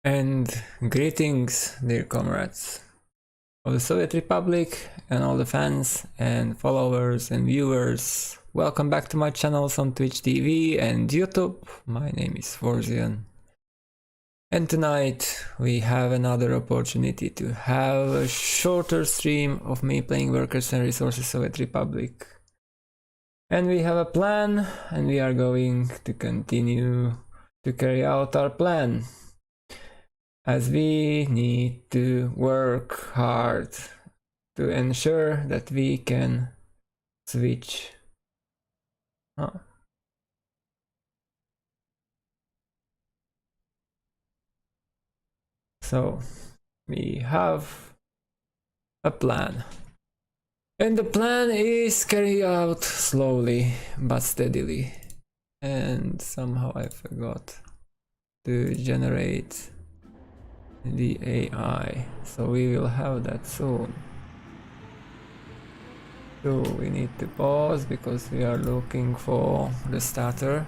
And greetings, dear comrades of the Soviet Republic and all the fans and followers and viewers. Welcome back to my channels on Twitch TV and YouTube. My name is Forzian. And tonight we have another opportunity to have a shorter stream of me playing Workers and Resources Soviet Republic. And we have a plan, and we are going to continue to carry out our plan, as we need to work hard to ensure that we can switch. So we have a plan, and the plan is carried out slowly but steadily. And somehow I forgot to generate the AI, so we will have that soon. So we need to pause because we are looking for the starter.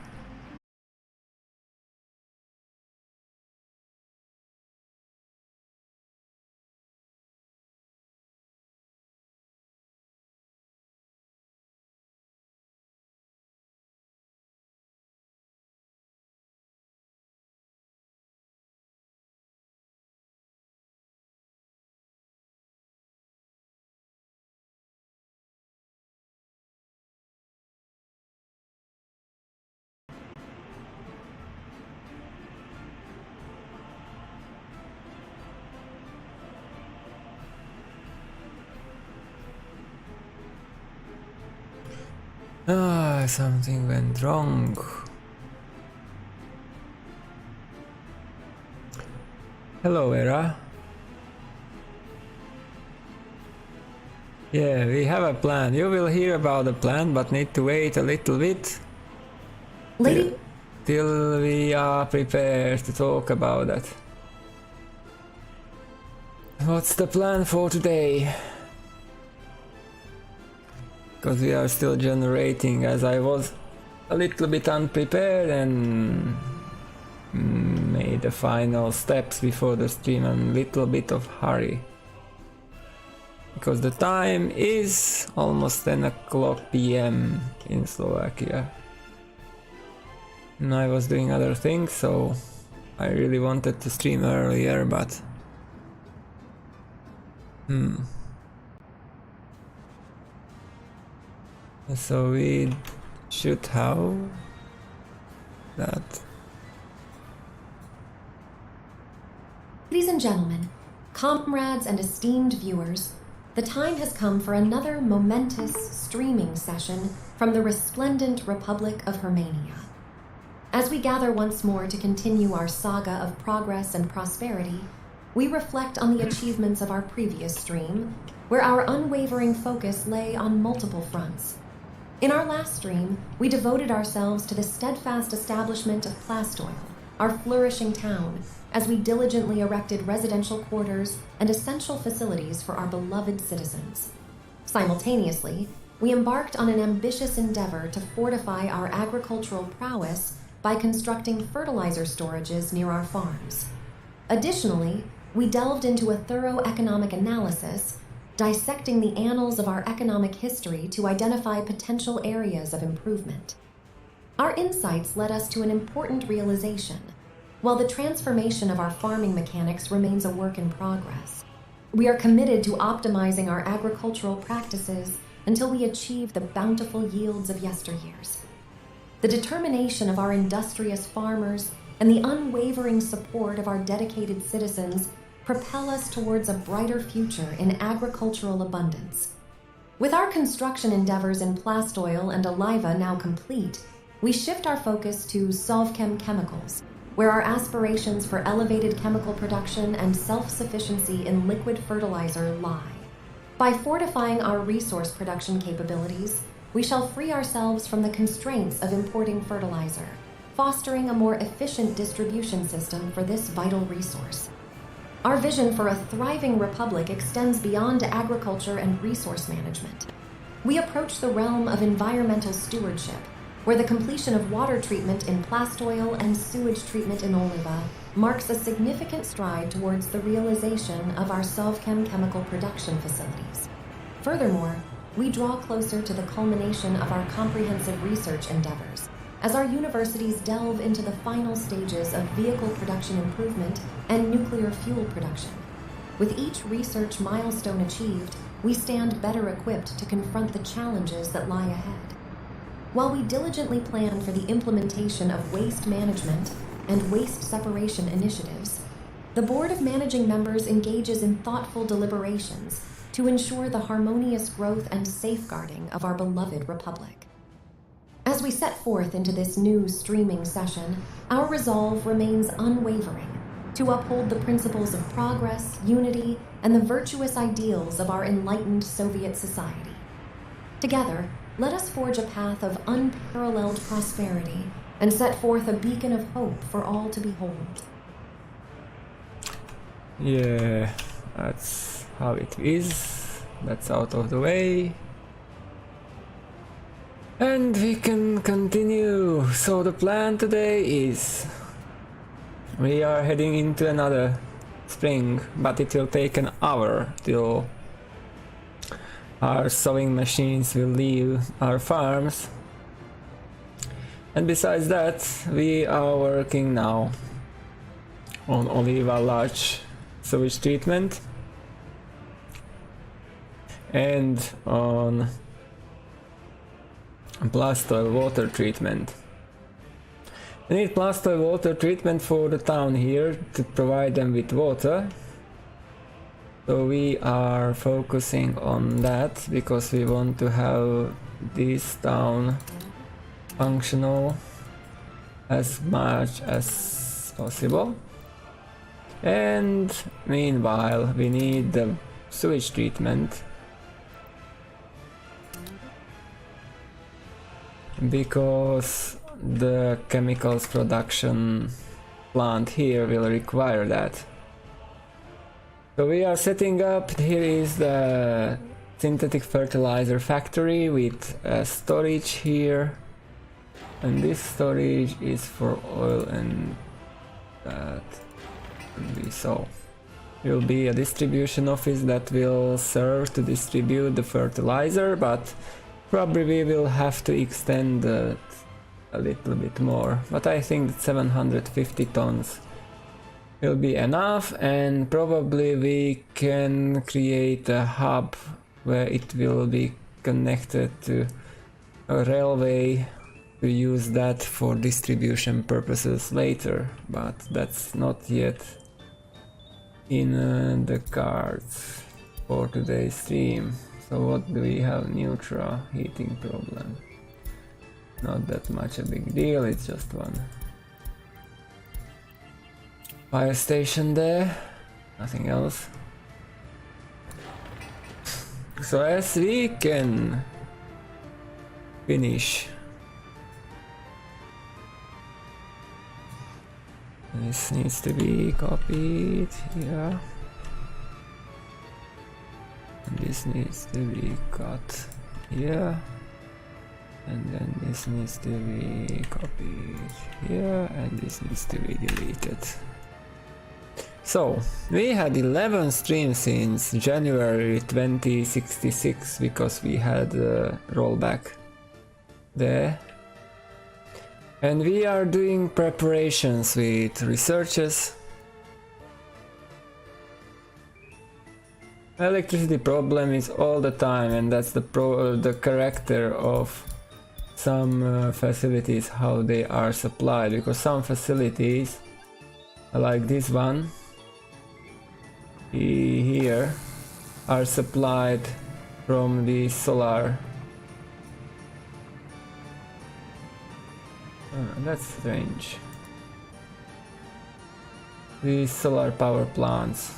Something went wrong. Hello, Era. Yeah, we have a plan. You will hear about the plan, but need to wait a little bit. Till we are prepared to talk about that. What's the plan for today? Because we are still generating, as I was a little bit unprepared and made the final steps before the stream in a little bit of hurry. Because the time is almost 10 o'clock PM in Slovakia. And I was doing other things, so I really wanted to stream earlier, but so we should have that. Ladies and gentlemen, comrades and esteemed viewers, the time has come for another momentous streaming session from the resplendent Republic of Hurmania. As we gather once more to continue our saga of progress and prosperity, we reflect on the achievements of our previous stream, where our unwavering focus lay on multiple fronts. In our last stream, we devoted ourselves to the steadfast establishment of Plastoil, our flourishing town, as we diligently erected residential quarters and essential facilities for our beloved citizens. Simultaneously, we embarked on an ambitious endeavor to fortify our agricultural prowess by constructing fertilizer storages near our farms. Additionally, we delved into a thorough economic analysis, dissecting the annals of our economic history to identify potential areas of improvement. Our insights led us to an important realization. While the transformation of our farming mechanics remains a work in progress, we are committed to optimizing our agricultural practices until we achieve the bountiful yields of yesteryears. The determination of our industrious farmers and the unwavering support of our dedicated citizens propel us towards a brighter future in agricultural abundance. With our construction endeavors in Plastoil and Aliva now complete, we shift our focus to Sovchem Chemicals, where our aspirations for elevated chemical production and self-sufficiency in liquid fertilizer lie. By fortifying our resource production capabilities, we shall free ourselves from the constraints of importing fertilizer, fostering a more efficient distribution system for this vital resource. Our vision for a thriving republic extends beyond agriculture and resource management. We approach the realm of environmental stewardship, where the completion of water treatment in Plastoil and sewage treatment in Oliva marks a significant stride towards the realization of our Sovchem chemical production facilities. Furthermore, we draw closer to the culmination of our comprehensive research endeavors as our universities delve into the final stages of vehicle production improvement and nuclear fuel production. With each research milestone achieved, we stand better equipped to confront the challenges that lie ahead. While we diligently plan for the implementation of waste management and waste separation initiatives, the Board of Managing Members engages in thoughtful deliberations to ensure the harmonious growth and safeguarding of our beloved Republic. As we set forth into this new streaming session, our resolve remains unwavering to uphold the principles of progress, unity, and the virtuous ideals of our enlightened Soviet society. Together, let us forge a path of unparalleled prosperity and set forth a beacon of hope for all to behold. Yeah, that's how it is. That's out of the way. And we can continue. So the plan today is we are heading into another spring, but it will take an hour till our sowing machines will leave our farms. And besides that, we are working now on Oliva large sewage treatment and on Blastoil water treatment. We need Blastoil water treatment for the town here to provide them with water. So we are focusing on that because we want to have this town functional as much as possible. And meanwhile, we need the sewage treatment because the chemicals production plant here will require that. So we are setting up, here is the synthetic fertilizer factory with storage here, and this storage is for oil, and that will be so. Will be a distribution office that will serve to distribute the fertilizer, but probably we will have to extend it a little bit more, but I think that 750 tons will be enough, and probably we can create a hub where it will be connected to a railway to use that for distribution purposes later, but that's not yet in the cards for today's stream. So what do we have? Neutral heating problem. Not that much a big deal, it's just one fire station there, nothing else. So as we can finish this, needs to be copied here, and this needs to be cut here, and then this needs to be copied here, and this needs to be deleted. So we had 11 streams since January 2066 because we had a rollback there, and we are doing preparations with researchers. Electricity problem is all the time, and that's the character of some facilities, how they are supplied, because some facilities like this one here are supplied from the solar. That's strange. These solar power plants,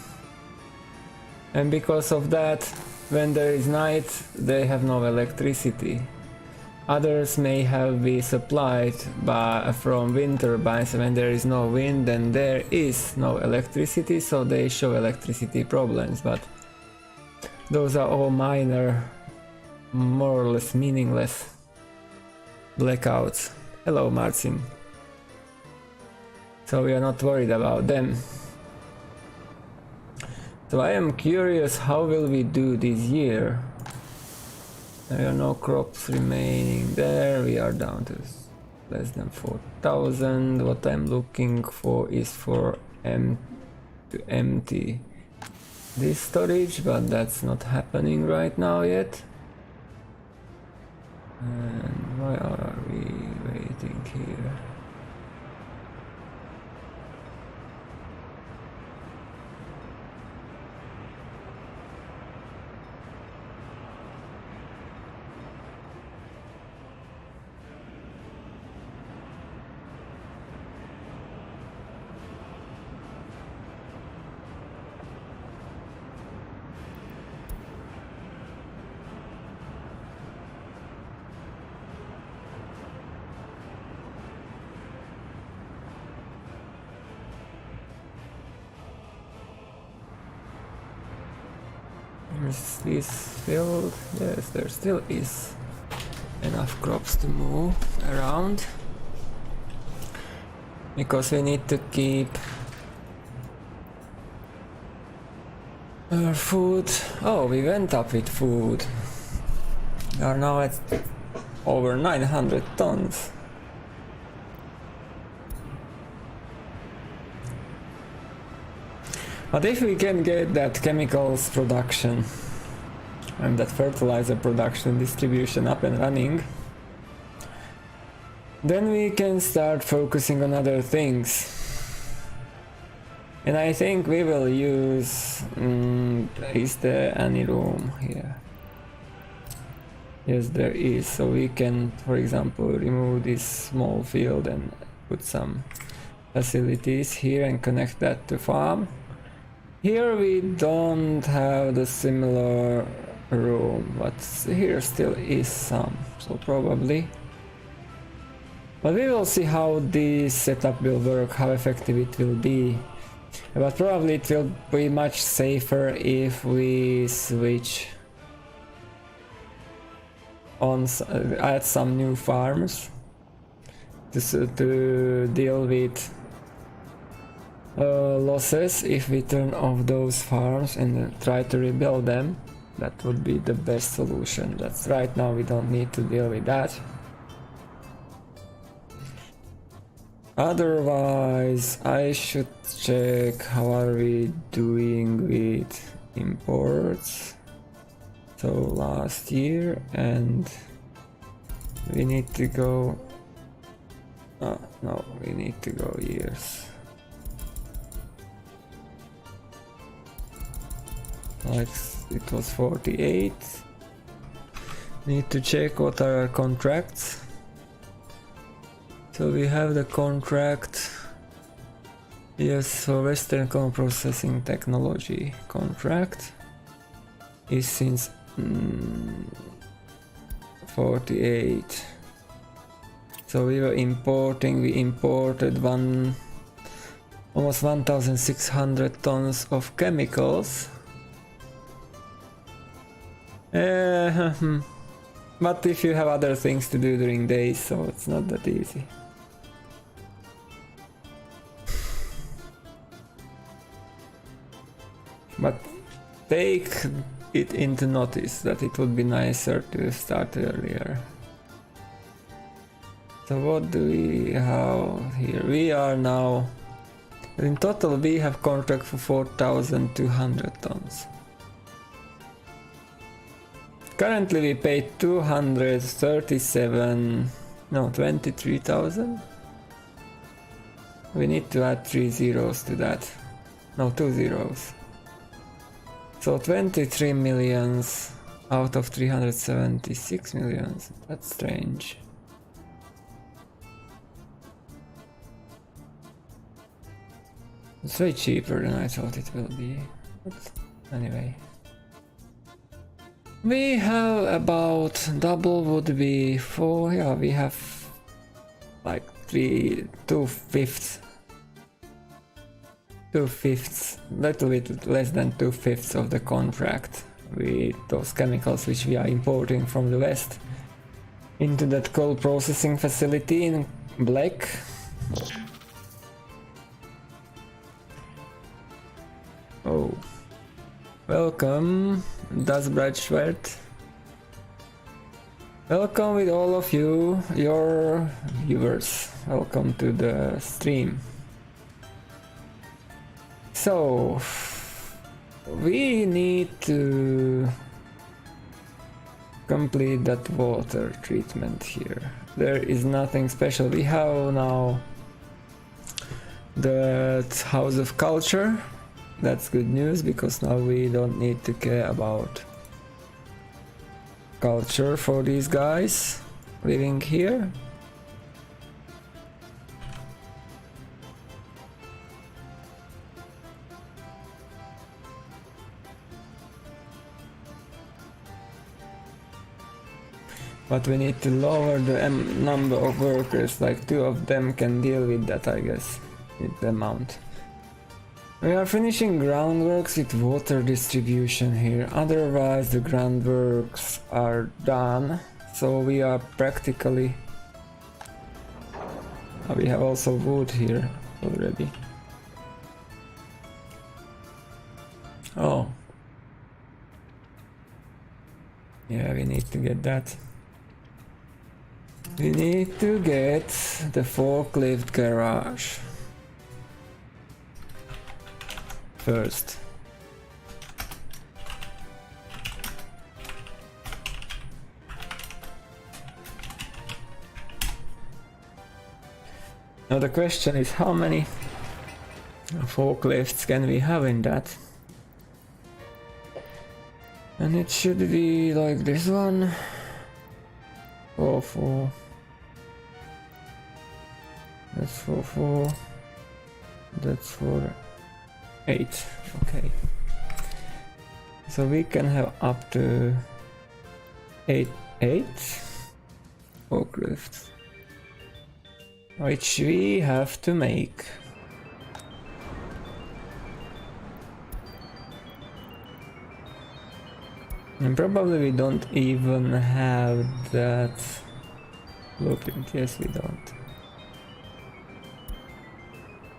and because of that, when there is night, they have no electricity. Others may have been supplied from wind turbines. When there is no wind, then there is no electricity, so they show electricity problems, but those are all minor, more or less meaningless blackouts. Hello, Marcin. so we are not worried about them. So I am curious, how will we do this year? There are no crops remaining there, we are down to less than 4,000. What I'm looking for is for to empty this storage, but that's not happening right now yet. And why are we waiting here? Is this filled? Yes, there still is enough crops to move around, because we need to keep our food. Oh, we went up with food. We are now at over 900 tons. But if we can get that chemicals production and that fertilizer production distribution up and running, then we can start focusing on other things. And I think we will use... is there any room here? Yes, there is. So we can, for example, remove this small field and put some facilities here and connect that to farm. Here we don't have the similar room, but here still is some, so probably. But we will see how this setup will work, how effective it will be. But probably it will be much safer if we switch on, add some new farms to deal with losses. If we turn off those farms and try to rebuild them, that would be the best solution. That's right now we don't need to deal with that. Otherwise, I should check how are we doing with imports. So last year, and we need to go... no, we need to go years. Like it was 48. Need to check what are our contracts. So we have the contract. Yes, for Western Corn Processing Technology contract is since 48. So we were importing. We imported almost 1,600 tons of chemicals. But if you have other things to do during days, so it's not that easy. But take it into notice that it would be nicer to start earlier. So what do we have here? We are now... in total we have contract for 4,200 tons. Currently we pay 237... no, 23,000? We need to add 3 zeros to that. No, 2 zeros. So 23 millions out of 376 millions. That's strange. It's way cheaper than I thought it will be. But anyway. We have about double would be 4, yeah, we have like 2/5, little bit less than 2/5 of the contract with those chemicals which we are importing from the west into that coal processing facility in black. Oh. Welcome, Dasbradschwert. Welcome with all of you, your viewers. Welcome to the stream. So, we need to complete that water treatment here. There is nothing special. We have now the House of Culture. That's good news, because now we don't need to care about culture for these guys living here. But we need to lower the number of workers, like 2 of them can deal with that, I guess, with the amount. We are finishing groundworks with water distribution here, otherwise the groundworks are done, so we are practically... we have also wood here already. Oh. Yeah, we need to get that. We need to get the forklift garage first. Now the question is, how many forklifts can we have in that? And it should be like this one. 4. That's 4. That's 4. 8. Okay. So we can have up to 8 forklifts, which we have to make. And probably we don't even have that blueprint. Yes, we don't.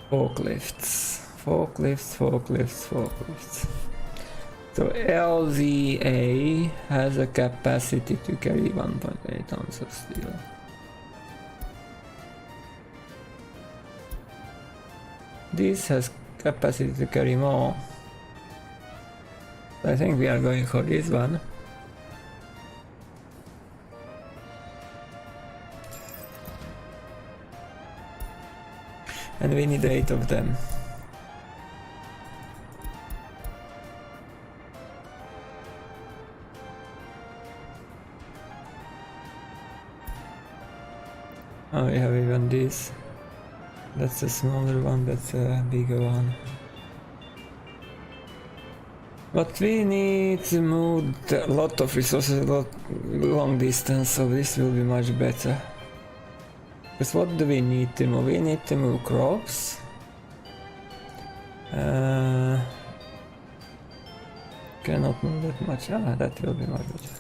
Forklifts. So LZA has a capacity to carry 1.8 tons of steel. This has capacity to carry more. I think we are going for this one. And we need 8 of them. Oh, we have even this. That's a smaller one, that's a bigger one. But we need to move a lot of resources, long distance, so this will be much better. Because what do we need to move? We need to move crops. Cannot move that much. That will be much better.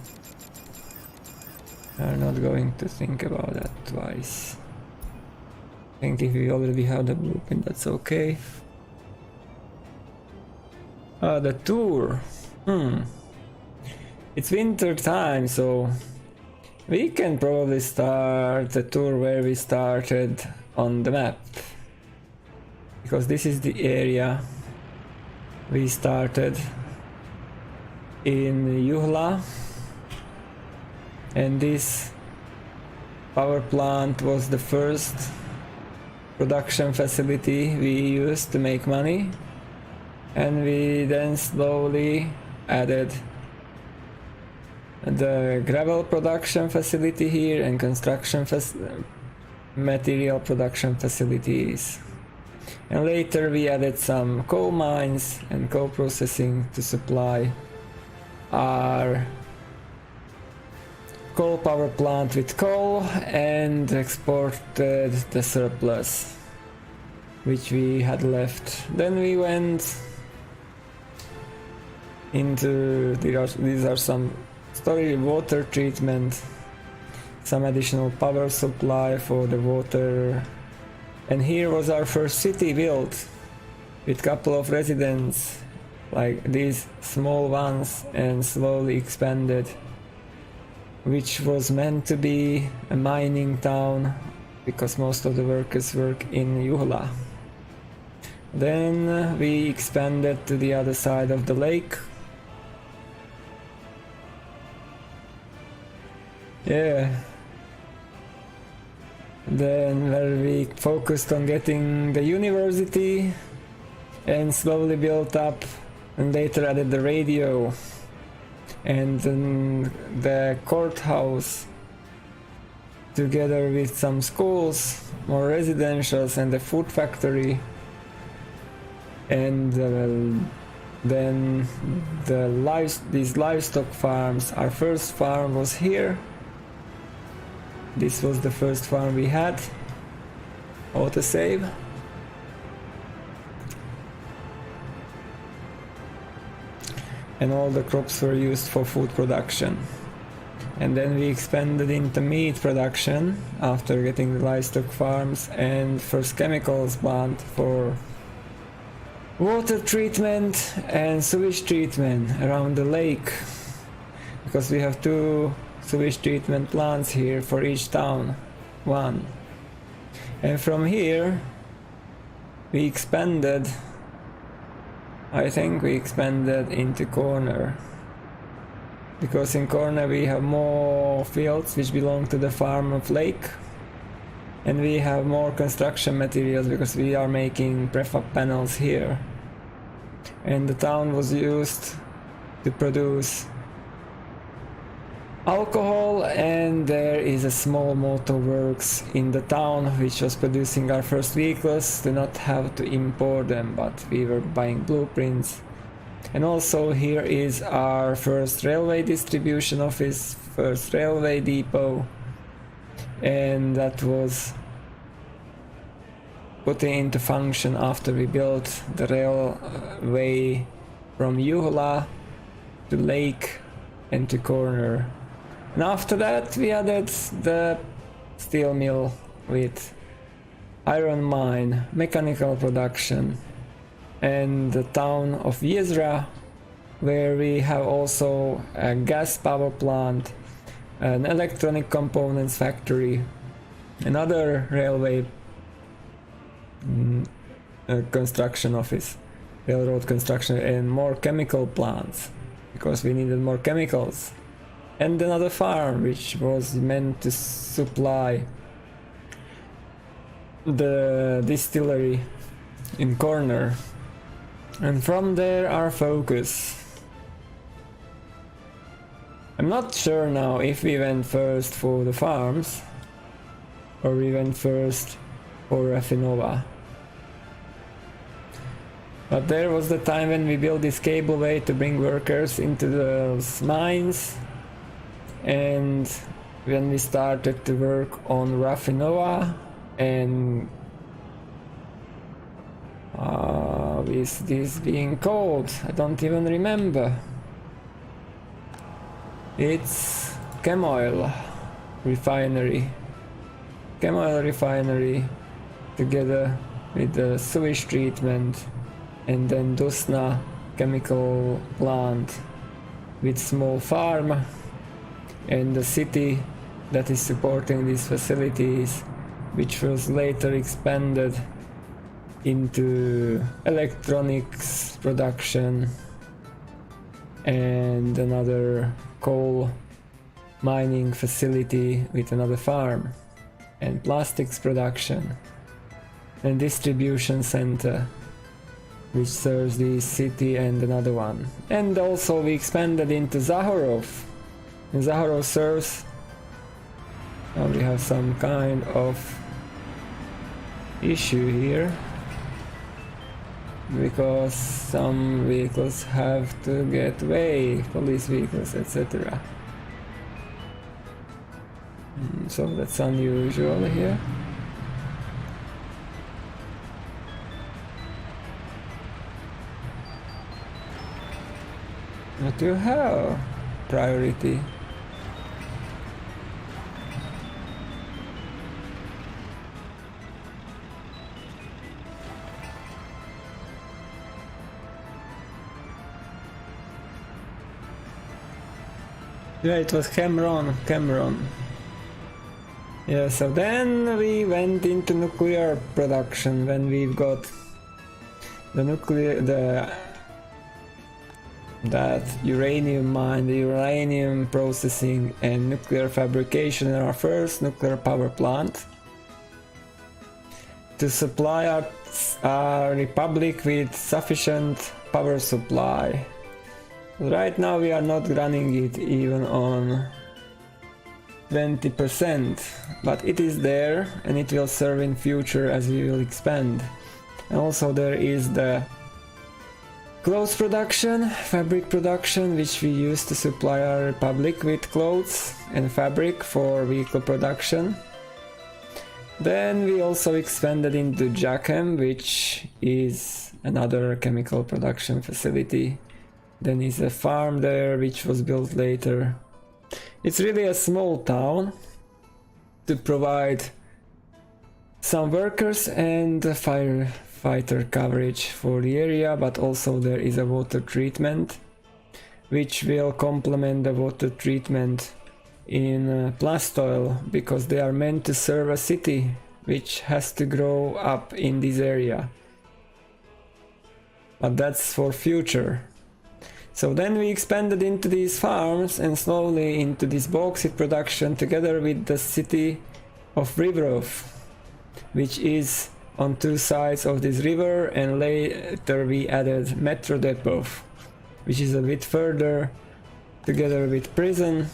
I'm not going to think about that twice. I think if we already have the blueprint, that's okay. The tour. It's winter time, so we can probably start the tour where we started on the map. Because this is the area we started in Juhla. And this power plant was the first production facility we used to make money. And we then slowly added the gravel production facility here and construction material production facilities. And later we added some coal mines and coal processing to supply our coal power plant with coal and exported the surplus which we had left. Then we went into, these are some storage, water treatment, some additional power supply for the water, and here was our first city built with couple of residents like these small ones and slowly expanded, which was meant to be a mining town because most of the workers work in Juhla. Then we expanded to the other side of the lake. Yeah. Then where we focused on getting the university and slowly built up, and later added the radio and then the courthouse together with some schools, more residentials and the food factory. And then these livestock farms. Our first farm was here. This was the first farm we had. Autosave. And all the crops were used for food production. And then we expanded into meat production after getting the livestock farms and first chemicals plant for water treatment and sewage treatment around the lake, because we have 2 sewage treatment plants here for each town, 1. And from here we expanded, I think we expanded into Corner, because in Corner we have more fields which belong to the farm of Lake, and we have more construction materials because we are making prefab panels here. And the town was used to produce alcohol, and there is a small motor works in the town which was producing our first vehicles to not have to import them, but we were buying blueprints. And also here is our first railway distribution office, first railway depot, and that was put into function after we built the railway from Juhla to Lake and to Corner. And after that we added the steel mill with iron mine, mechanical production, and the town of Jezra, where we have also a gas power plant, an electronic components factory, another railway construction office, railroad construction, and more chemical plants because we needed more chemicals, and another farm which was meant to supply the distillery in Corner. And from there our focus. I'm not sure now if we went first for the farms or we went first for Rafinova. But there was the time when we built this cableway to bring workers into those mines, and when we started to work on Rafinova, and with this being called, I don't even remember. It's Chemoil refinery. Chemoil refinery together with the sewage treatment, and then Dusna chemical plant with small farm, and the city that is supporting these facilities, which was later expanded into electronics production and another coal mining facility with another farm, and plastics production and distribution center which serves the city, and another one. And also we expanded into Zahorov, and Zahorov serves, now we have some kind of issue here because some vehicles have to get away, police vehicles, etc. So that's unusual here. What do you have? Priority. Yeah, it was Cameron. Yeah, so then we went into nuclear production when we've got that uranium mine, the uranium processing and nuclear fabrication in our first nuclear power plant to supply our republic with sufficient power supply. Right now we are not running it even on 20%, but it is there and it will serve in future as we will expand. And also there is the clothes production, fabric production, which we use to supply our republic with clothes and fabric for vehicle production. Then we also expanded into Jachem, which is another chemical production facility. Then is a farm there which was built later. It's really a small town to provide some workers and firefighter coverage for the area, but also there is a water treatment which will complement the water treatment in Plastoil, because they are meant to serve a city which has to grow up in this area. But that's for future. So then we expanded into these farms and slowly into this bauxite production together with the city of Riverov, which is on two sides of this river, and later we added Metro Depot, which is a bit further, together with prison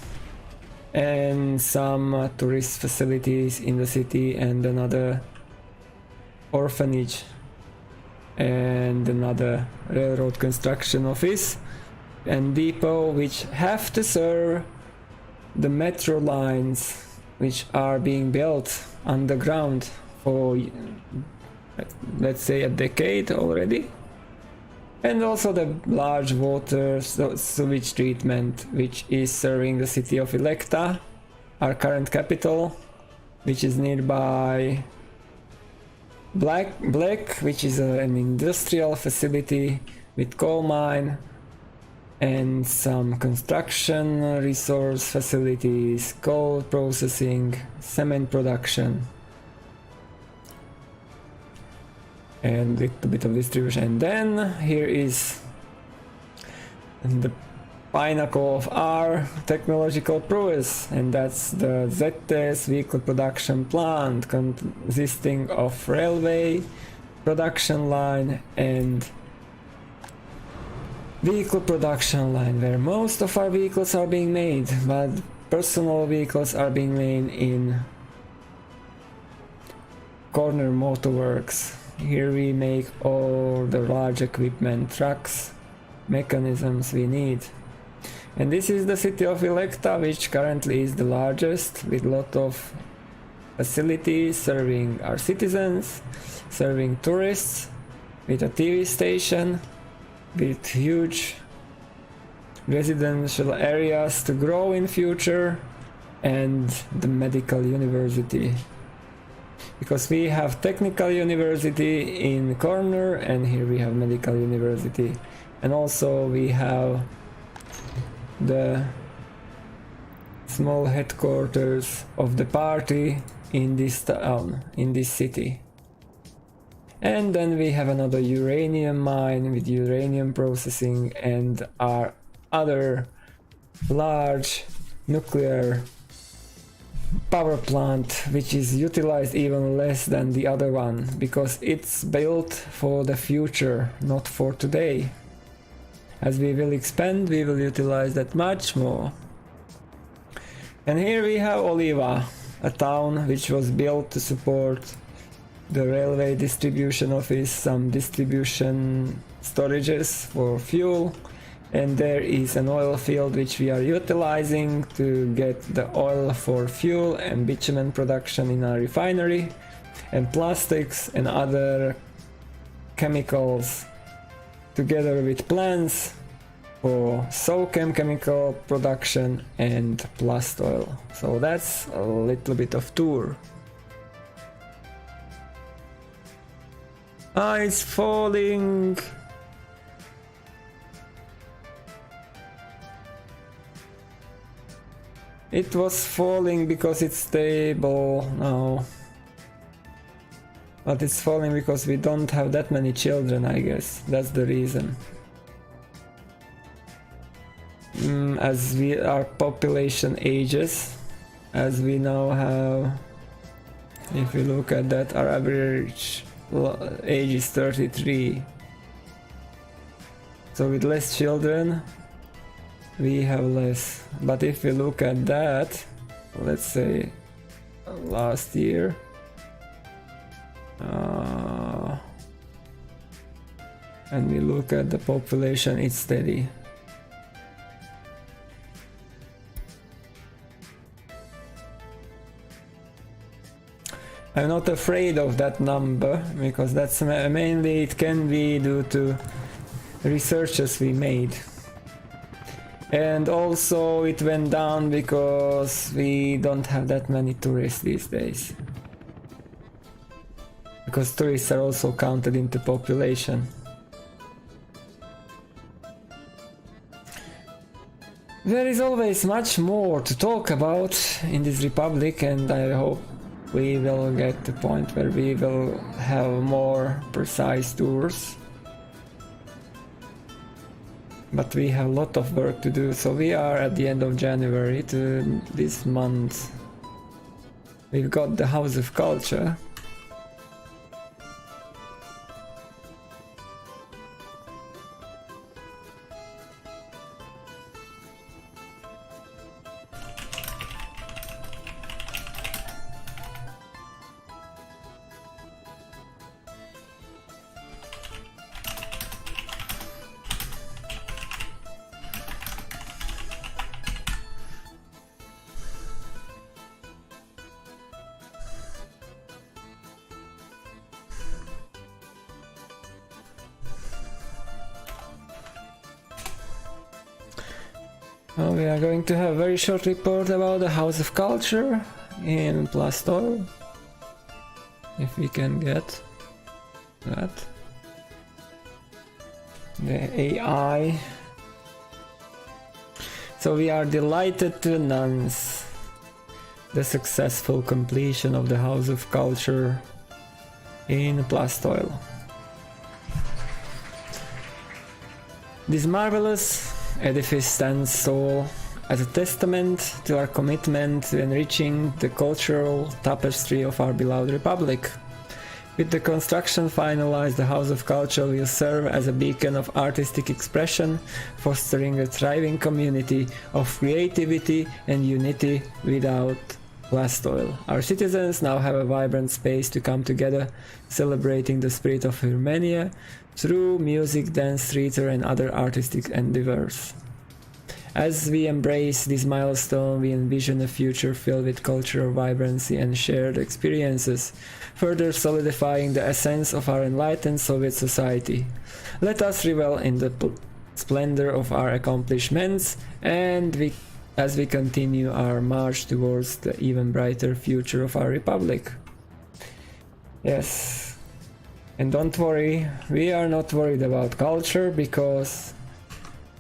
and some tourist facilities in the city and another orphanage and another railroad construction office and depot, which have to serve the metro lines which are being built underground for, let's say, a decade already. And also the large water sewage treatment, which is serving the city of Electa, our current capital, which is nearby Black, which is an industrial facility with coal mine and some construction resource facilities, coal processing, cement production, and a little bit of distribution. And then here is the pinnacle of our technological prowess, and that's the ZTS vehicle production plant, consisting of railway production line and vehicle production line, where most of our vehicles are being made, but personal vehicles are being made in Corner Motorworks. Here we make all the large equipment, trucks, mechanisms we need. And this is the city of Electa, which currently is the largest, with a lot of facilities serving our citizens, serving tourists, with a TV station, with huge residential areas to grow in future, and the medical university. Because we have technical university in corner, and here we have medical university. And also we have the small headquarters of the party in this town, in this city. And then we have another uranium mine with uranium processing and our other large nuclear power plant, which is utilized even less than the other one, because it's built for the future, not for today. As we will expand, we will utilize that much more. And here we have Oliva, a town which was built to support the railway distribution office, some distribution storages for fuel, and there is an oil field which we are utilizing to get the oil for fuel and bitumen production in our refinery, and plastics and other chemicals, together with plants for SoChem chemical production and Plastoil. So that's a little bit of tour. Ah, it's falling. It was falling because it's stable now. But it's falling because we don't have that many children, I guess. That's the reason. As our population ages, as we now have, if we look at that, our average age is 33. So with less children, we have less. But if we look at that, let's say last year, and we look at the population, it's steady. I'm not afraid of that number, because that's mainly, it can be due to researches we made. And also it went down because we don't have that many tourists these days. Because tourists are also counted into population. There is always much more to talk about in this republic, and I hope we will get to the point where we will have more precise tours. But we have a lot of work to do, so we are at the end of January to this month. We've got the House of Culture. We are going to have a very short report about the House of Culture in Plastoil, if we can get that. The AI. So we are delighted to announce the successful completion of the House of Culture in Plastoil. This marvelous edifice stands tall as a testament to our commitment to enriching the cultural tapestry of our beloved republic. With the construction finalized, the House of Culture will serve as a beacon of artistic expression, fostering a thriving community of creativity and unity without Plastoil. Our citizens now have a vibrant space to come together, celebrating the spirit of Hurmania through music, dance, theater and other artistic endeavors. As we embrace this milestone, we envision a future filled with cultural vibrancy and shared experiences, further solidifying the essence of our enlightened Soviet society. Let us revel in the splendor of our accomplishments, and as we continue our march towards the even brighter future of our republic. Yes. And don't worry, we are not worried about culture, because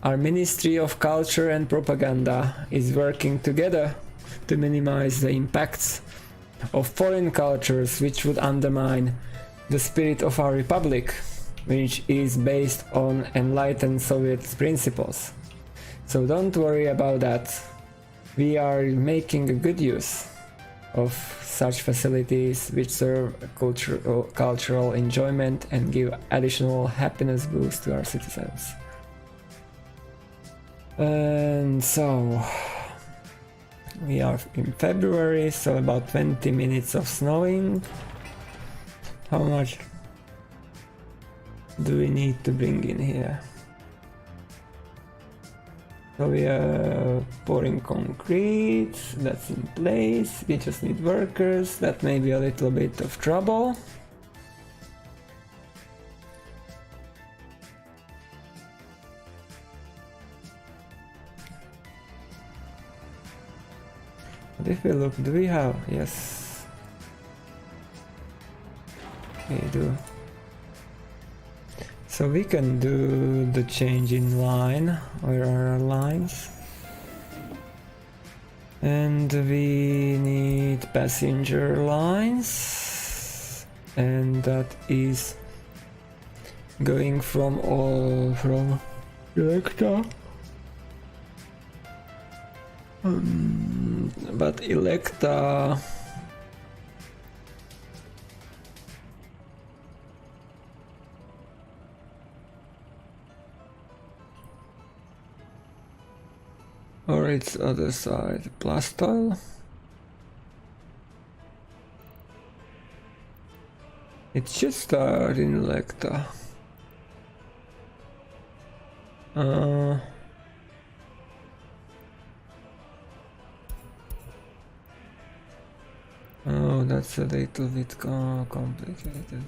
our Ministry of Culture and Propaganda is working together to minimize the impacts of foreign cultures which would undermine the spirit of our republic, which is based on enlightened Soviet principles. So don't worry about that. We are making a good use of such facilities which serve cultural enjoyment and give additional happiness boost to our citizens. And so we are in February, so about 20 minutes of snowing. How much do we need to bring in here? So we are pouring concrete, that's in place. We just need workers, that may be a little bit of trouble. But if we look, do we have? Yes. We do. So we can do the change in line. Where are our lines? And we need passenger lines, and that is going from Electa. But Electa or its other side, Plastile. It should start in Electa. Oh, that's a little bit complicated.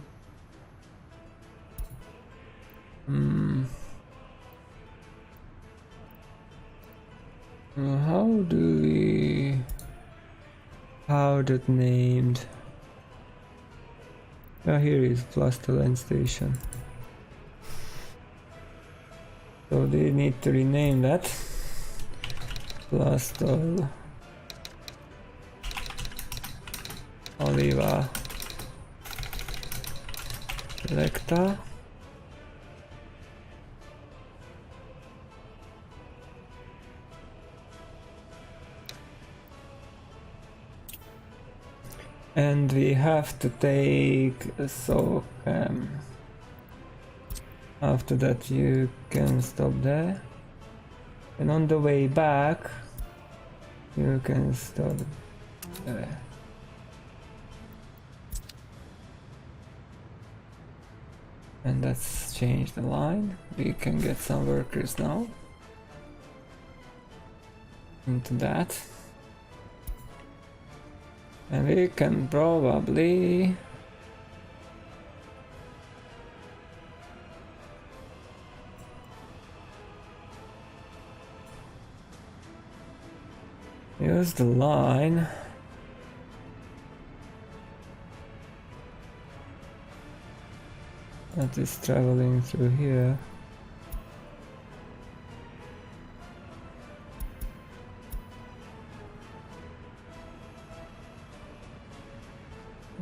How do we... How that named? Ah, here is Plastoline Station. So they need to rename that. Plastal Oliva Electa. And we have to take a soak. After that you can stop there. And on the way back you can stop there. And let's change the line. We can get some workers now into that. And we can probably use the line that is traveling through here.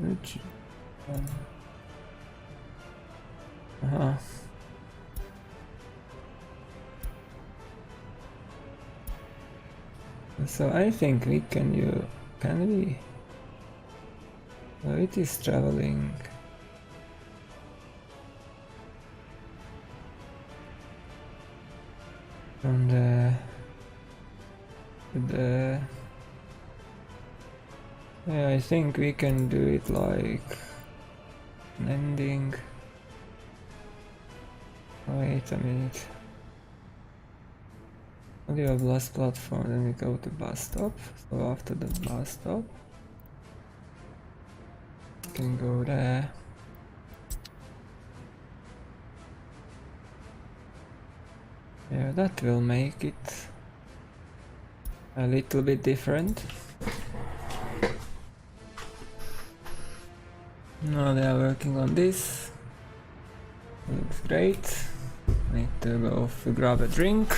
Which So I think we can we? Oh, it is traveling. From the yeah, I think we can do it like an ending. Wait a minute. We have last platform, then we go to bus stop. So after the bus stop, we can go there. Yeah, that will make it a little bit different. Now they are working on this. Looks great. Need to go to grab a drink.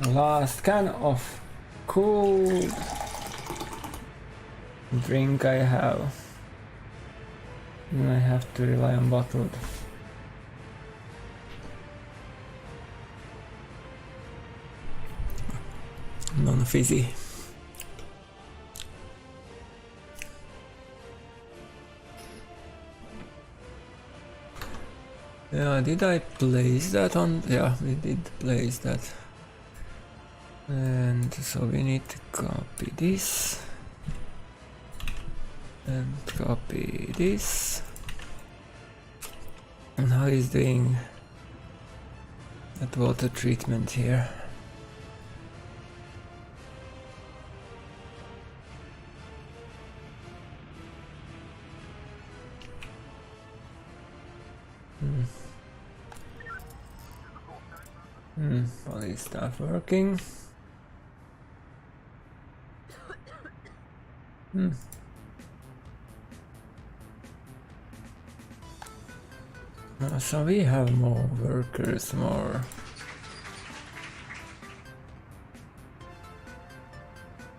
Last can of cool drink I have. And I have to rely on bottled. Non-fizzy. Yeah, did I place that on? Yeah, we did place that. And so we need to copy this. And copy this. And how is doing that water treatment here? All this stuff working. So we have more workers, more.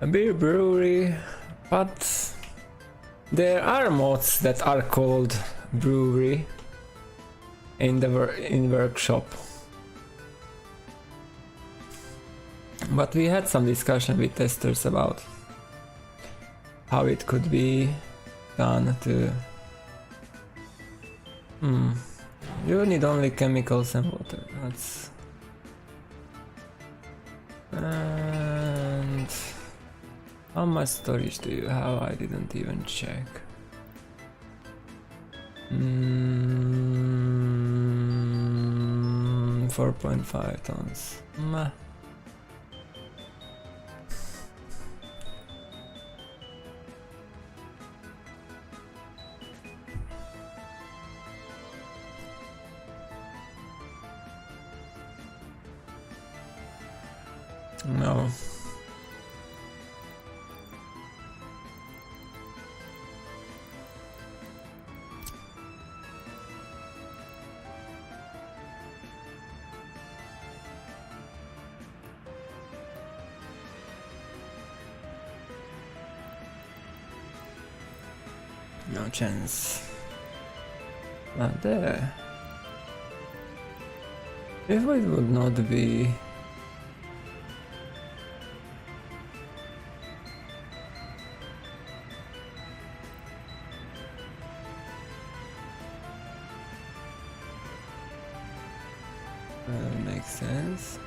A beer brewery, but there are mods that are called brewery in the workshop. But we had some discussion with testers about how it could be done to... You need only chemicals and water, that's... And... How much storage do you have? I didn't even check. 4.5 tons. Meh. No. No chance. Not there. If it would not be... makes sense.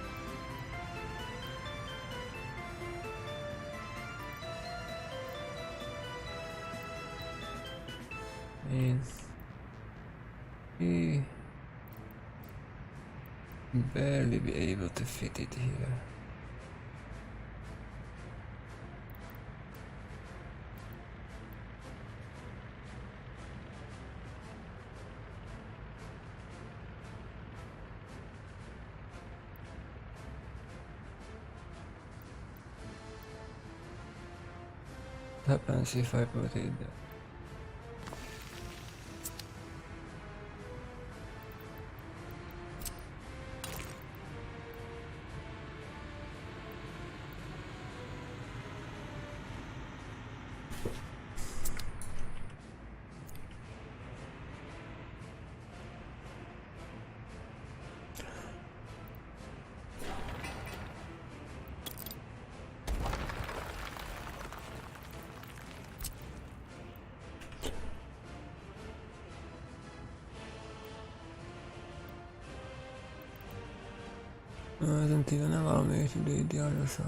We barely be able to fit it here. What happens if I put it there? Doesn't even allow me to do the other side.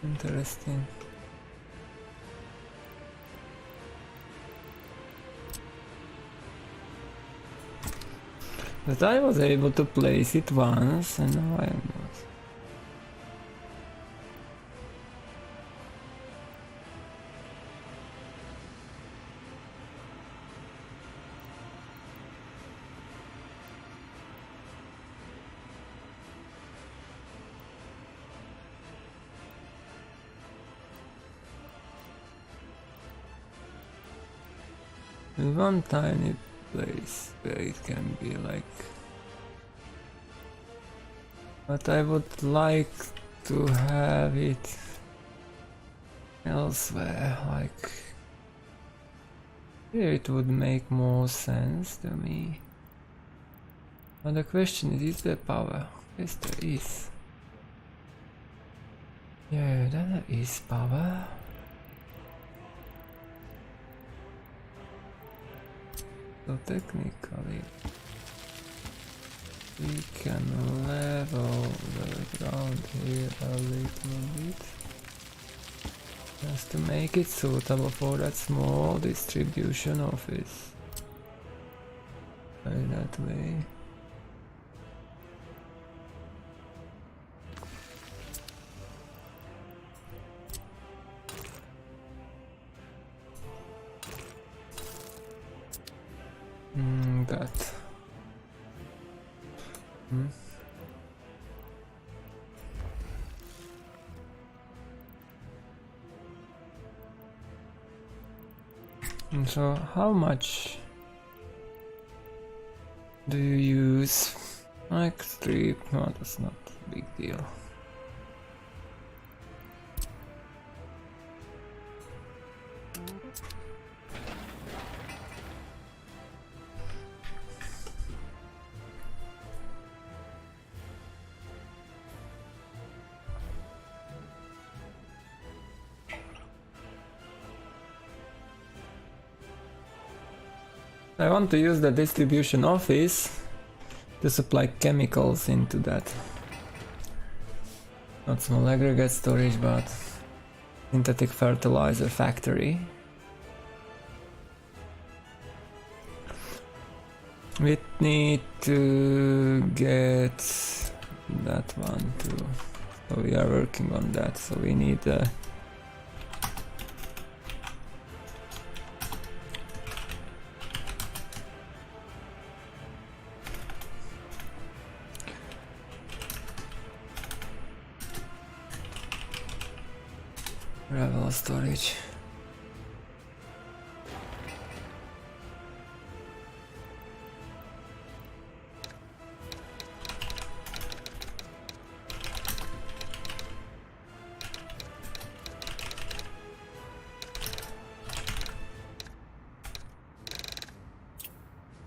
Interesting. But I was able to place it once, and now I am not. There's one tiny place where it can be like, but I would like to have it elsewhere, like here it would make more sense to me. But the question is there power? Yes, there is. Yeah, there is power. So technically we can level the ground here a little bit just to make it suitable for that small distribution office. By that way. That. And so how much do you use? Like 3? No, that's not a big deal. I want to use the distribution office to supply chemicals into that. Not small aggregate storage, but synthetic fertilizer factory. We need to get that one too. So we are working on that. So we need gravel storage.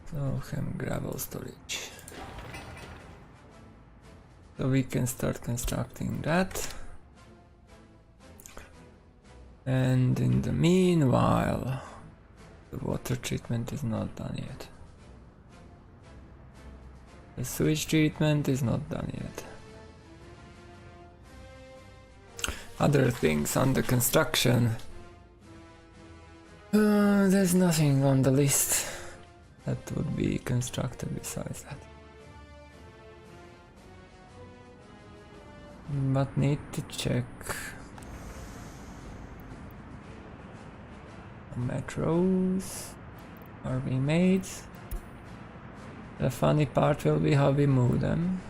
So gravel storage. So we can start constructing that. And in the meanwhile, the water treatment is not done yet. The sewage treatment is not done yet. Other things under construction. There's nothing on the list that would be constructed besides that. But need to check. Metros are being made. The funny part will be how we move them.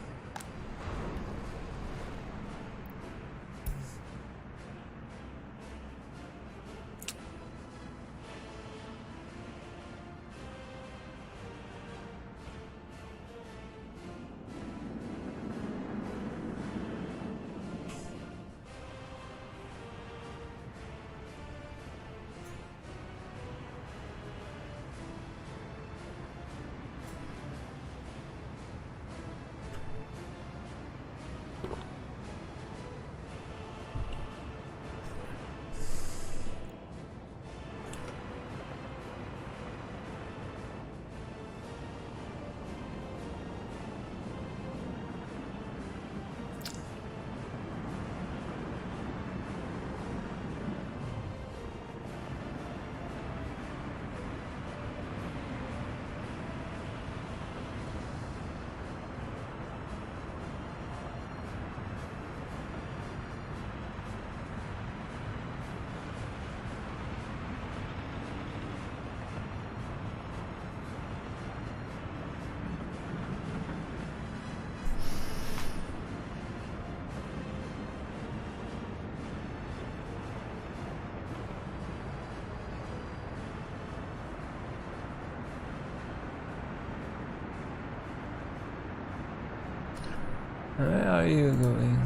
Where are you going?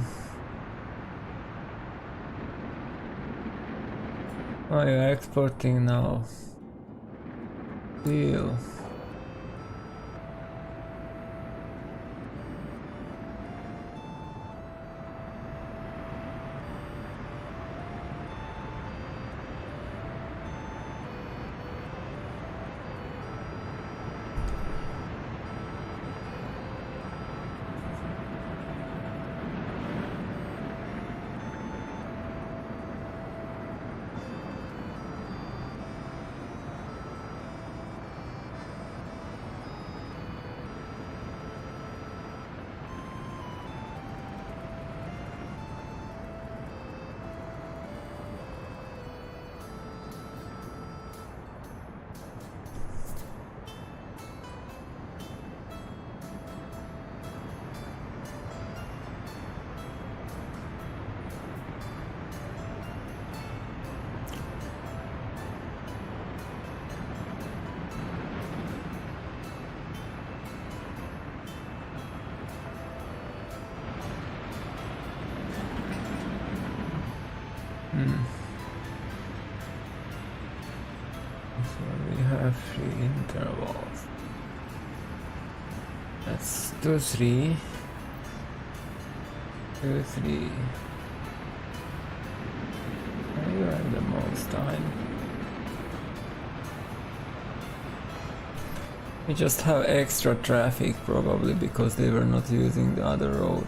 Oh, you're exporting now. Deal. So we have 3 intervals. That's 2, 3. 2, 3. You have the most time. We just have extra traffic probably because they were not using the other road.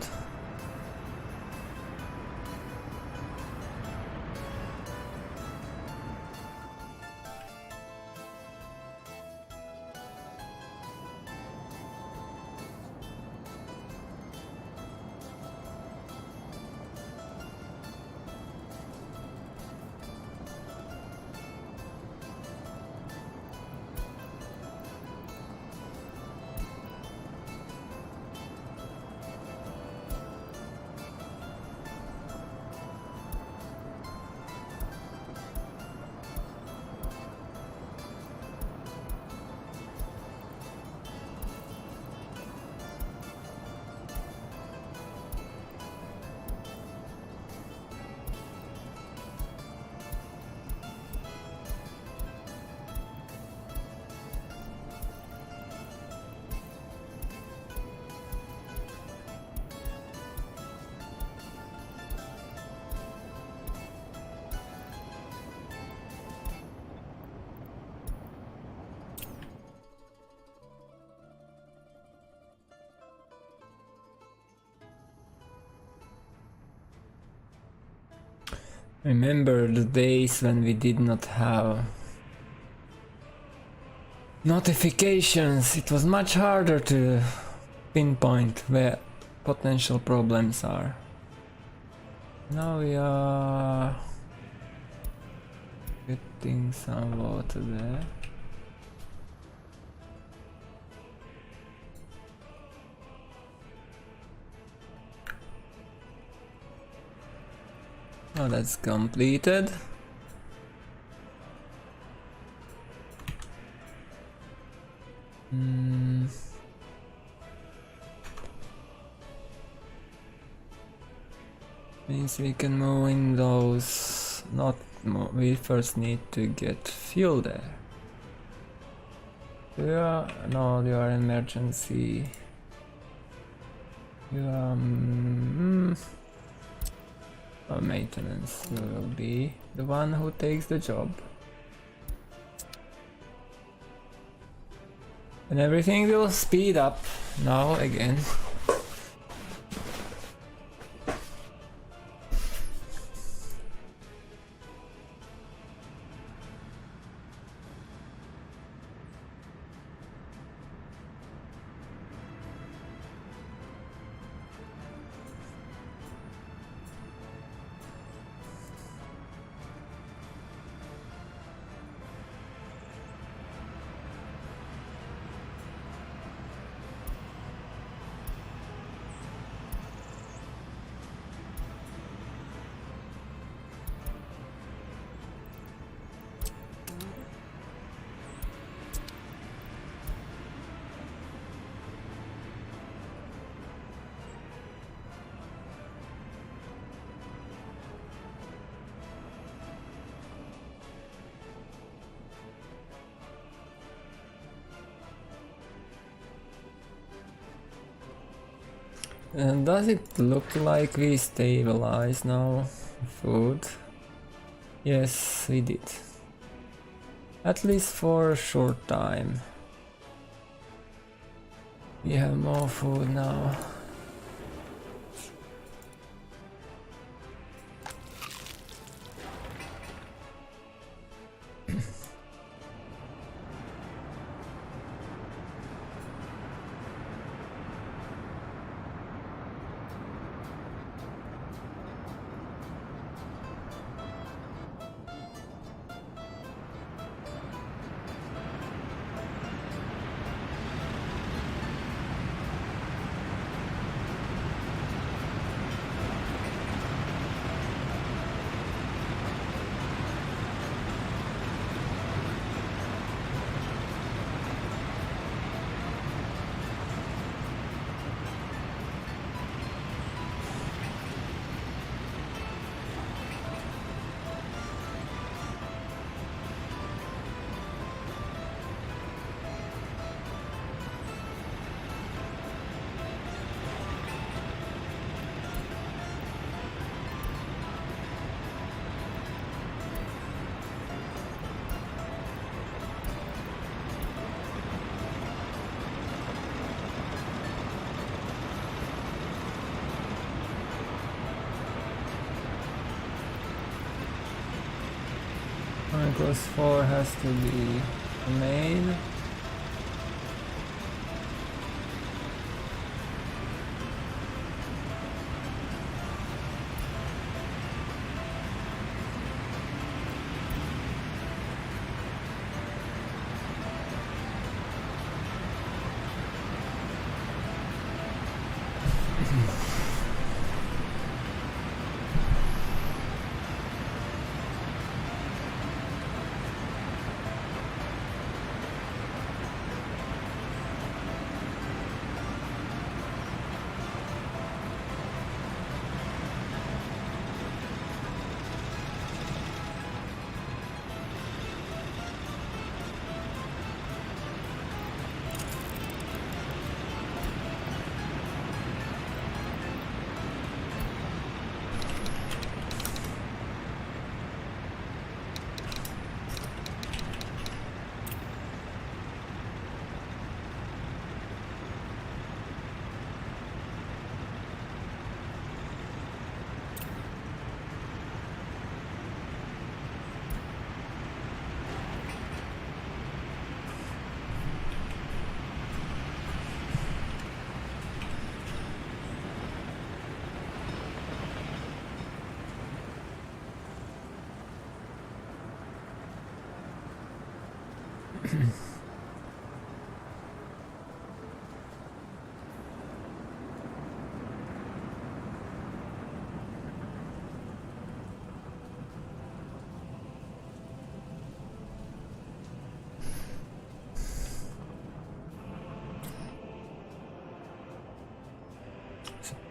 Remember the days when we did not have notifications? It was much harder to pinpoint where potential problems are. Now we are getting some water there. Oh, that's completed. Means we can move in those. Not move. We first need to get fuel there. No, you are emergency. You are maintenance. You will be the one who takes the job. And everything will speed up now again. And does it look like we stabilize now? Food? Yes, we did. At least for a short time. We have more food now. Plus 4 has to be made.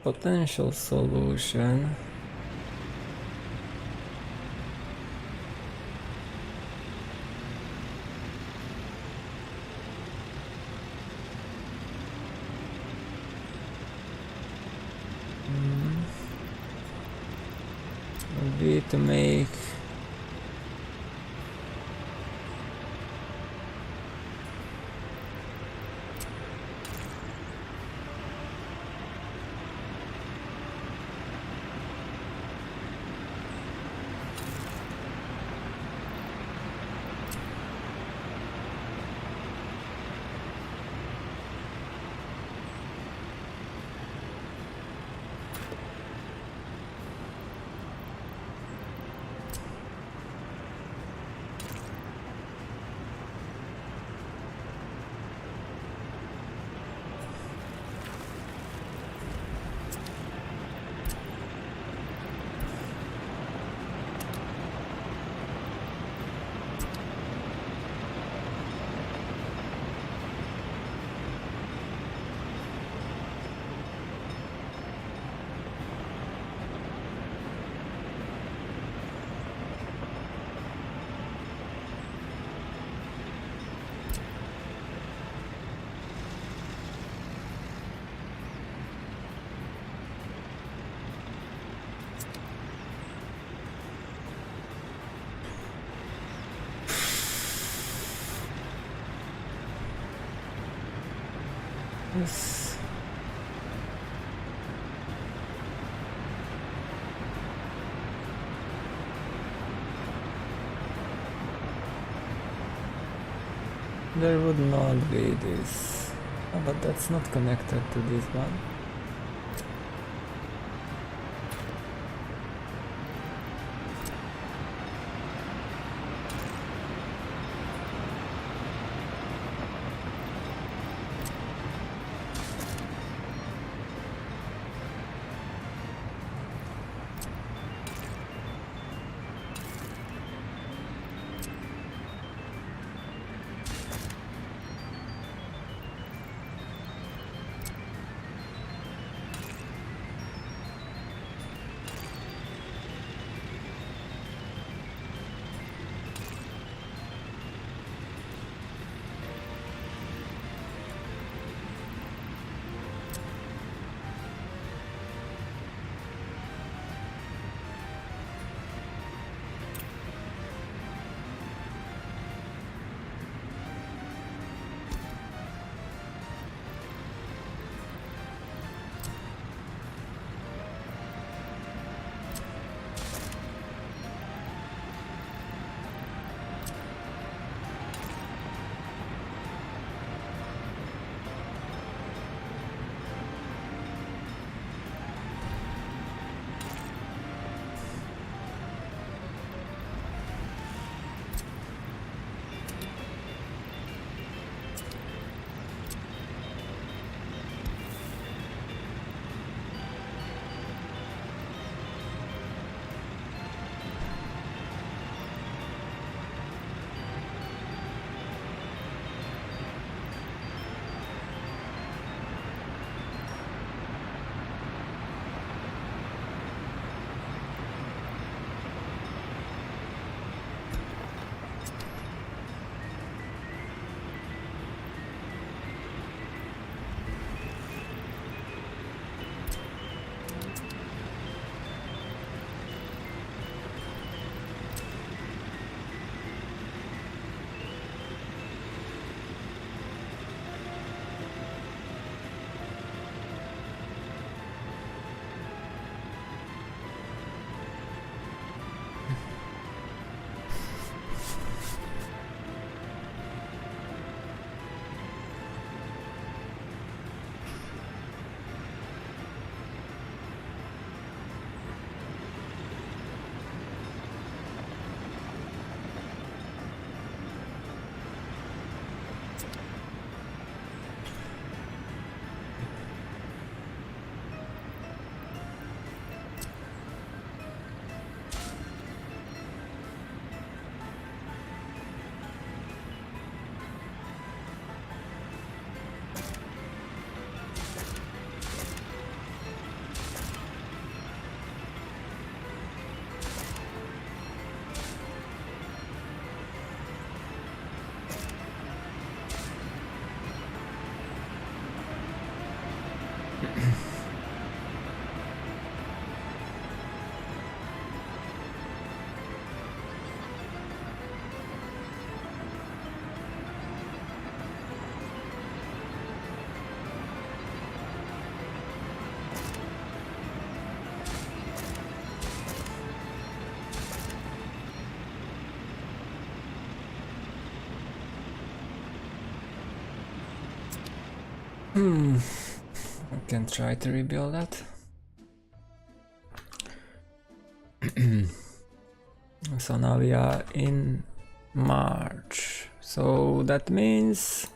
Potential solution. Would be to make Yes. There would not be this. Oh, but that's not connected to this one. I can try to rebuild that. So now we are in March. So that means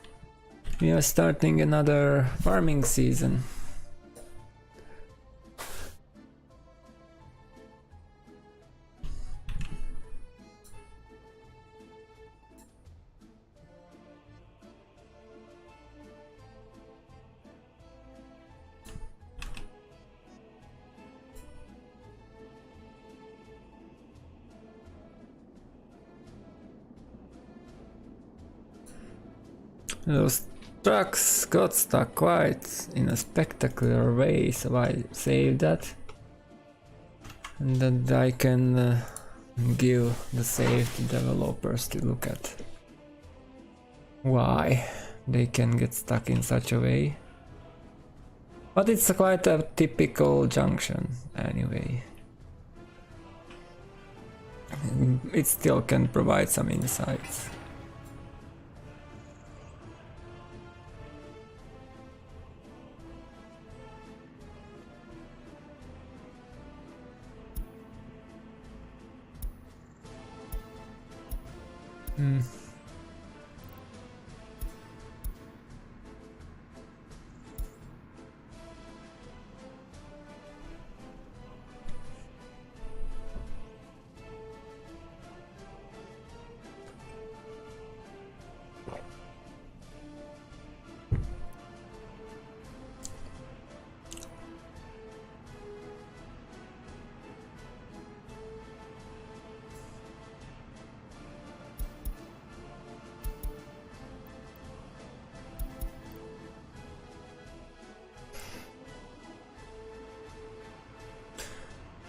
we are starting another farming season. Those trucks got stuck quite in a spectacular way, so I saved that. And then I can give the save to developers to look at why they can get stuck in such a way. But it's quite a typical junction anyway. It still can provide some insights.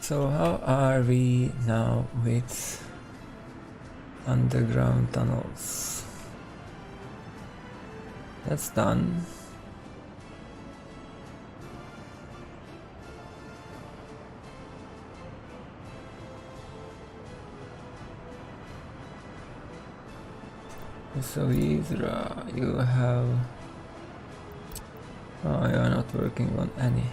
So how are we now with underground tunnels? That's done. So Isra, you have... Oh, you are not working on any.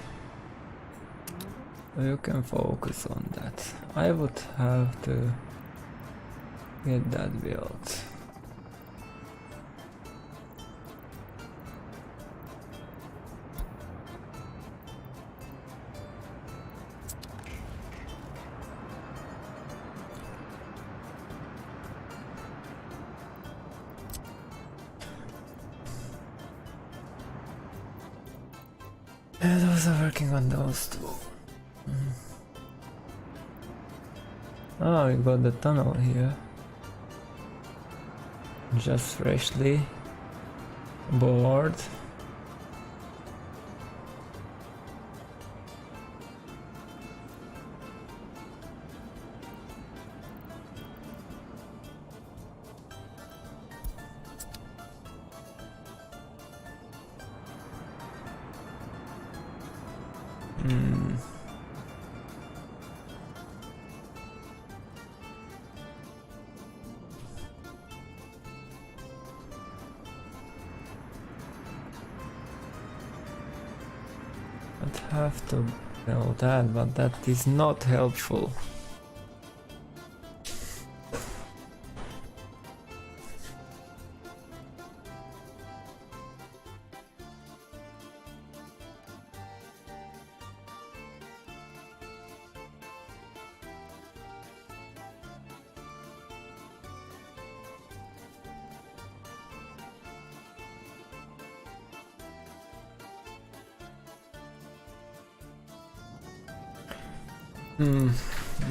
You can focus on that. I would have to get that built. And also working on those two. Oh, we got the tunnel here. Just freshly bored. I'd have to build that, but that is not helpful.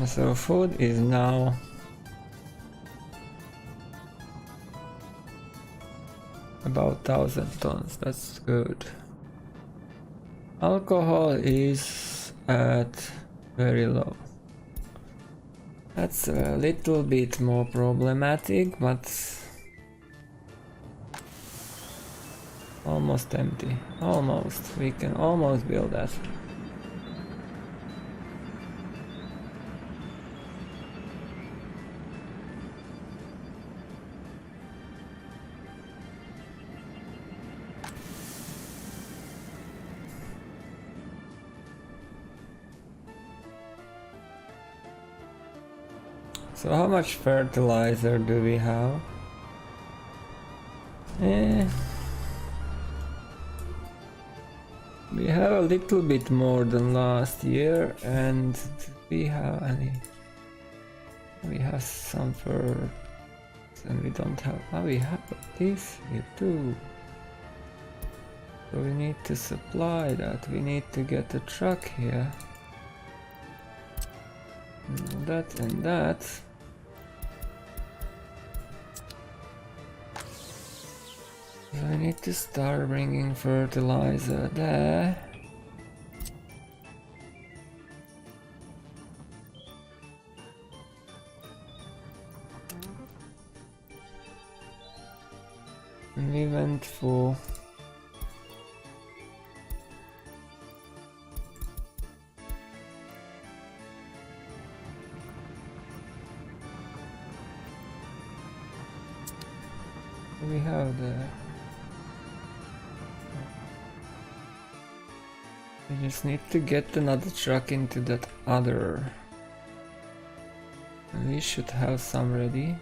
So food is now about 1,000 tons, that's good. Alcohol is at very low. That's a little bit more problematic, but almost empty. Almost. We can almost build that. So how much fertilizer do we have? We have a little bit more than last year, and do we have any? We have some for, and we don't have. Oh, we have this here too. So we need to supply that. We need to get a truck here. And that and that. So I need to start bringing fertilizer there. And we went for we have the... We just need to get another truck into that other. We should have some ready.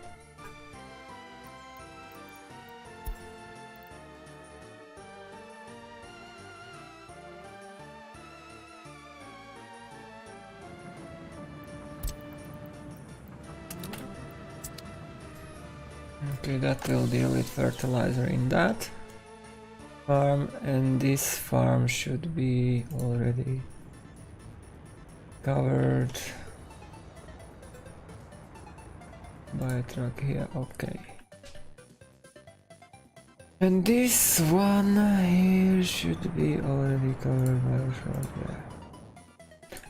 Okay, that will deal with fertilizer in that farm, and this farm should be already covered by a truck here. Okay. And this one here should be already covered by a truck, yeah.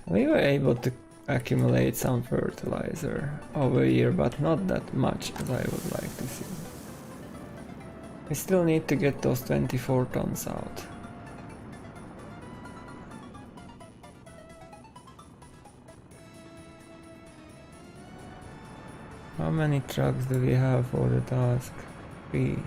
We were able to accumulate some fertilizer over here, but not that much as I would like to see. We still need to get those 24 tons out. How many trucks do we have for the task? 3.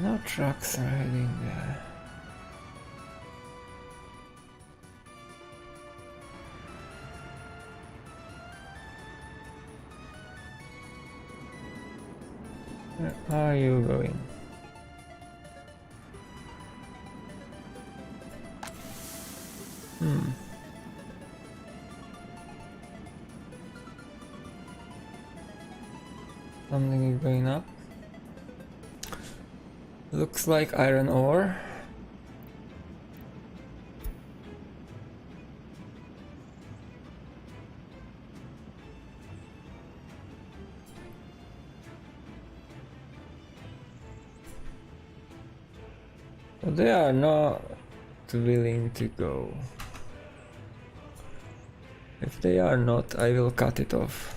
No trucks are heading there. Where are you going? Something is going up. Looks like iron ore. But they are not willing to go. If they are not, I will cut it off.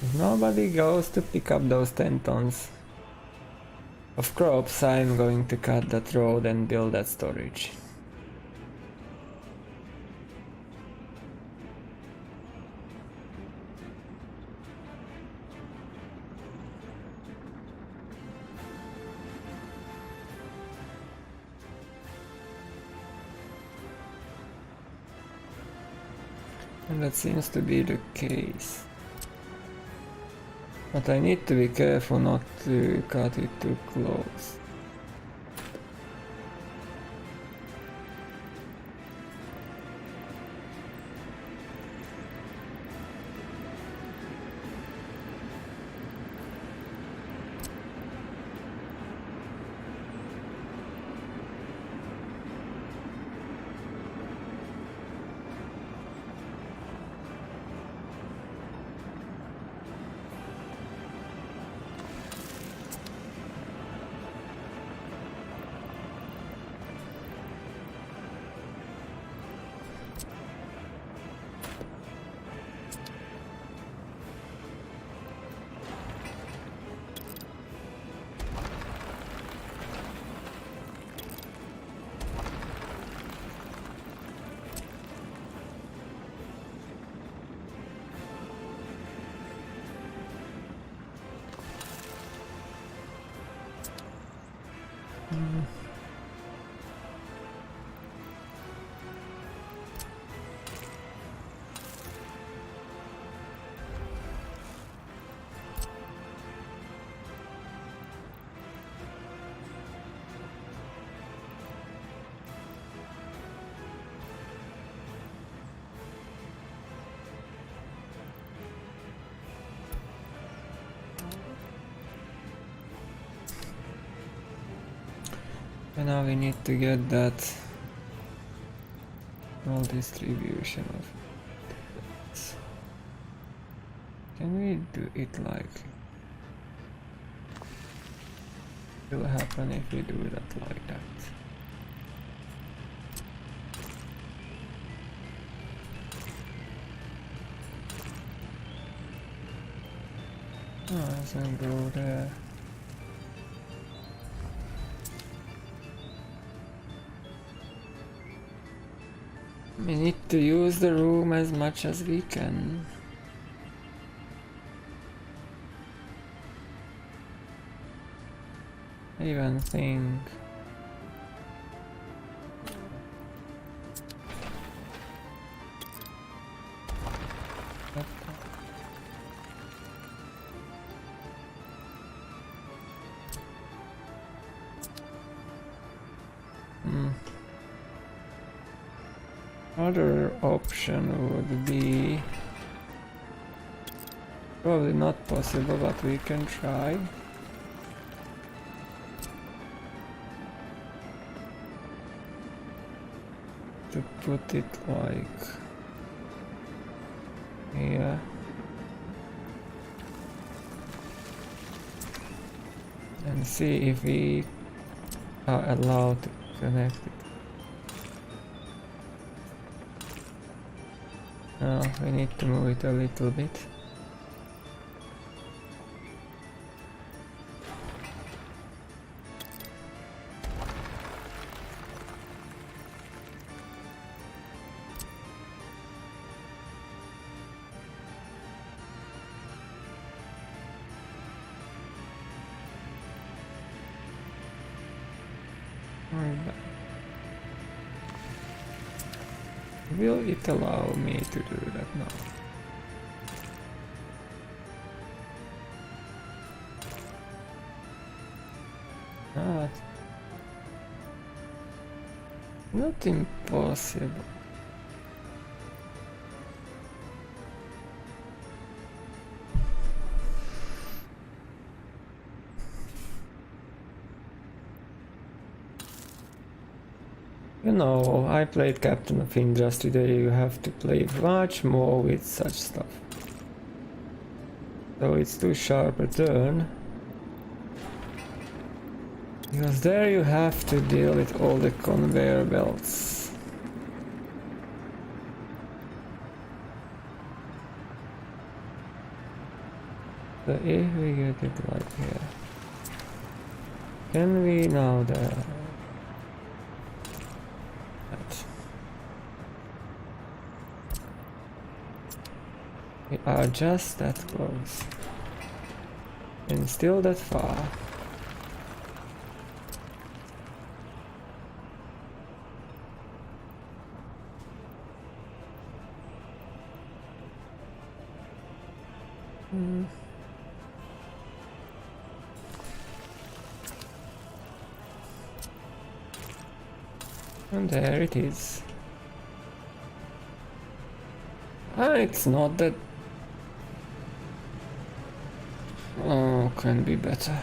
If nobody goes to pick up those 10 tons of crops, I'm going to cut that road and build that storage. And that seems to be the case. But I need to be careful not to cut it too close. And now we need to get that all distribution of it. Can we do it like it will happen if we do that like that? Oh, it doesn't go there. We need to use the room as much as we can. I even think other option would be probably not possible, but we can try. To put it like here. And see if we are allowed to connect it. No, we need to move it a little bit. Will it allow me to do that now? Not impossible. You know, I played Captain of Industry. There you have to play much more with such stuff. So it's too sharp a turn. Because there you have to deal with all the conveyor belts. So if we get it like here, can we now we are just that close and still that far. And there it is. It's not that... Oh, can be better.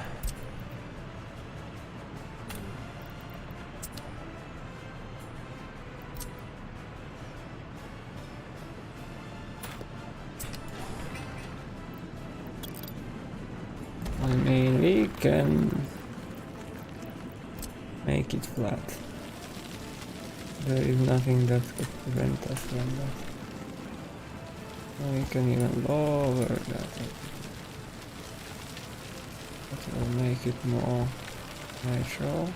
I mean, we can make it flat. There is nothing that could prevent us from that. We can even lower that. That will make it more natural.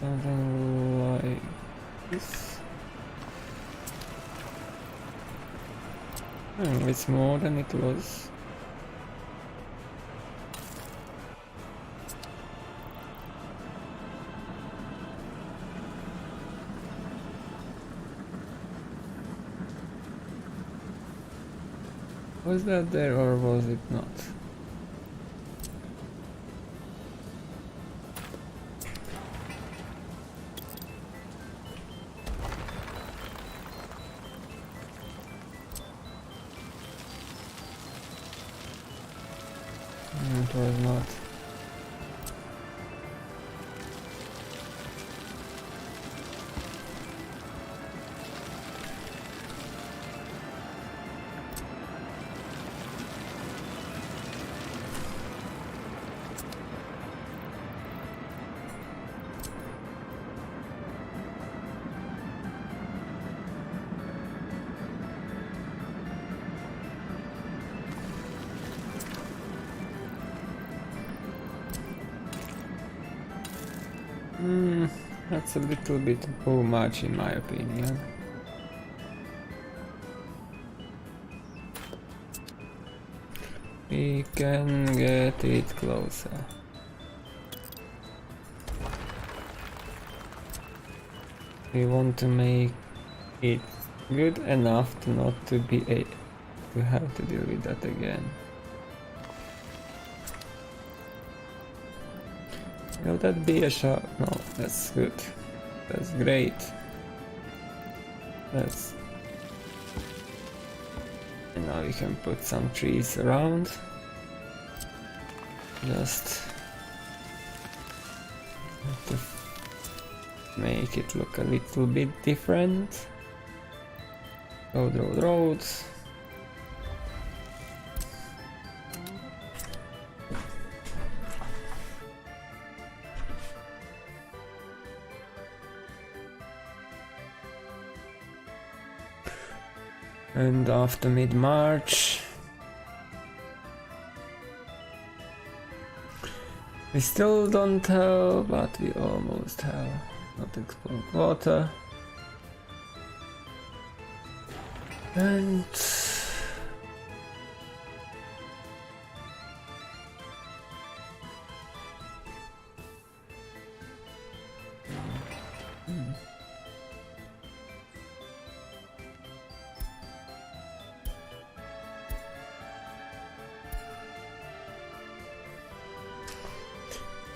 Something like this. It's more than it was. Was that there or was it not? It was not. That's a little bit too much in my opinion. We can get it closer. We want to make it good enough to not to be to have to deal with that again. Will that be a shot? No, that's good. That's great. That's... And now we can put some trees around. Just to make it look a little bit different. Roads. And after mid-March we still don't have, but we almost have. Not explored water. And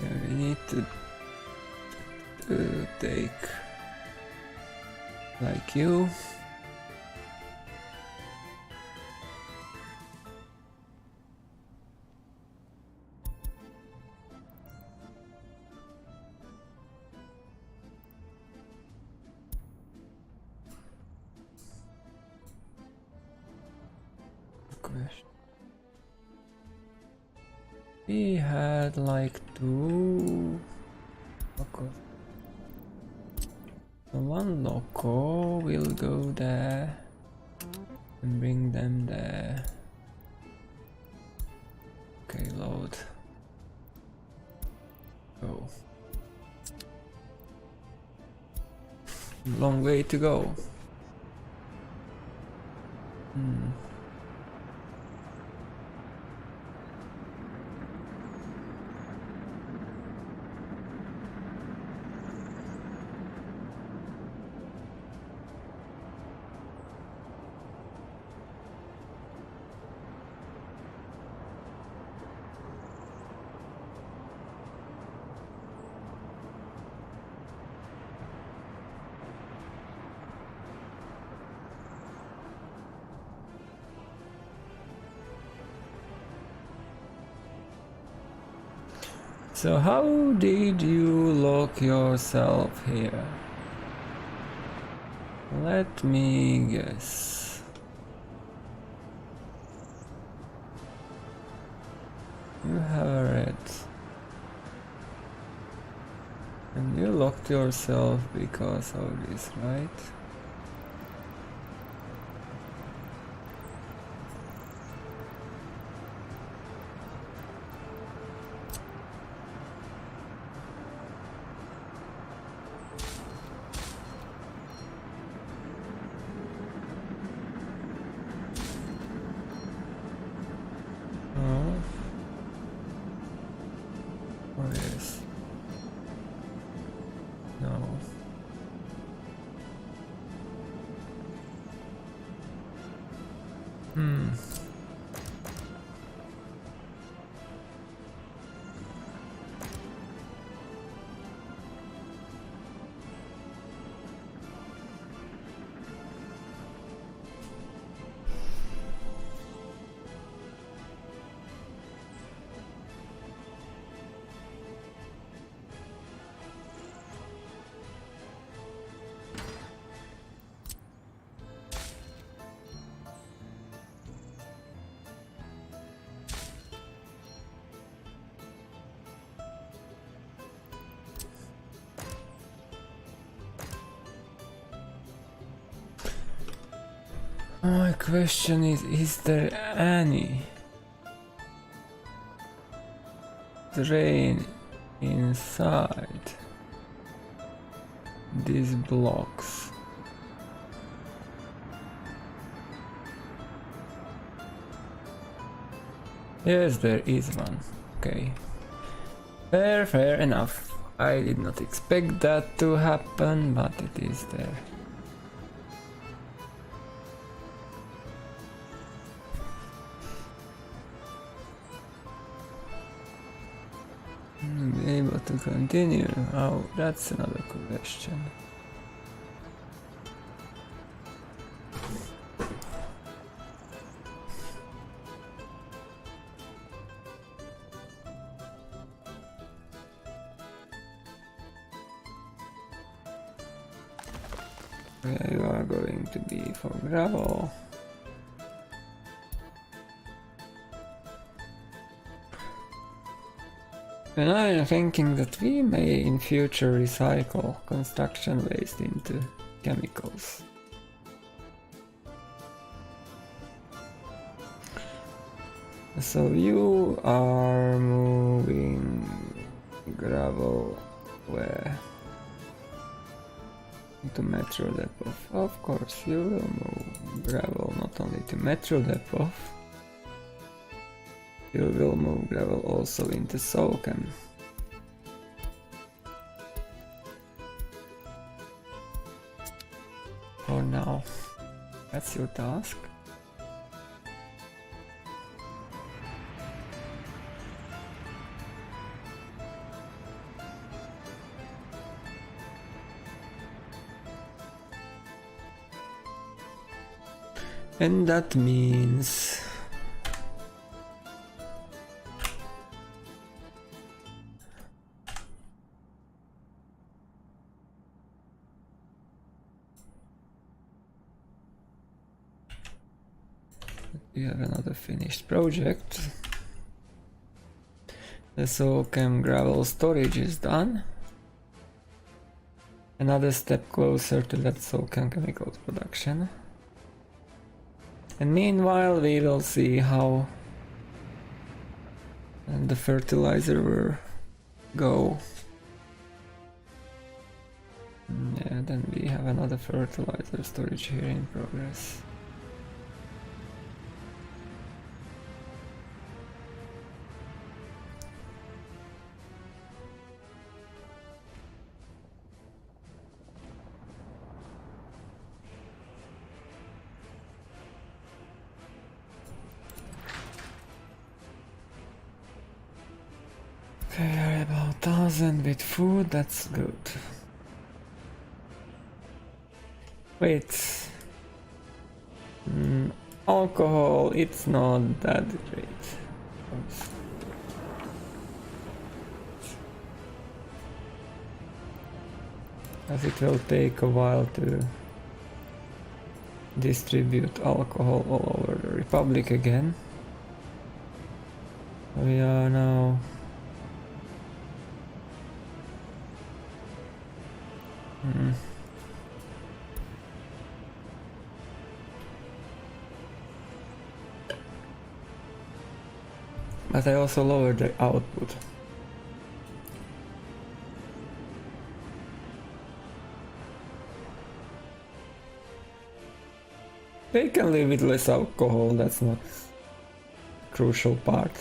we need to take like you. We had like 2 locals. So 1 loco will go there and bring them there. Okay, load. Go. Long way to go. So how did you lock yourself here? Let me guess. You have a red. And you locked yourself because of this, right? My question is there any drain inside these blocks? Yes, there is one. Okay. Fair enough. I did not expect that to happen, but it is there. Be able to continue? Oh, that's another question. Where you are going to be for gravel? And I am thinking that we may in future recycle construction waste into chemicals. So you are moving gravel where? To Metro Depot. Of course you will move gravel not only to Metro Depot, you will move gravel also into Soken. For now, that's your task. And that means we have another finished project. The Sokem gravel storage is done. Another step closer to that Sokem chemicals production. And meanwhile we will see how the fertilizer will go. Yeah, then we have another fertilizer storage here in progress. Okay, are about 1000 with food, that's good. Wait. Alcohol, it's not that great. Oops. As it will take a while to distribute alcohol all over the Republic again. We are now but I also lowered the output. They can live with less alcohol, that's not a crucial part.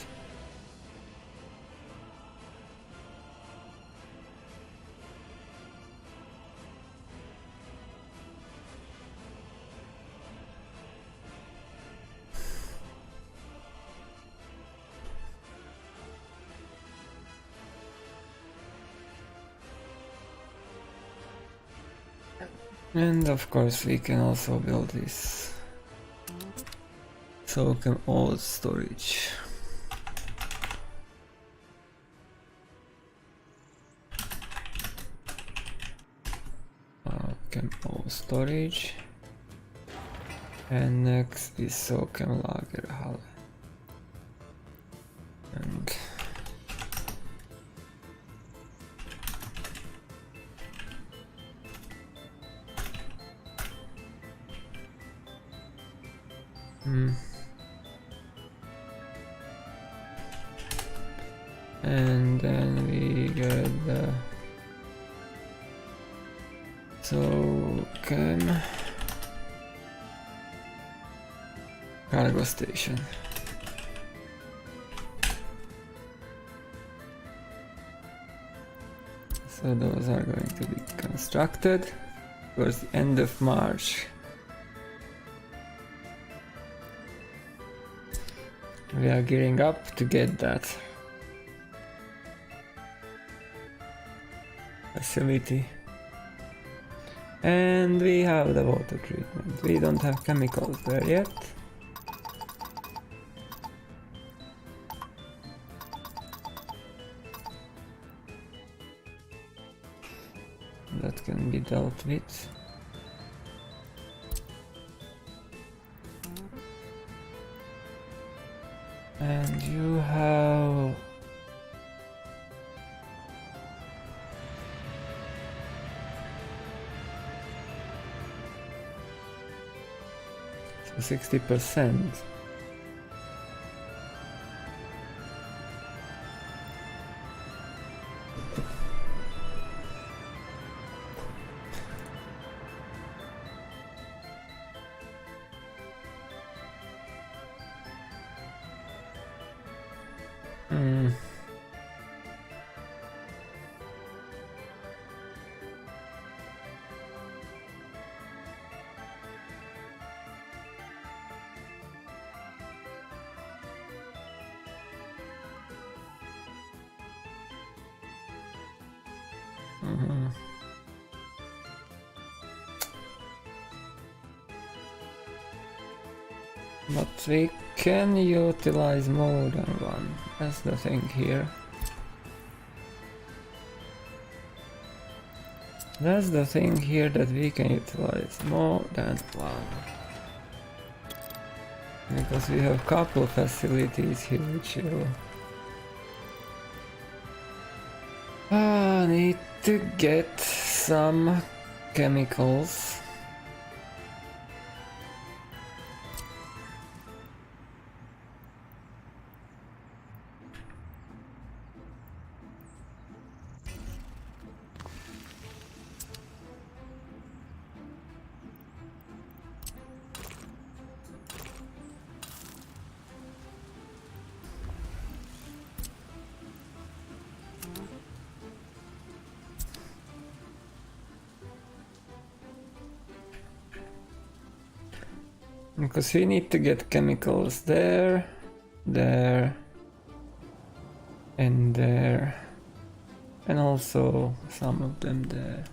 And of course we can also build this Sokem old storage. Sokem old storage. And next is Sokem Lagerhalle. And And then we get the token cargo station. So those are going to be constructed towards the end of March. We are gearing up to get that facility. And we have the water treatment. We don't have chemicals there yet. That can be dealt with. And you have so 60%. But we can utilize more than one. That's the thing here. That's the thing here, that we can utilize more than one. Because we have couple facilities here which will need to get some chemicals. Because we need to get chemicals there, there, and there, and also some of them there.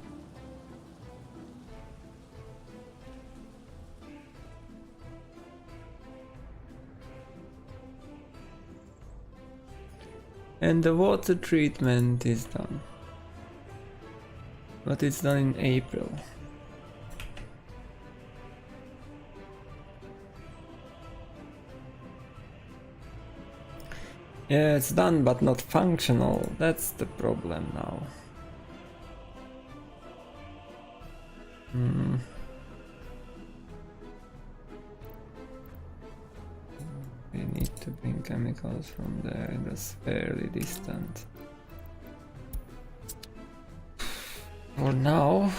And the water treatment is done. But it's done in April. Yeah, it's done but not functional. That's the problem now. We need to bring chemicals from there. That's fairly distant. For now.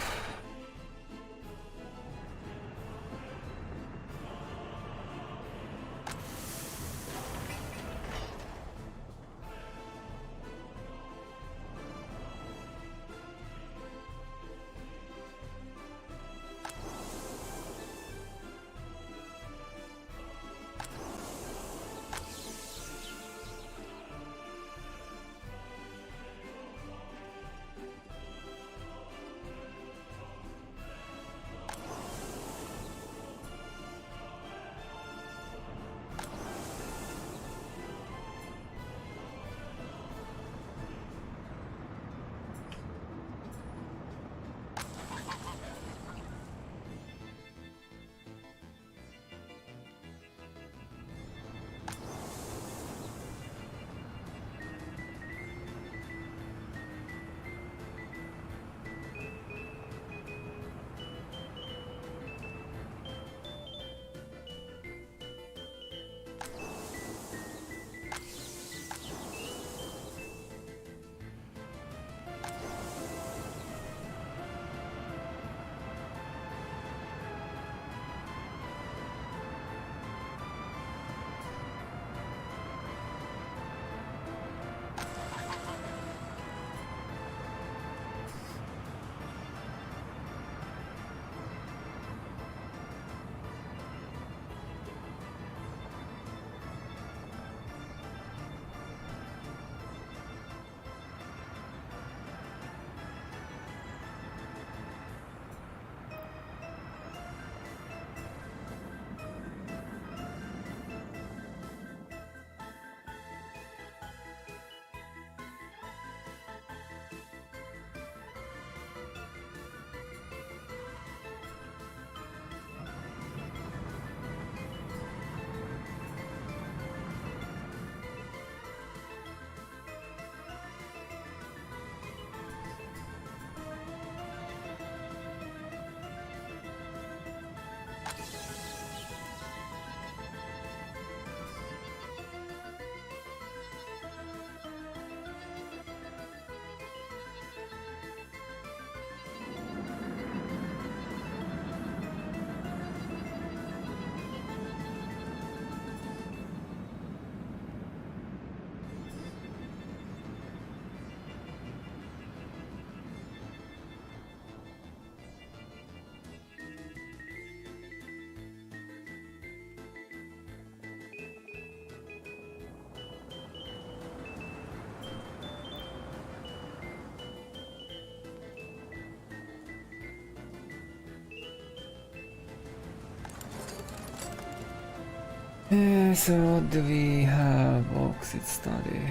So what do we have? Oxid study.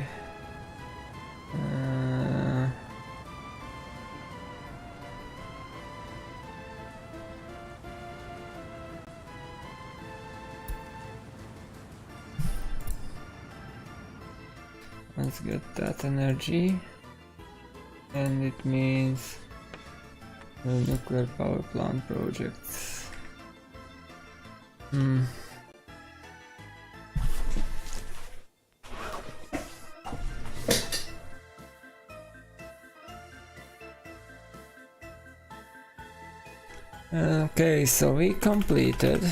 Let's get that energy, and it means the nuclear power plant projects. Okay, so we completed.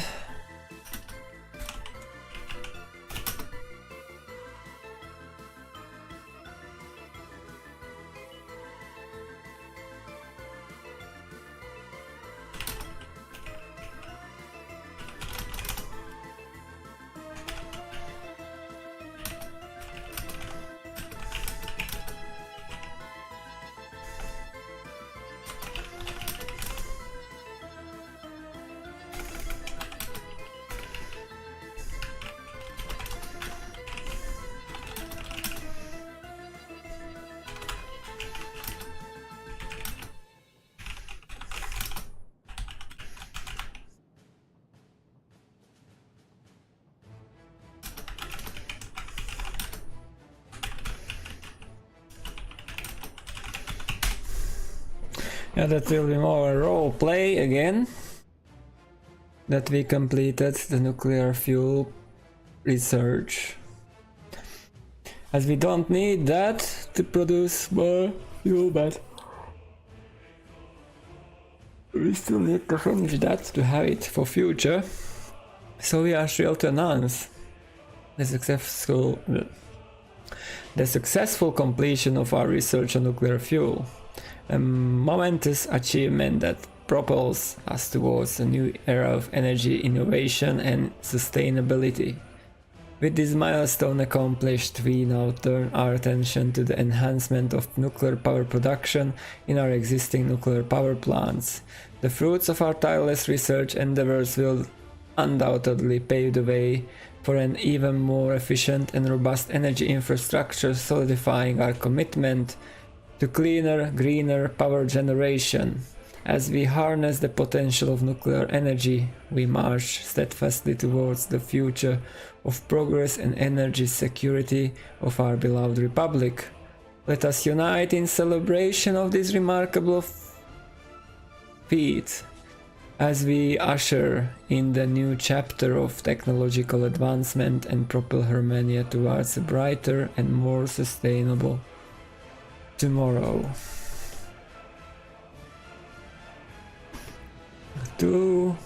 Yeah, that will be more role play again. That we completed the nuclear fuel research. As we don't need that to produce more fuel, but we still need to finish that to have it for future. So we are thrilled to announce the successful completion of our research on nuclear fuel. A momentous achievement that propels us towards a new era of energy innovation and sustainability. With this milestone accomplished, we now turn our attention to the enhancement of nuclear power production in our existing nuclear power plants. The fruits of our tireless research endeavors will undoubtedly pave the way for an even more efficient and robust energy infrastructure, solidifying our commitment to cleaner, greener power generation. As we harness the potential of nuclear energy, we march steadfastly towards the future of progress and energy security of our beloved Republic. Let us unite in celebration of this remarkable feat as we usher in the new chapter of technological advancement and propel Hurmania towards a brighter and more sustainable tomorrow. 2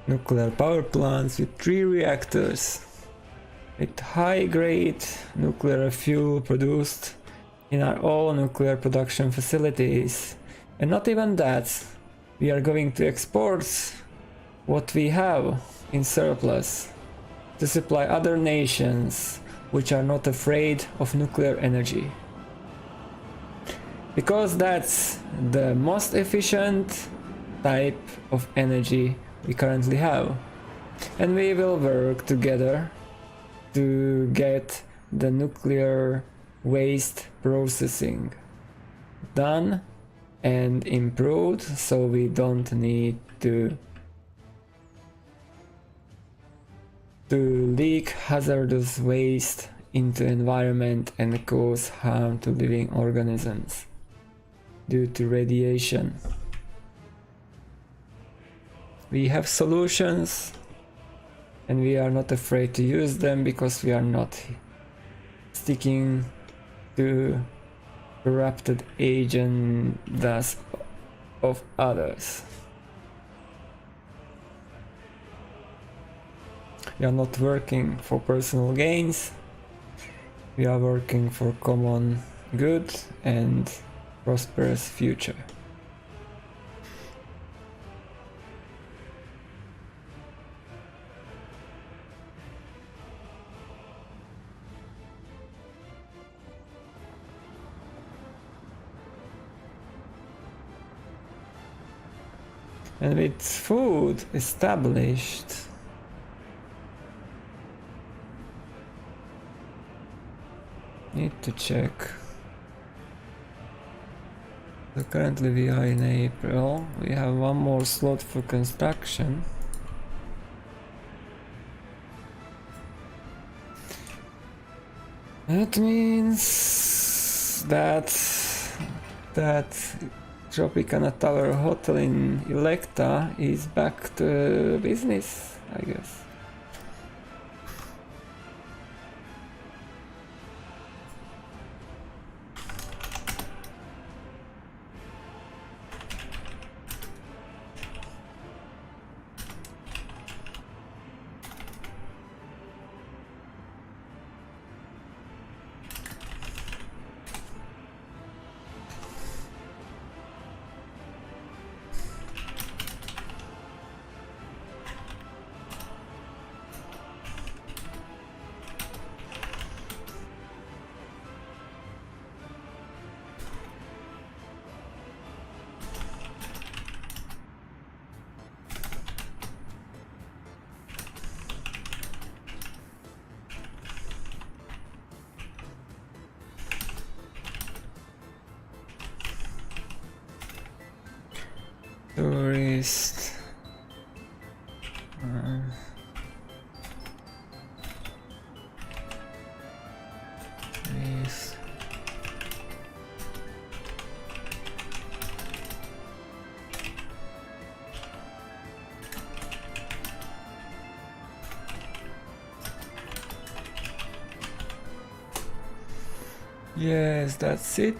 nuclear power plants with 3 reactors with high-grade nuclear fuel produced in our all nuclear production facilities. And not even that, we are going to export what we have in surplus to supply other nations which are not afraid of nuclear energy. Because that's the most efficient type of energy we currently have. And we will work together to get the nuclear waste processing done and improved, so we don't need to leak hazardous waste into environment and cause harm to living organisms due to radiation. We have solutions and we are not afraid to use them because we are not sticking to corrupted agendas of others. We are not working for personal gains, we are working for common good and prosperous future. And with food established, Need to check. So currently we are in April. We have one more slot for construction. That means that Tropicana Tower Hotel in Electa is back to business, I guess. Tourist. Tourist. Yes, that's it.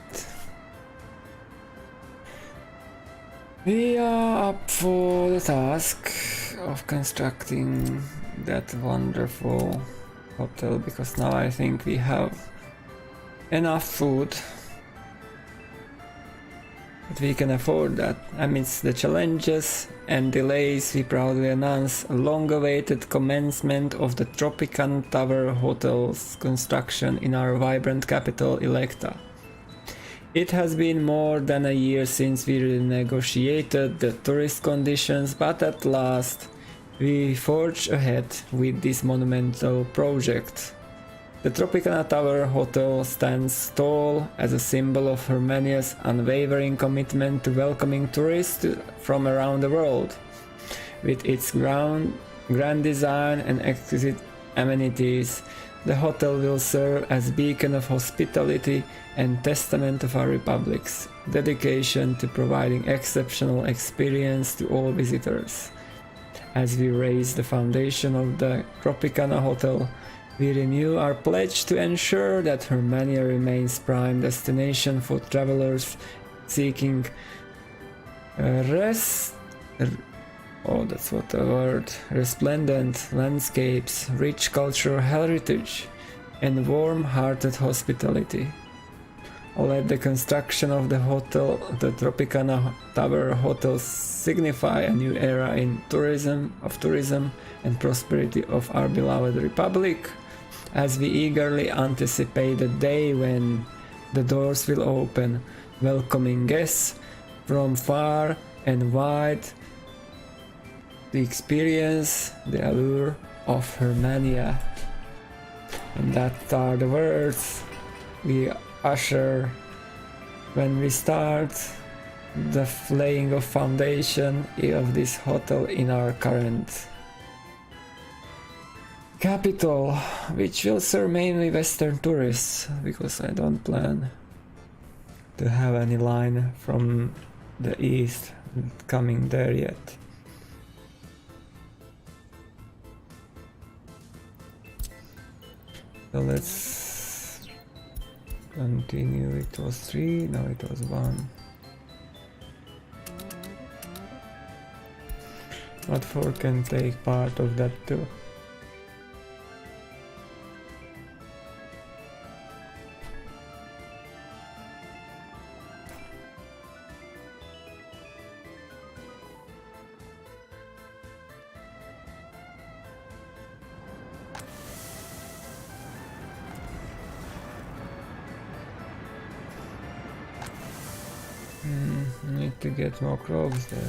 We are up for the task of constructing that wonderful hotel, because now I think we have enough food that we can afford that. Amidst the challenges and delays, we proudly announce a long-awaited commencement of the Tropicana Tower Hotel's construction in our vibrant capital, Electa. It has been more than a year since we renegotiated the tourist conditions, but at last we forge ahead with this monumental project. The Tropicana Tower Hotel stands tall as a symbol of Hurmania's unwavering commitment to welcoming tourists from around the world. With its grand design and exquisite amenities, the hotel will serve as a beacon of hospitality and testament of our republic's dedication to providing exceptional experience to all visitors. As we raise the foundation of the Tropicana Hotel, we renew our pledge to ensure that Hurmania remains prime destination for travelers seeking resplendent landscapes, rich cultural heritage, and warm-hearted hospitality. Let the construction of the Tropicana Tower Hotel, signify a new era in tourism and prosperity of our beloved republic, as we eagerly anticipate the day when the doors will open, welcoming guests from far and wide to experience the allure of Hurmania. And that are the words we usher when we start the laying of foundation of this hotel in our current capital, which will serve mainly Western tourists, because I don't plan to have any line from the east coming there yet. So let's continue. It was 3, now it was 1. What 4 can take part of that too? Need to get more crops there.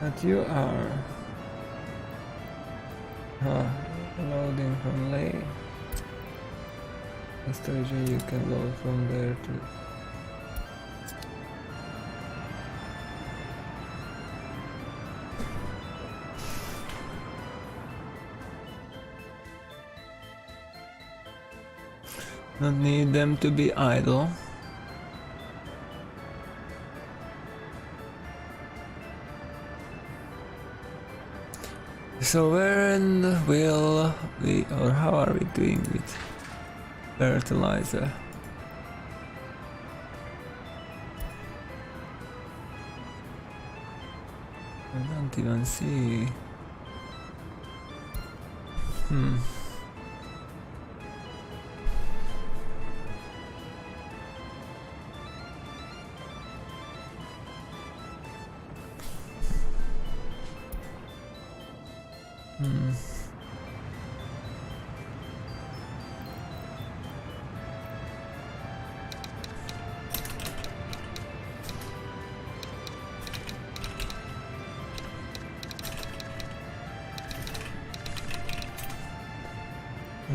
But you are loading from lay. The storage you can load from there to. Don't need them to be idle. So when will we, or how are we doing with fertilizer? I don't even see.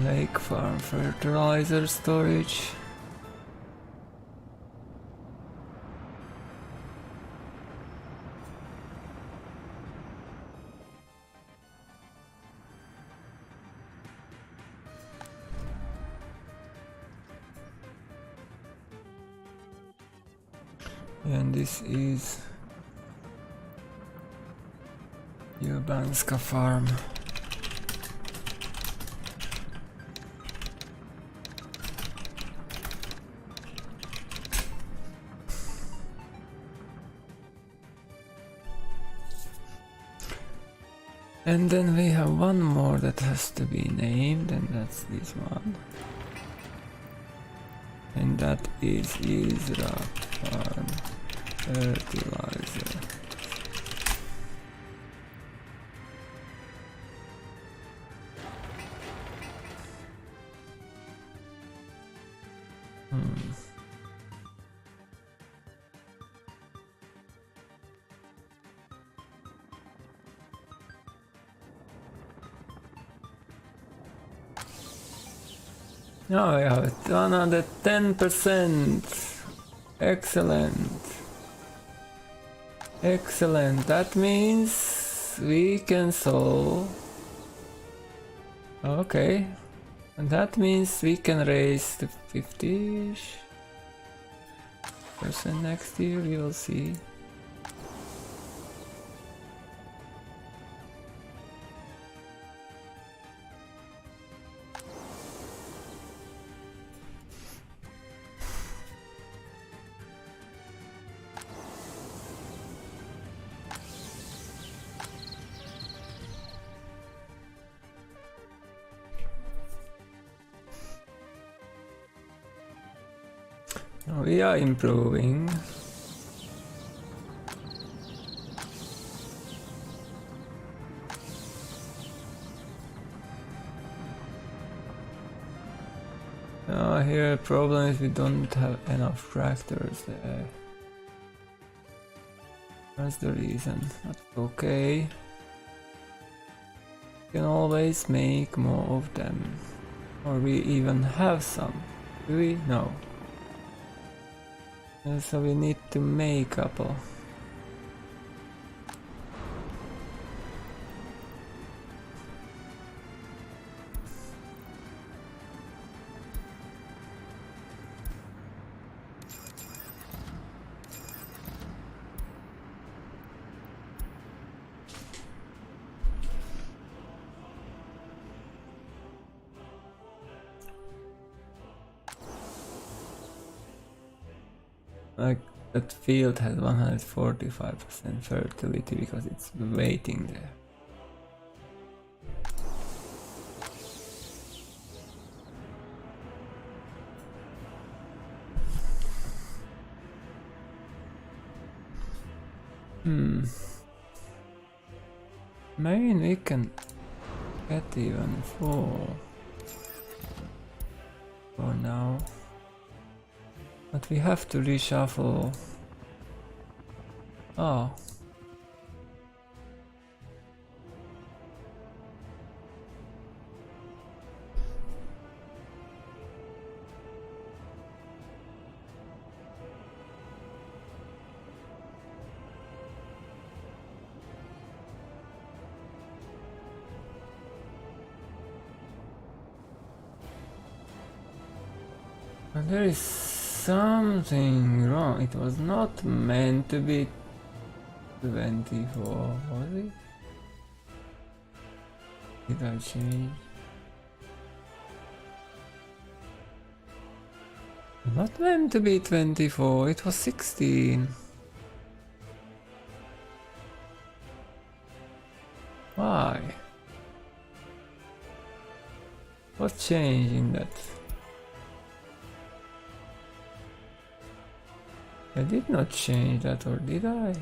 Lake farm fertilizer storage. And this is Urbanska farm. And then we have one more that has to be named, and that's this one. And that is Isra Farm Fertilizer. Now we have 110%. Excellent. Excellent. That means we can solve. Okay. And that means we can raise the 50% next year. We will see. We are improving. Here problem is we don't have enough tractors there. That's the reason. That's okay. We can always make more of them. Or we even have some. Do we? No. So we need to make a couple. Like that field has 145% fertility because it's waiting there. Maybe we can get even for now. But we have to reshuffle. Oh. But there is something wrong. It was not meant to be 24, was it? Did I change? Not meant to be 24, it was 16. Why? What changed in that? I did not change that, or did I?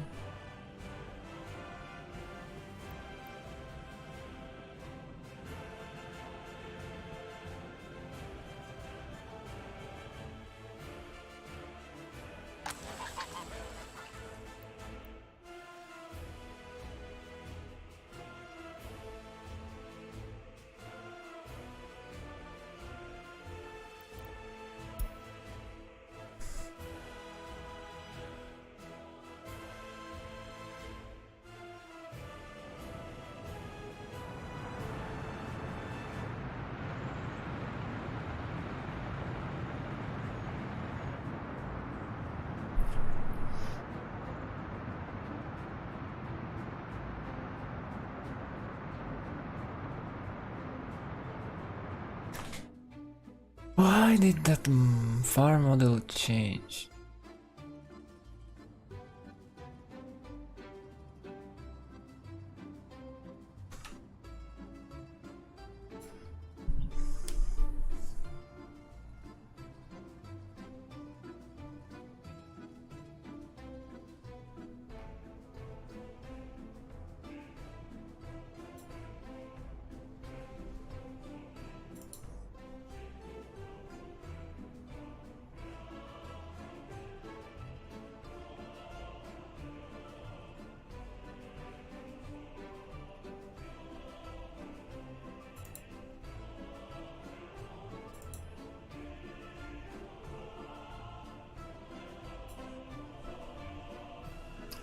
Why did that farm model change?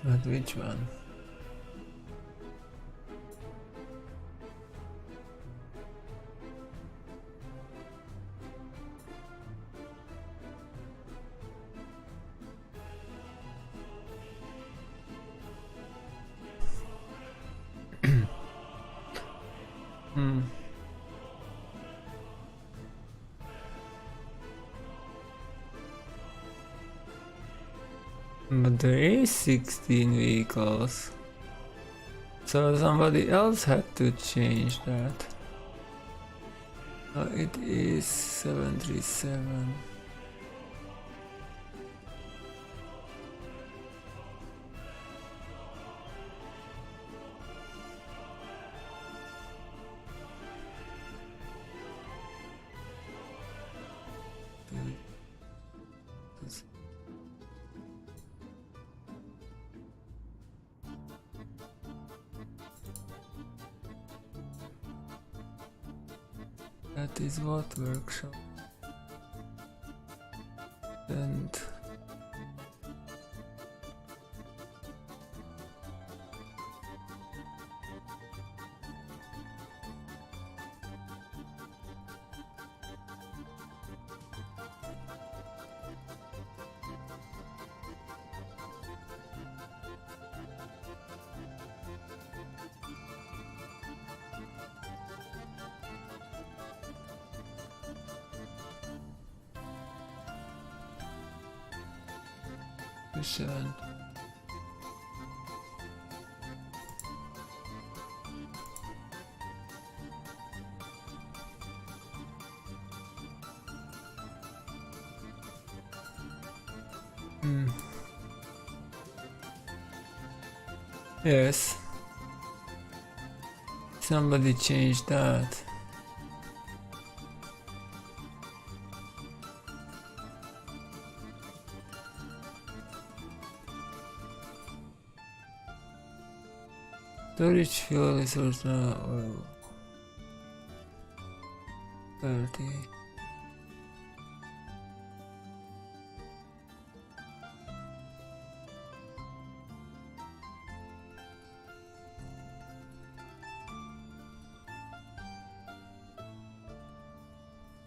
But which one? Hmm. But there is 16 vehicles. So somebody else had to change that. It is 737. That is what workshop. And Seven. Yes. Somebody changed that. Storage fuel resource now oil 30.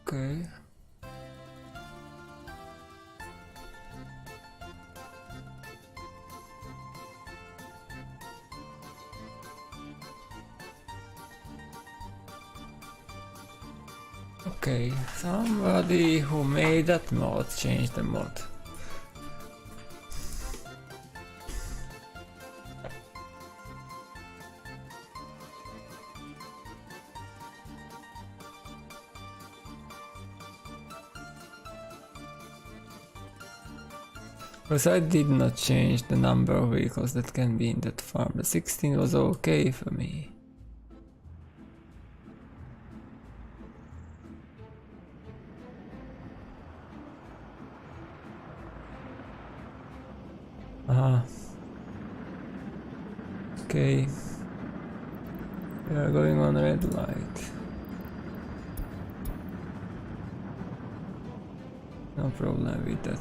Okay. Okay, somebody who made that mod changed the mod. Because I did not change the number of vehicles that can be in that farm. The 16 was okay for me. Okay. We are going on red light. No problem with that.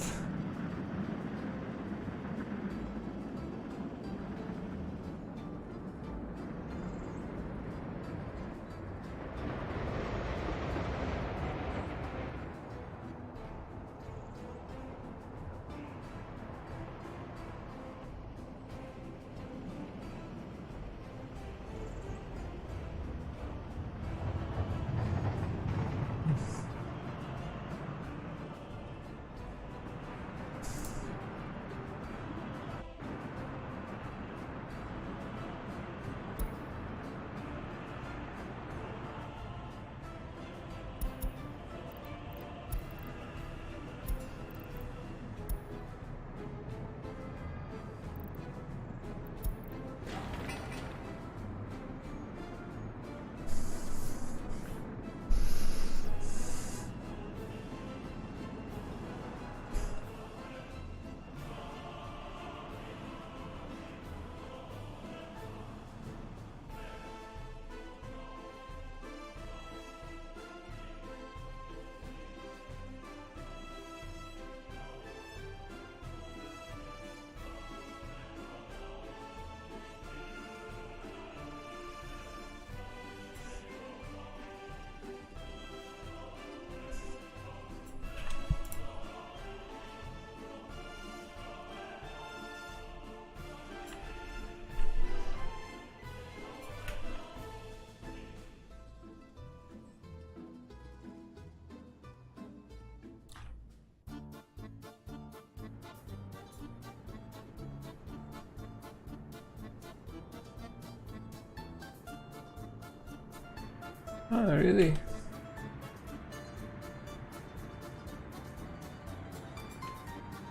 Oh, really?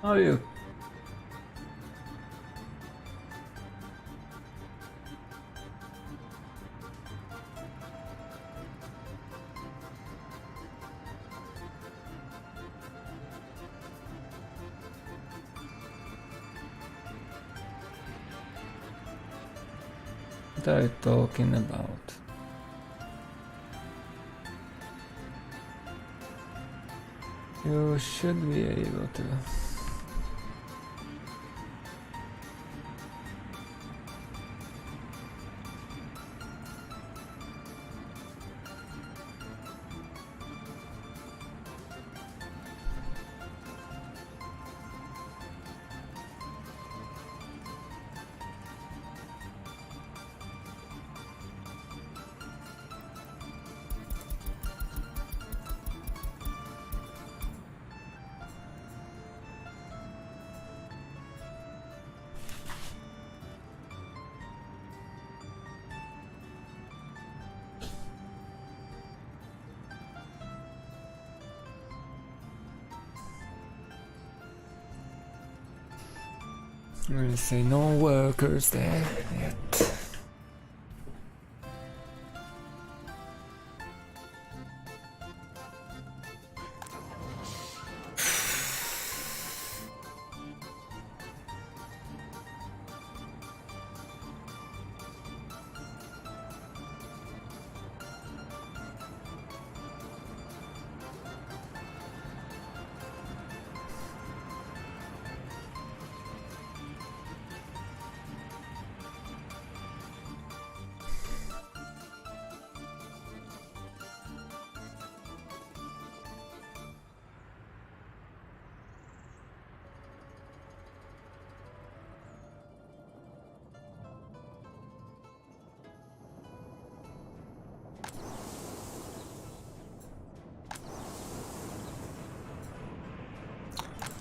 How are you? What are you talking about? You should be able to. I'm gonna say no workers there yet.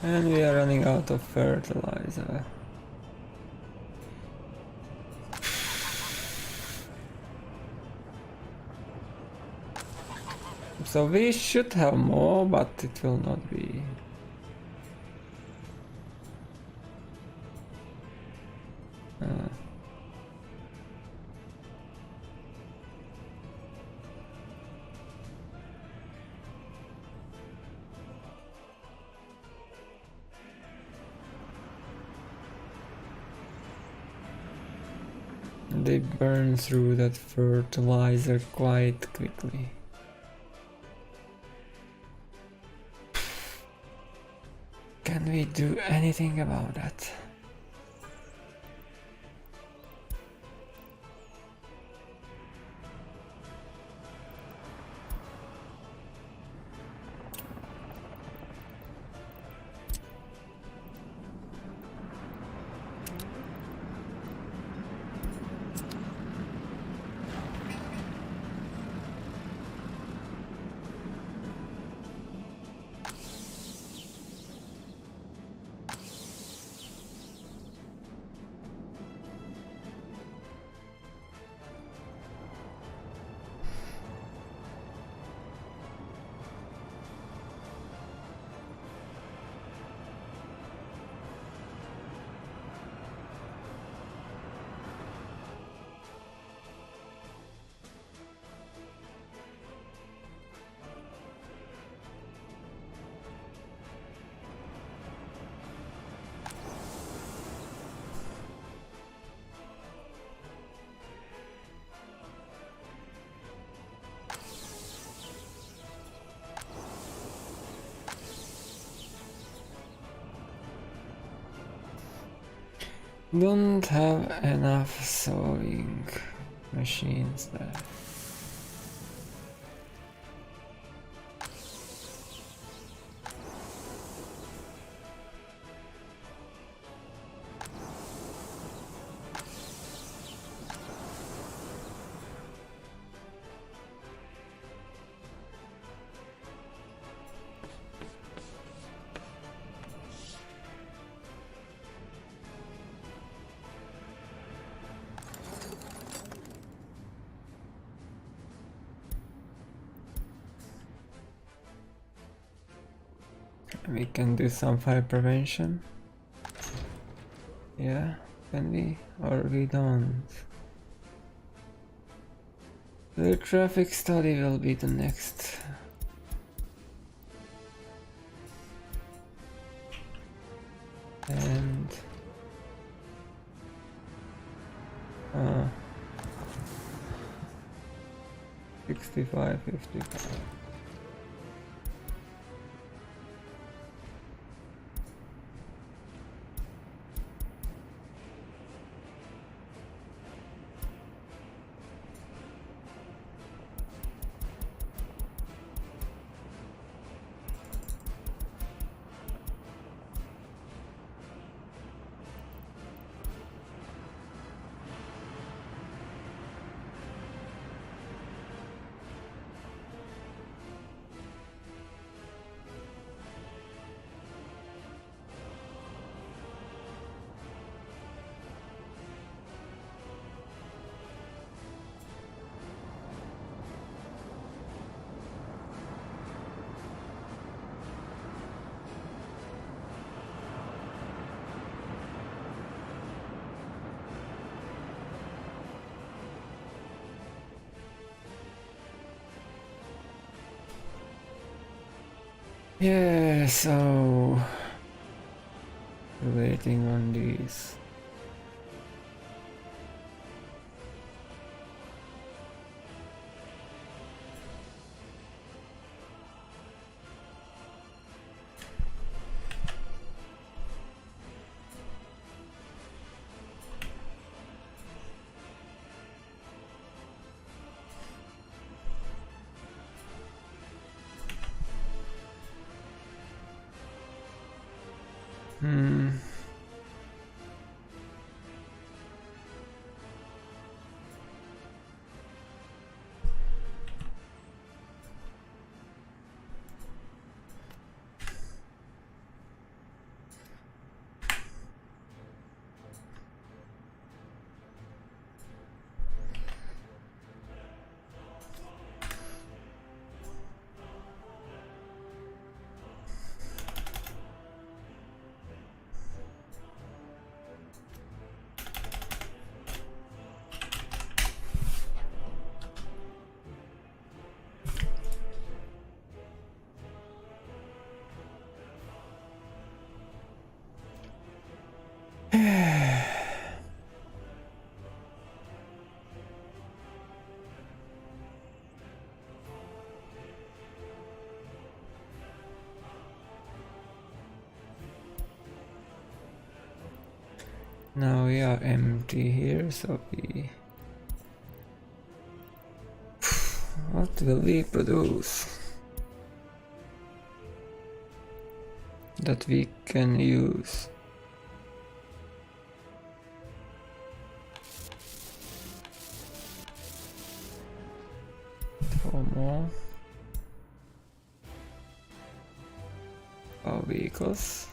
And we are running out of fertilizer. So we should have more, but it will not be. They burn through that fertilizer quite quickly. Can we do anything about that? Don't have enough sewing machines there. We can do some fire prevention. Yeah, can we? Or we don't? The traffic study will be the next. And 65, 55. Yeah, so waiting on these. Now we are empty here, so we... What will we produce that we can use? Four more. Our vehicles.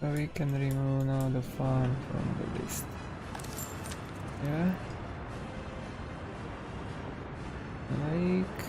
So we can remove now the farm from the list. Yeah. Like...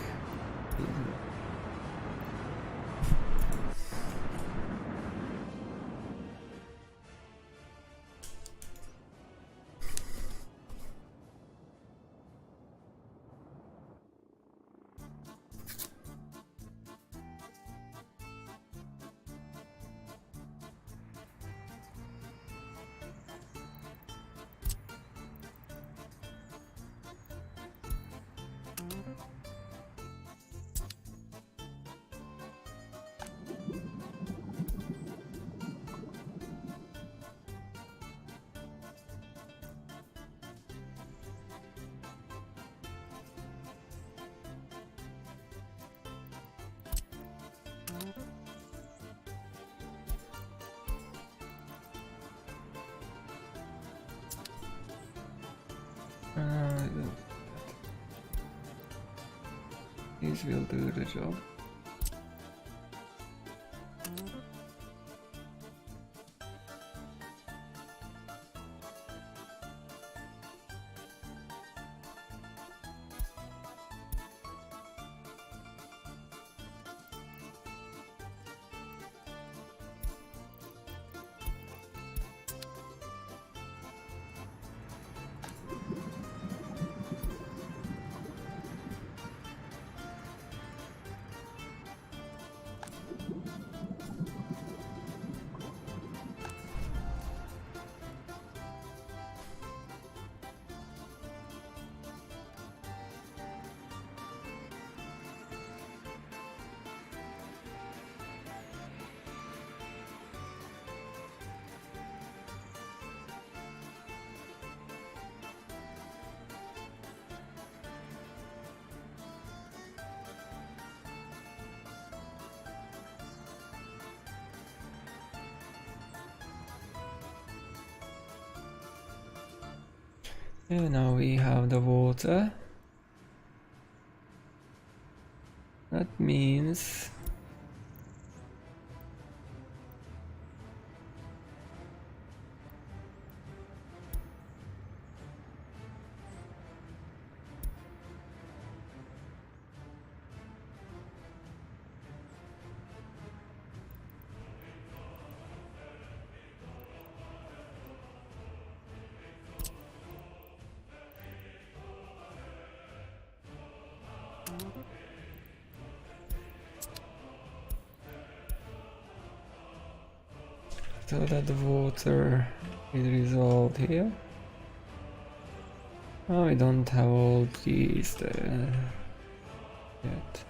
These will do the job. And now we have the water. That means so that the water is resolved here. Oh, we don't have all these there yet.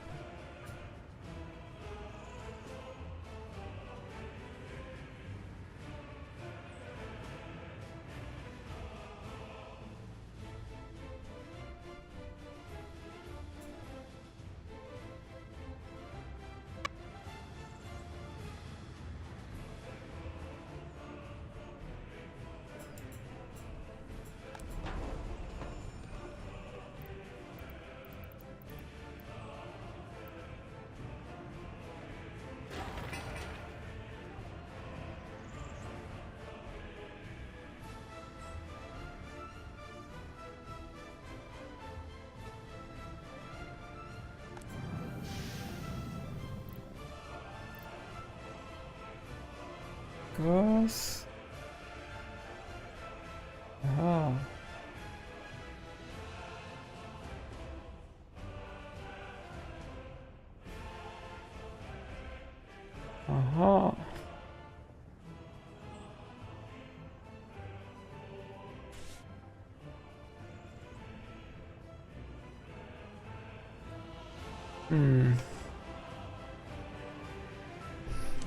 Goes. Aha. Aha.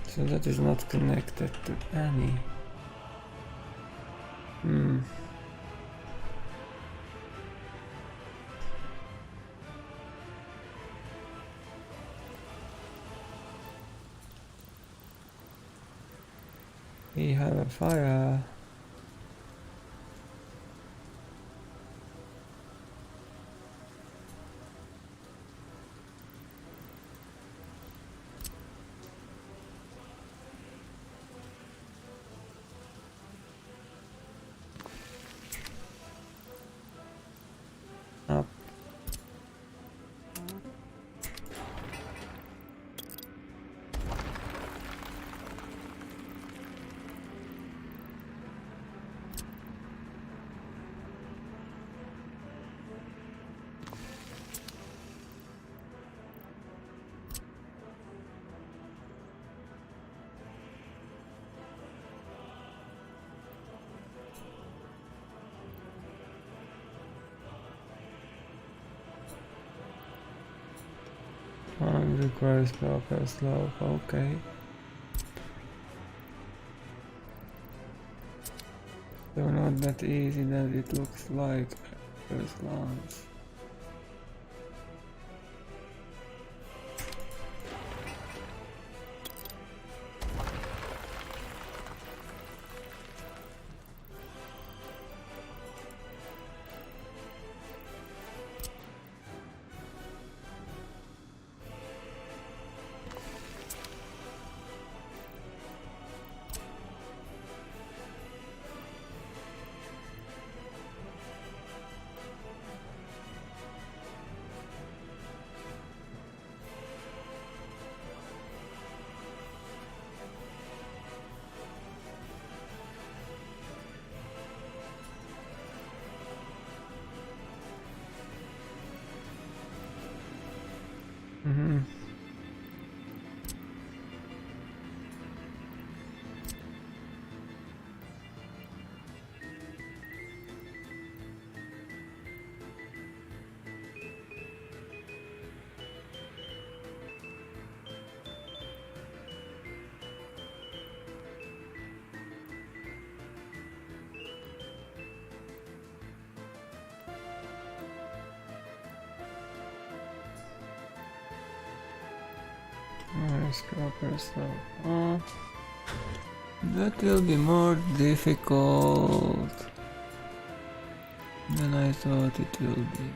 So that is not connected to any. We have a fire. Up. Requires proper slope, okay. So not that easy that it looks like at first glance. Scrapper slope. That will be more difficult. than I thought it will be.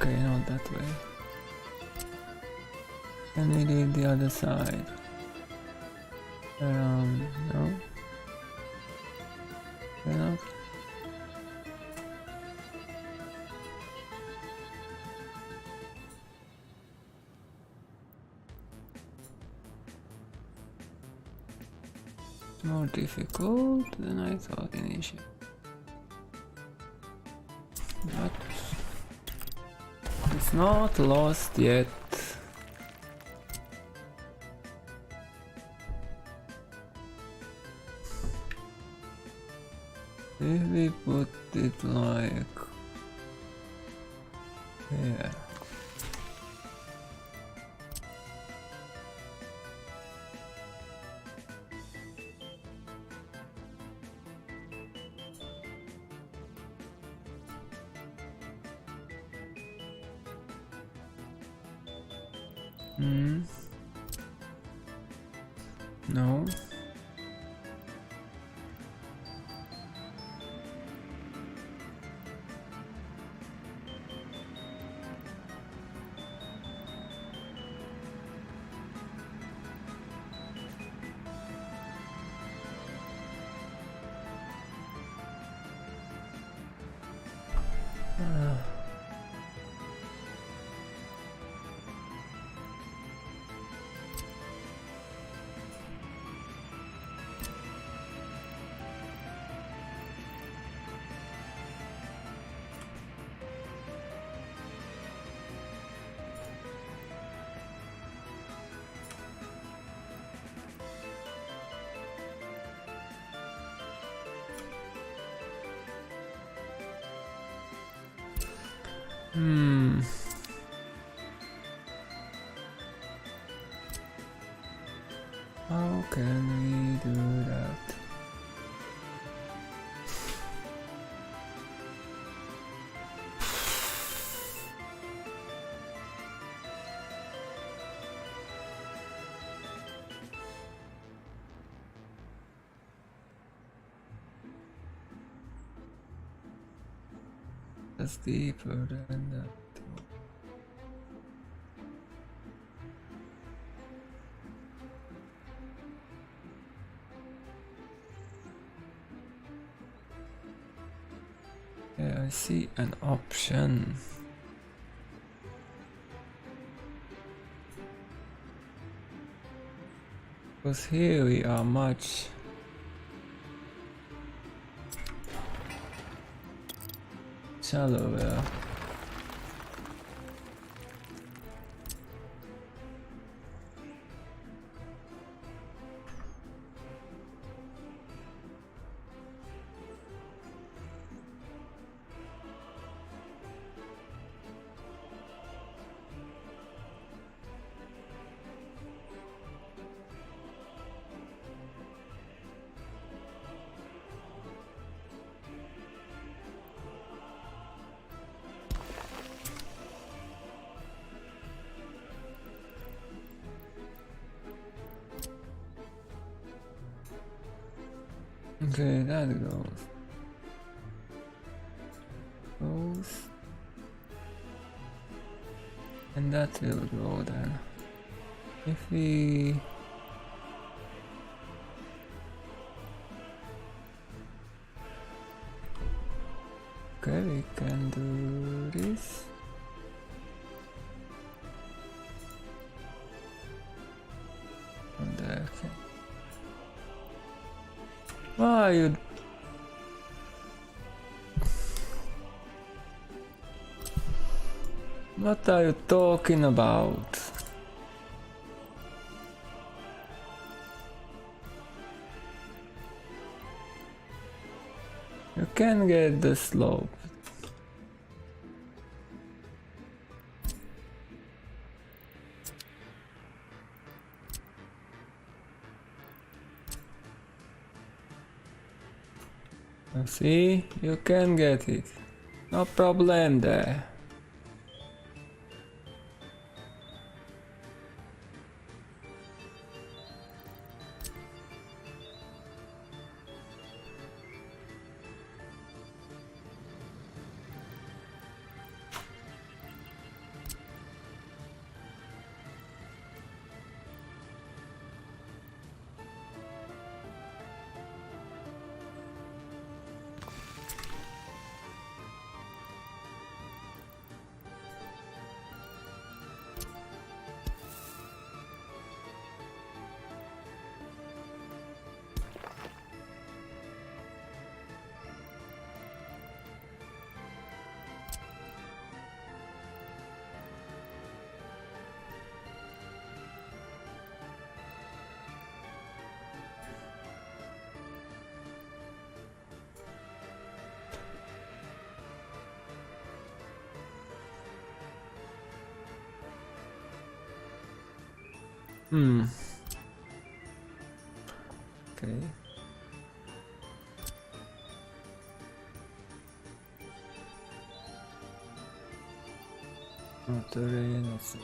Okay, not that way. Can we leave the other side? No? Cannot? More difficult than I thought initially. But it's not lost yet. If we put it like here. No. How can we do that? That's deeper than that. Yeah, I see an option. Because here we are much shallower. Okay, that goes. And that will go then. If we okay, we can do this. And there, okay. Why you... What are you talking about? You can get the slope. See, you can get it. No problem there. Okay. Terrain is...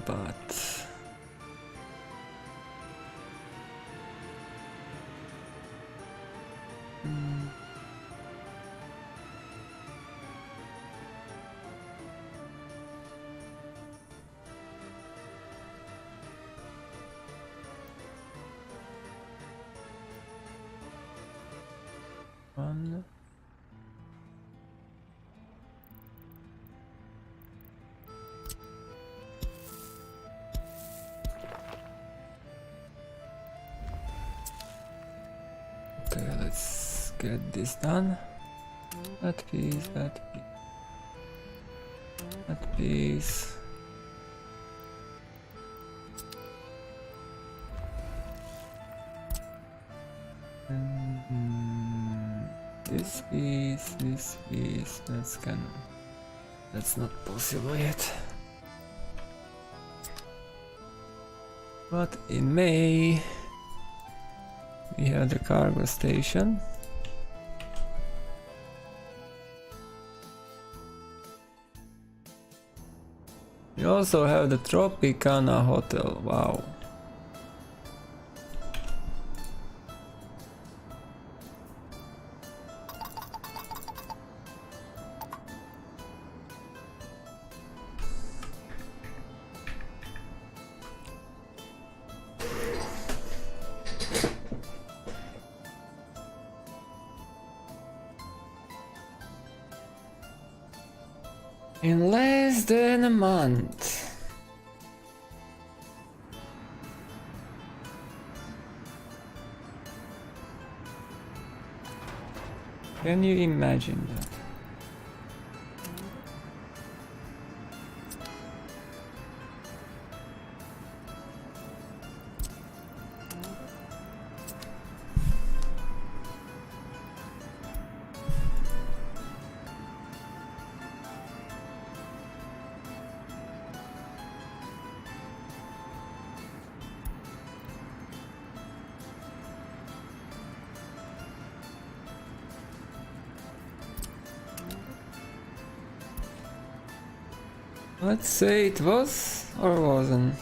But... One... Okay, let's get this done. That piece, that piece, that piece. And this piece, that's not possible yet. But in May, we have the cargo station. We also have the Tropicana Hotel. Wow. In less than a month. Can you imagine that? Let's say it was or wasn't.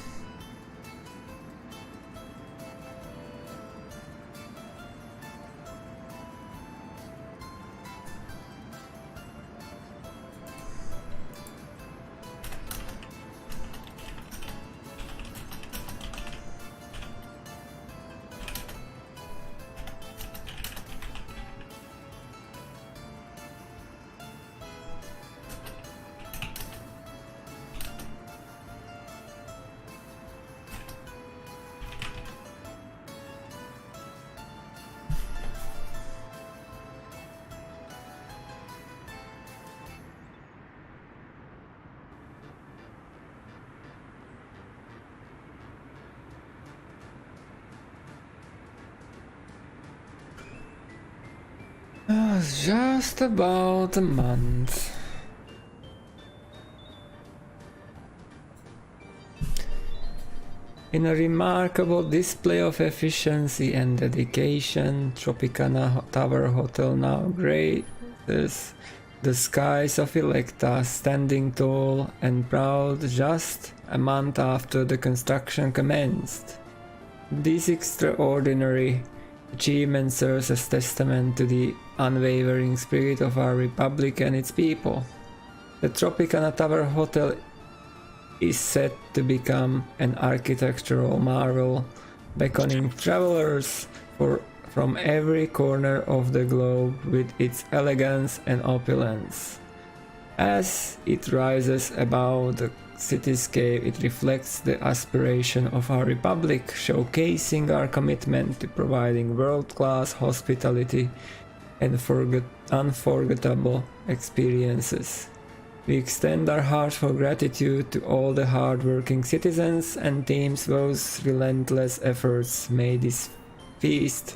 Just about a month. In a remarkable display of efficiency and dedication, Tropicana Tower Hotel now graces the skies of Electa, standing tall and proud just a month after the construction commenced. This extraordinary achievement serves as testament to the unwavering spirit of our republic and its people. The Tropicana Tower Hotel is set to become an architectural marvel, beckoning travelers from every corner of the globe with its elegance and opulence. As it rises above the cityscape, it reflects the aspiration of our republic, showcasing our commitment to providing world-class hospitality and unforgettable experiences. We extend our heartfelt gratitude to all the hard-working citizens and teams whose relentless efforts made this feat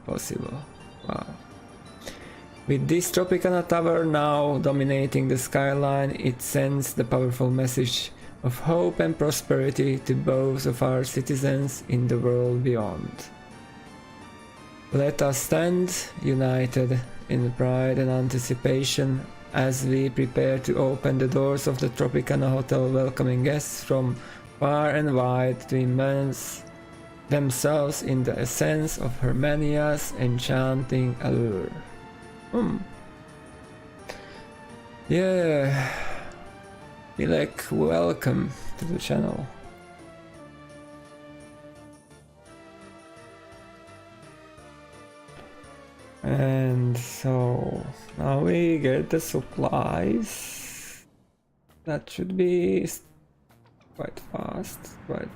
possible. Wow. With this Tropicana Tower now dominating the skyline, it sends the powerful message of hope and prosperity to both of our citizens in the world beyond. Let us stand united in pride and anticipation as we prepare to open the doors of the Tropicana Hotel, welcoming guests from far and wide to immerse themselves in the essence of Hurmania's enchanting allure. Yeah, Ilek, welcome to the channel. And so now we get the supplies. That should be quite fast, quite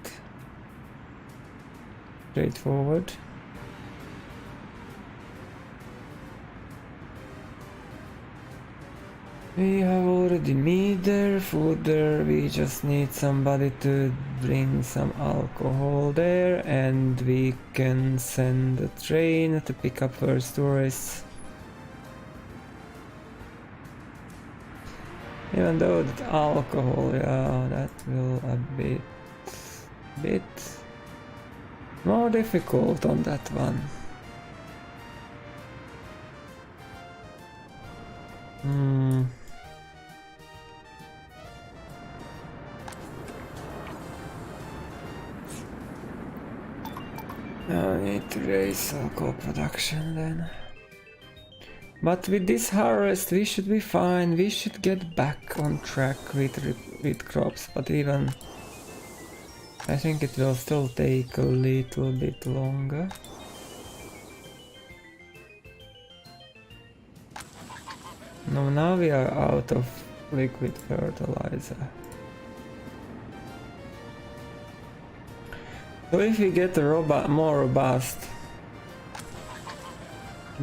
straightforward. We have already meat there, food there, we just need somebody to bring some alcohol there, and we can send a train to pick up first tourists. Even though that alcohol, yeah, that will a bit more difficult on that one. I need to raise alcohol production then. But with this harvest we should be fine, we should get back on track with crops, but even I think it will still take a little bit longer. No, now we are out of liquid fertilizer. So if we get a more robust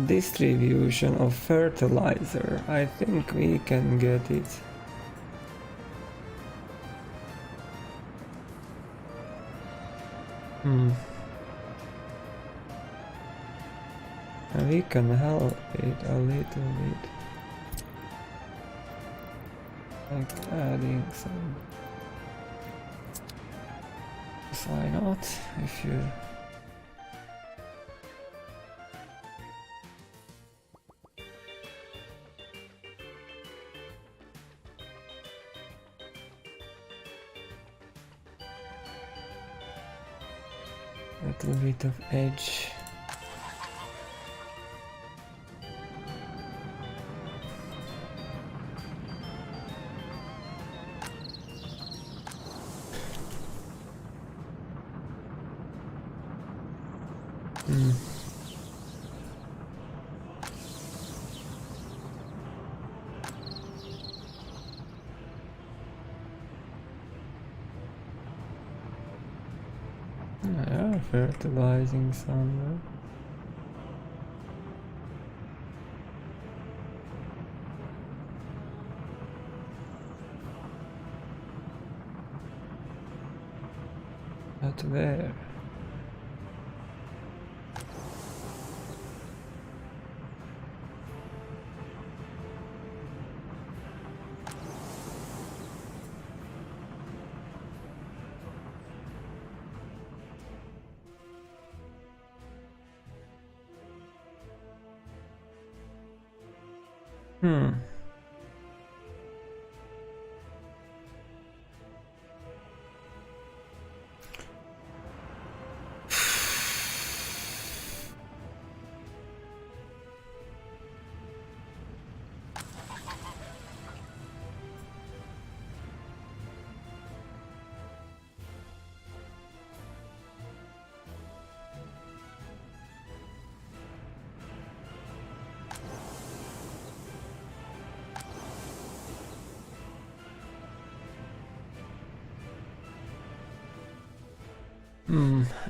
distribution of fertilizer, I think we can get it. And we can help it a little bit. Like adding some. Why not? If you a little bit of edge. Yeah, fertilizing somewhere. But where? Hmm.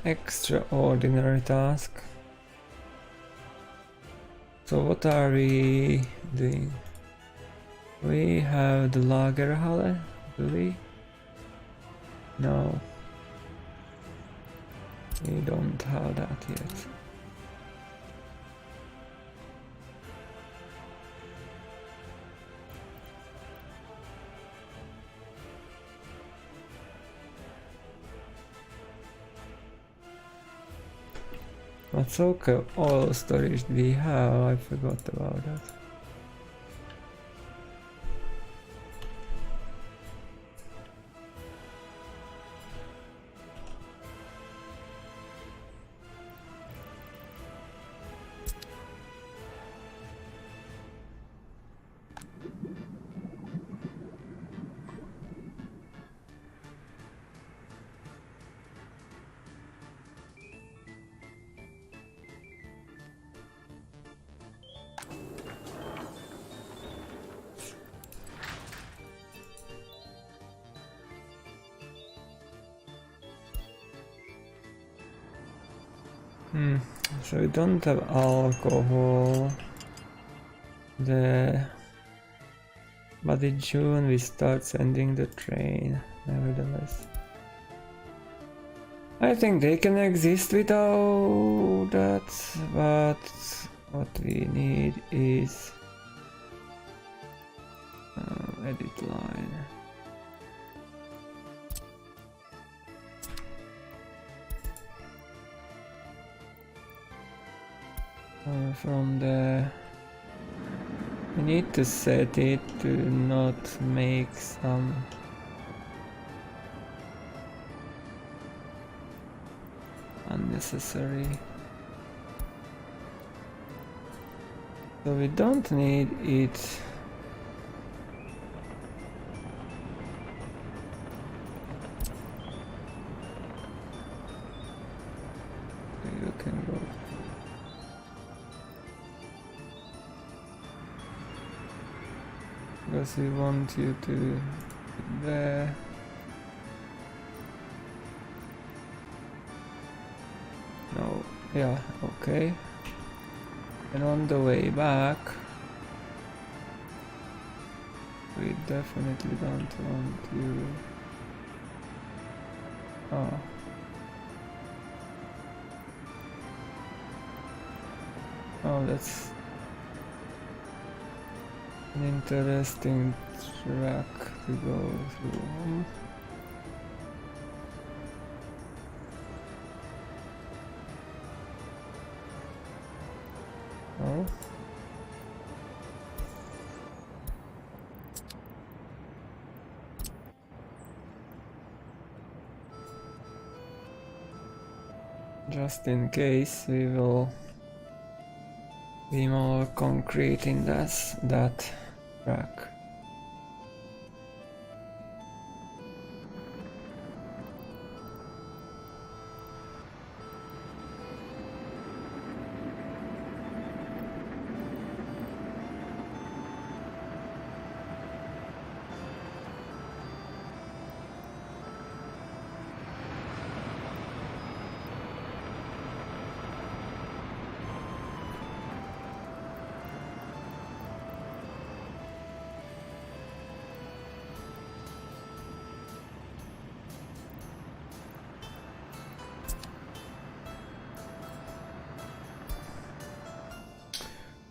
Extraordinary task. So what are we doing? We have the Lagerhalle, do we? No. We don't have that yet. What sort of oil storage do we have? I forgot about that. So we don't have alcohol. But in June we start sending the train, nevertheless. I think they can exist without that, but what we need is edit line. From the we need to set it to not make some unnecessary. So we don't need it. You can go. Because we want you to be there. No, yeah, okay. And on the way back, we definitely don't want you. Oh. Oh, that's an interesting track to go through. Oh. Just in case, we will be more concrete in that track.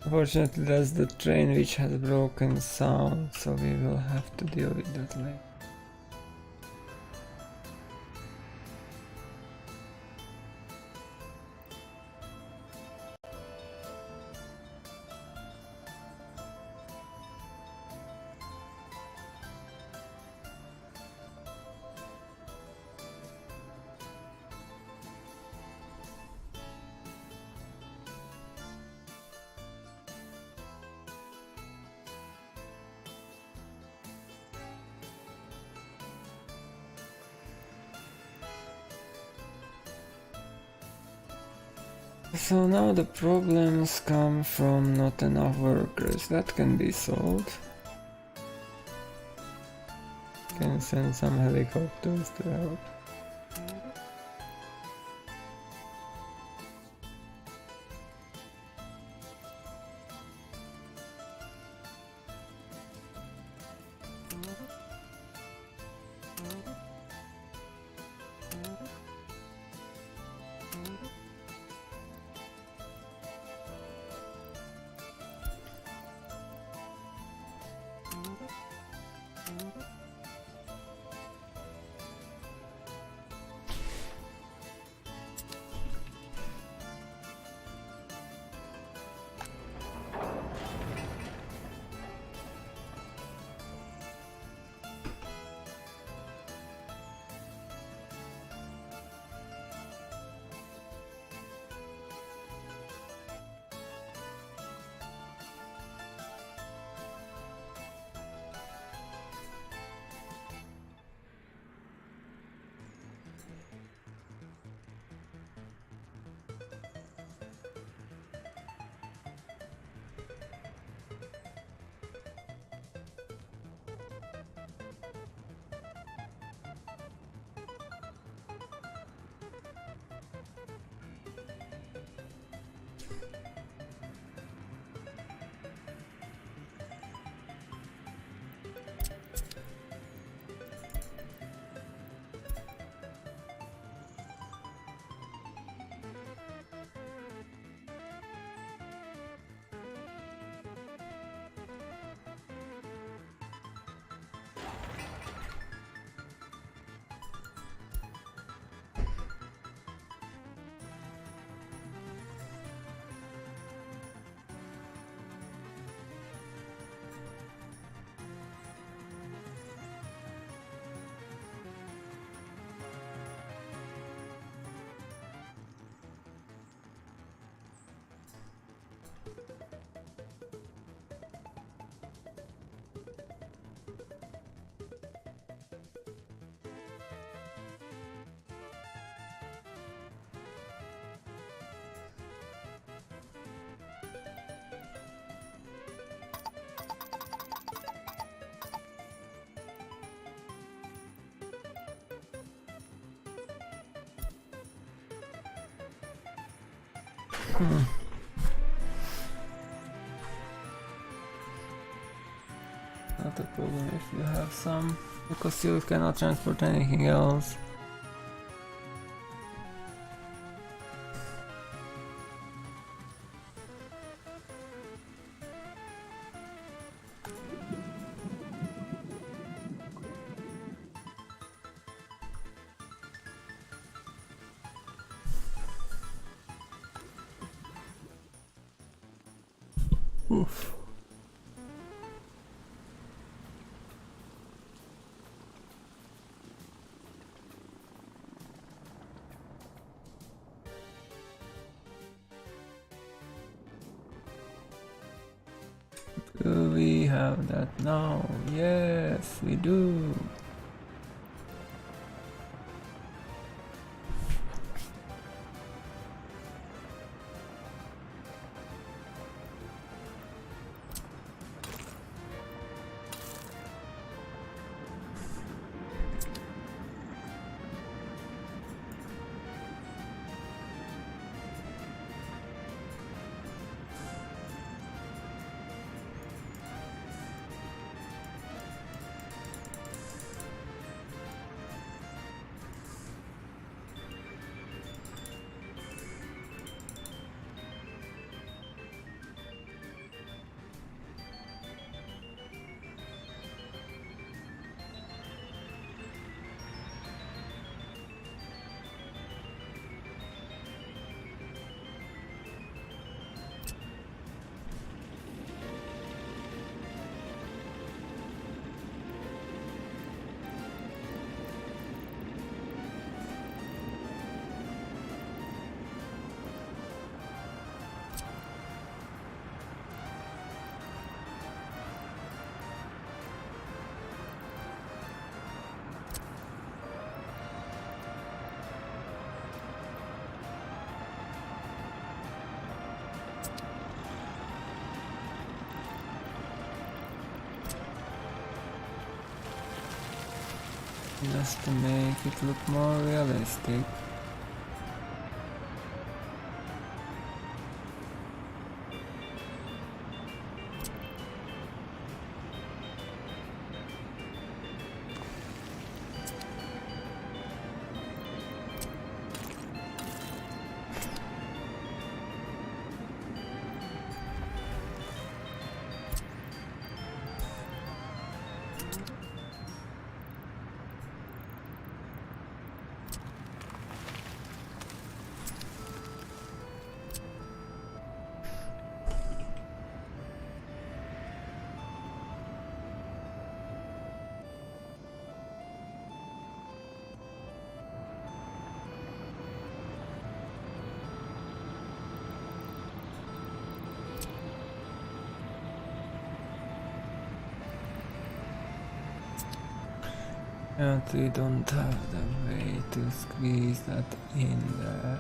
Unfortunately, that's the train which has broken sound, so we will have to deal with that later. So now the problems come from not enough workers. That can be solved. Can send some helicopters to help. Not a problem if you have some, because you cannot transport anything else. Oof. Do we have that now? Yes, we do. just to make it look more realistic. And we don't have the way to squeeze that in there.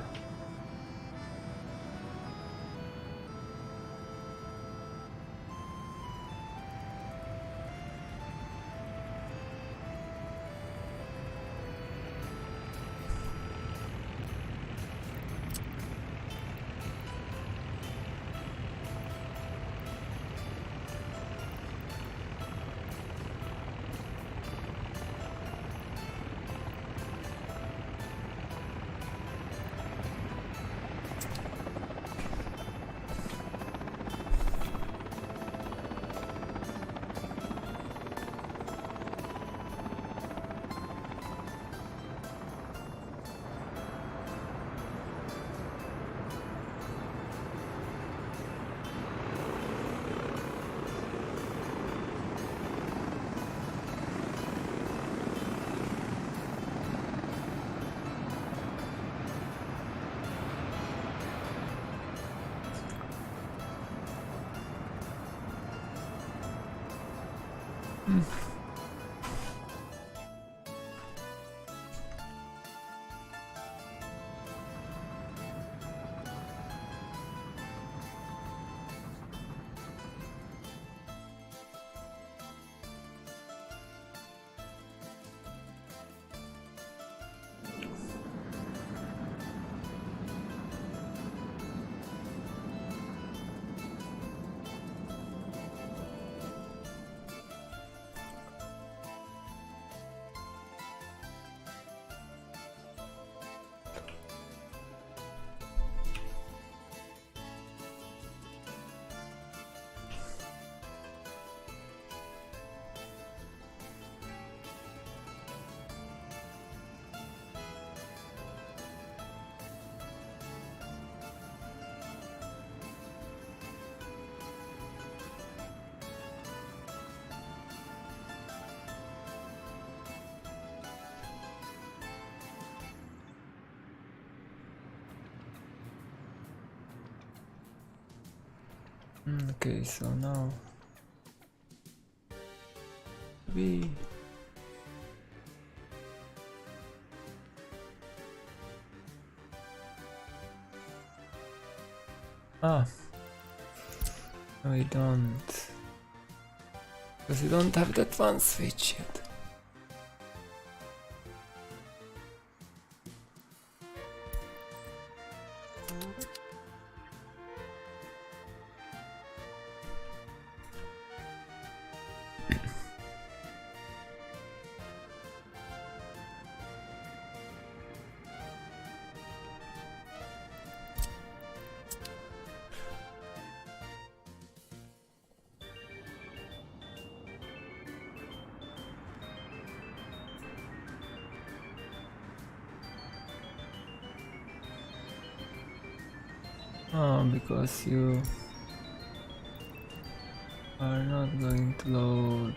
Okay, so now we no, we don't, because we don't have that one switch yet. Because you are not going to load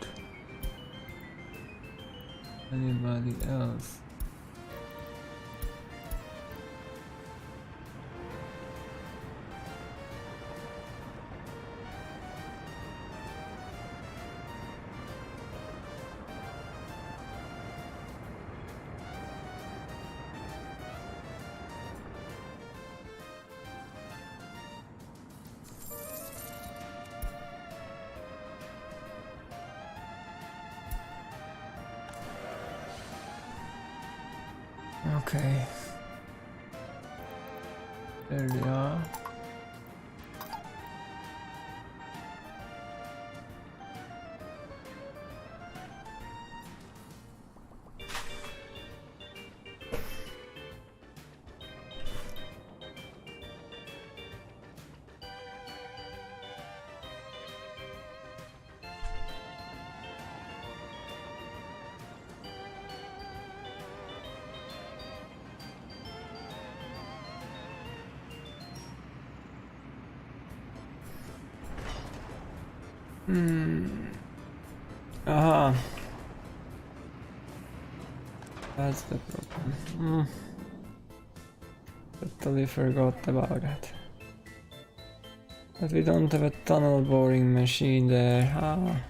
anybody else. Okay. There they are. Aha. That's the problem. Totally forgot about that. But we don't have a tunnel boring machine there. Ah.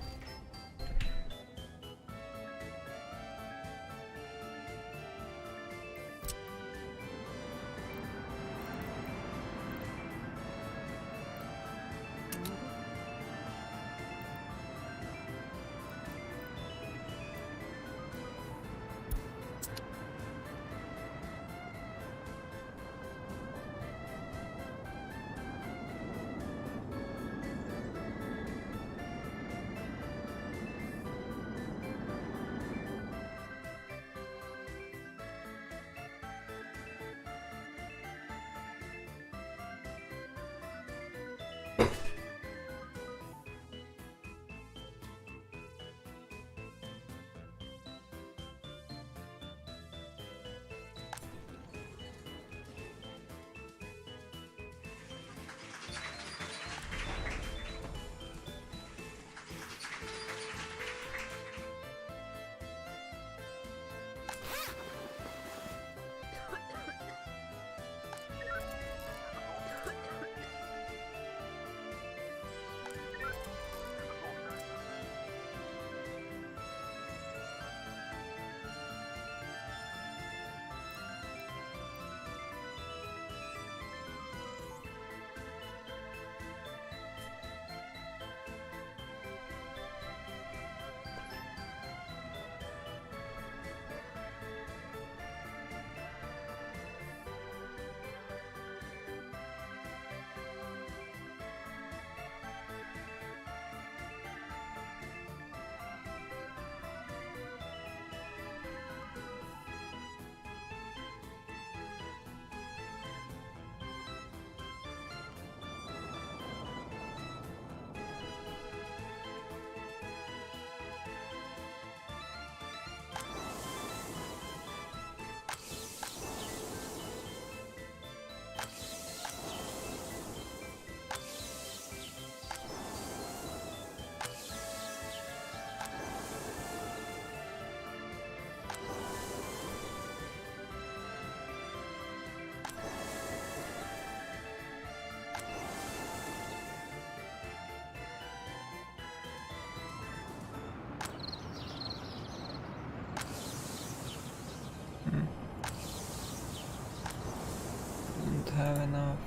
Don't have enough.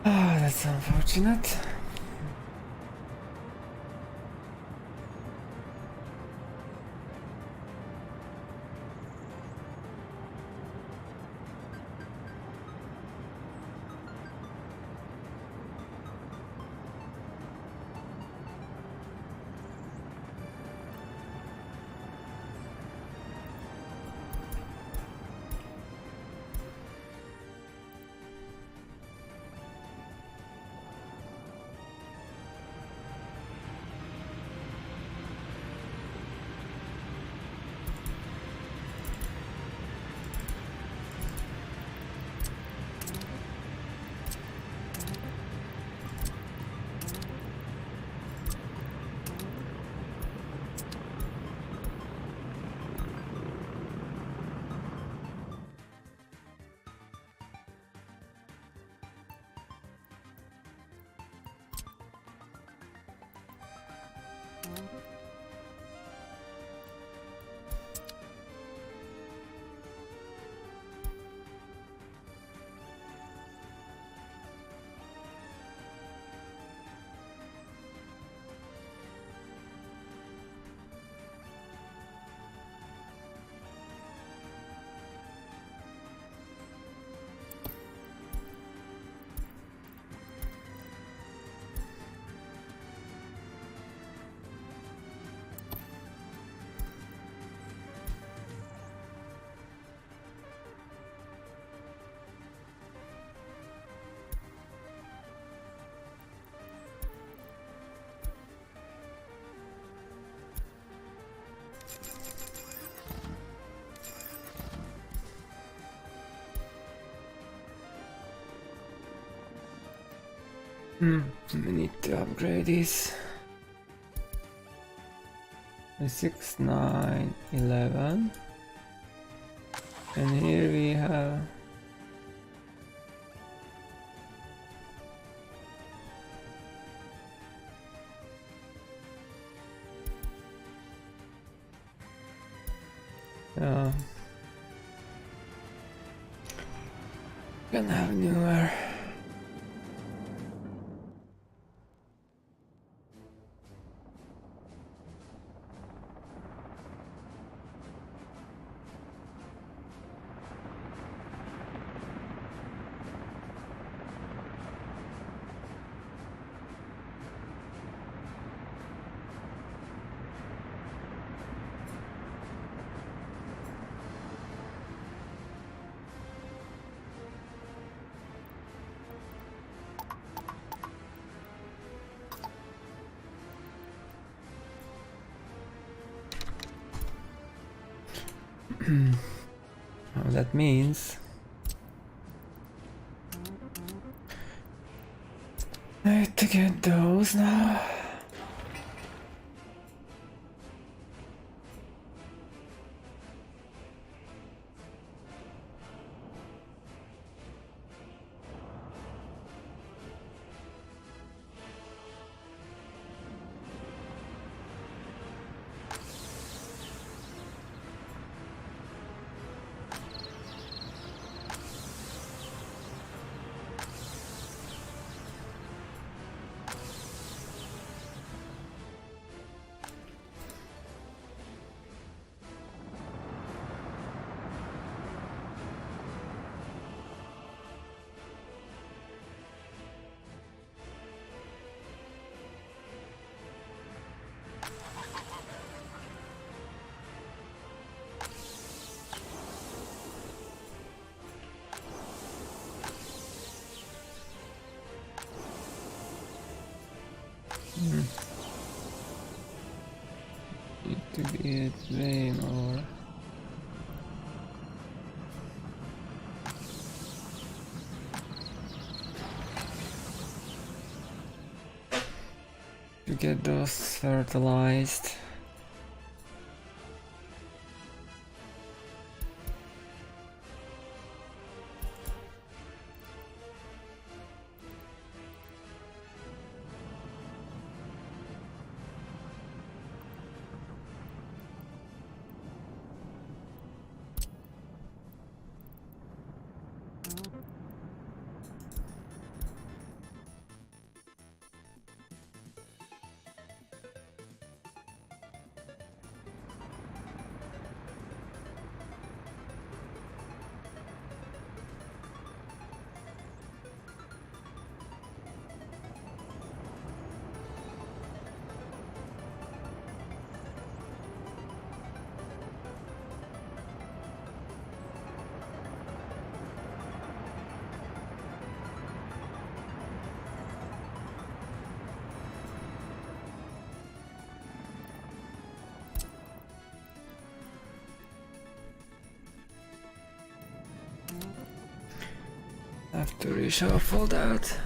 Ah, that's unfortunate. We need to upgrade this. 6, 9, 11. And here we have can have newer. That means I have to get those now. Need to get way more. To get those fertilized. Have to reshuffle that.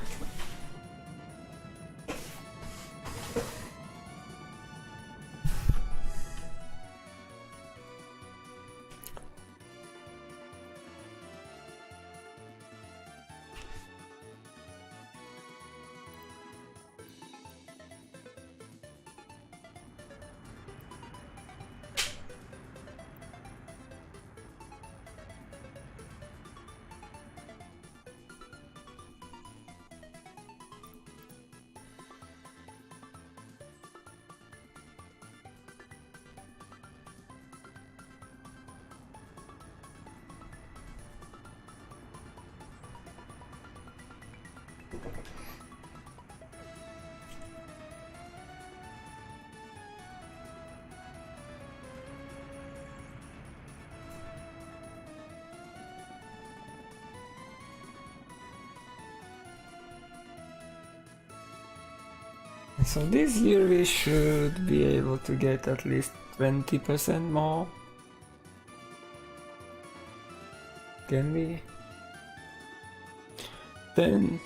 So this year we should be able to get at least 20% more. Can we? Then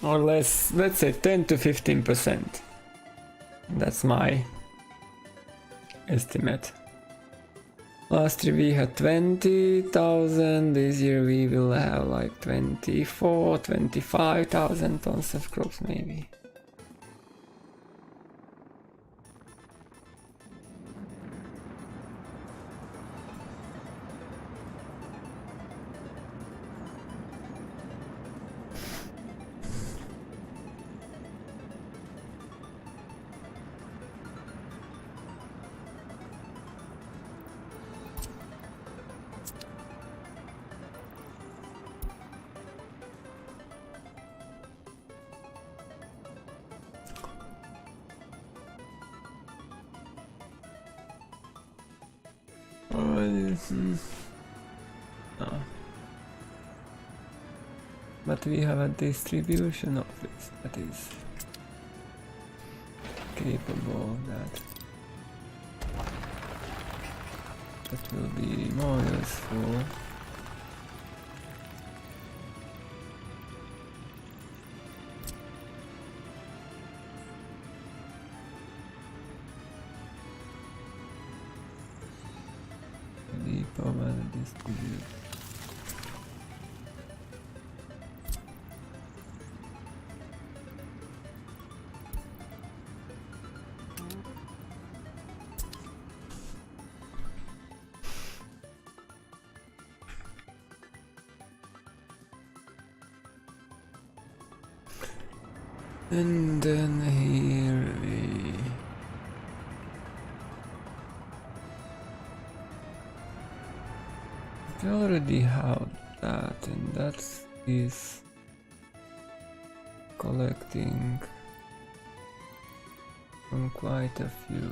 or less, let's say 10 to 15%. That's my estimate. Last year we had 20,000, this year we will have like 25,000 tons of crops maybe. No. But we have a distribution office that is capable of that. That will be more useful. Power distribute. And then here we already have that, and that is collecting from quite a few.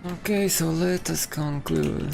Okay, so let us conclude.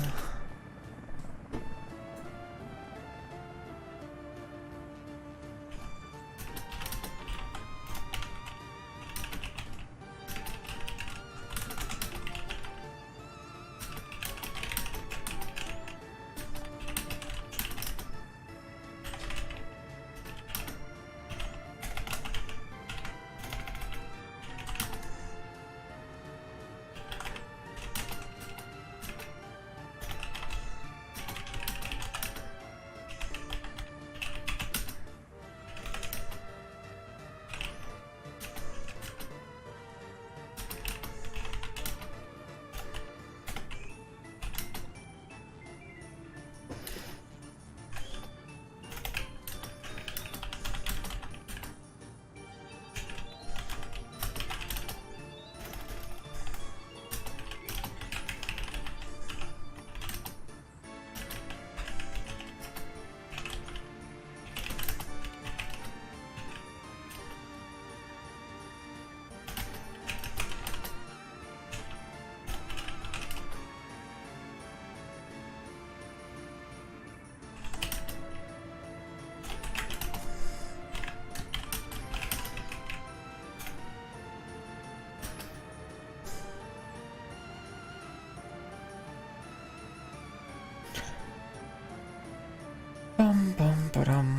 Pam pam param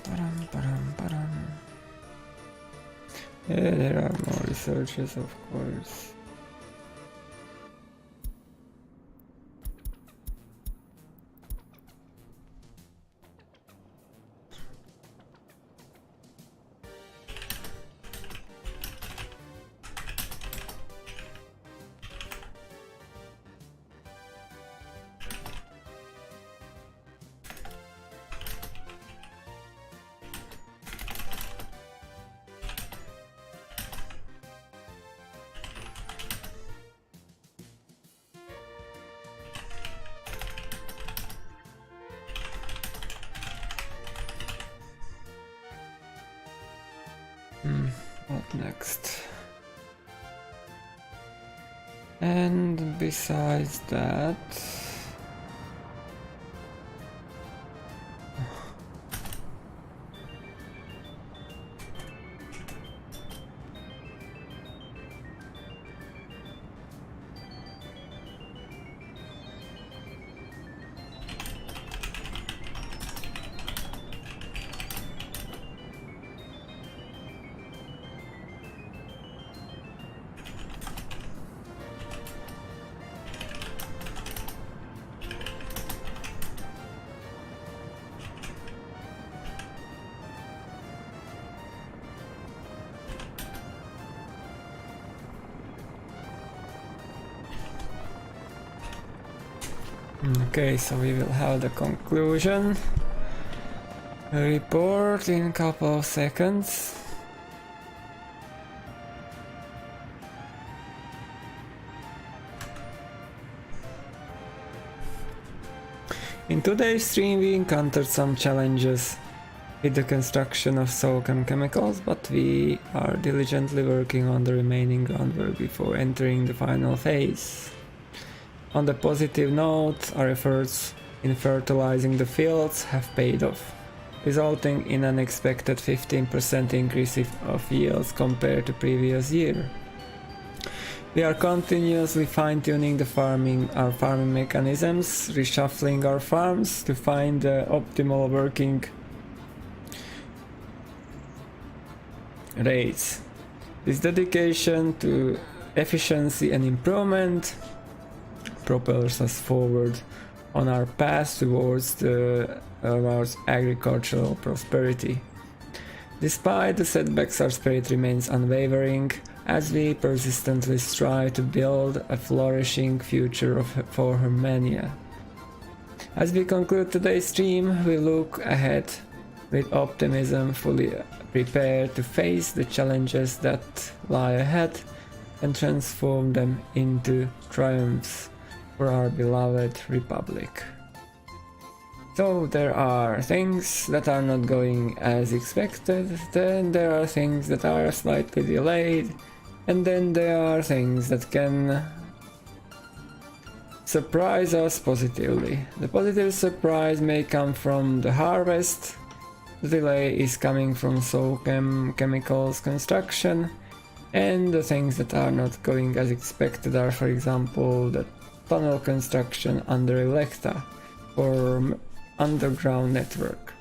param param param. Yeah, there are more researchers, of course. What next? And besides that, okay, so we will have the conclusion report in a couple of seconds. In today's stream we encountered some challenges with the construction of Solchem chemicals, but we are diligently working on the remaining groundwork before entering the final phase. On the positive note, our efforts in fertilizing the fields have paid off, resulting in an expected 15% increase of yields compared to previous year. We are continuously fine-tuning our farming mechanisms, reshuffling our farms to find the optimal working rates. This dedication to efficiency and improvement propels us forward on our path towards our agricultural prosperity. Despite the setbacks, our spirit remains unwavering as we persistently strive to build a flourishing future for Hurmania. As we conclude today's stream, we look ahead with optimism, fully prepared to face the challenges that lie ahead and transform them into triumphs for our beloved Republic. So there are things that are not going as expected, then there are things that are slightly delayed, and then there are things that can surprise us positively. The positive surprise may come from the harvest, the delay is coming from Solchem chemicals construction, and the things that are not going as expected are, for example, the tunnel construction under Electa for underground network.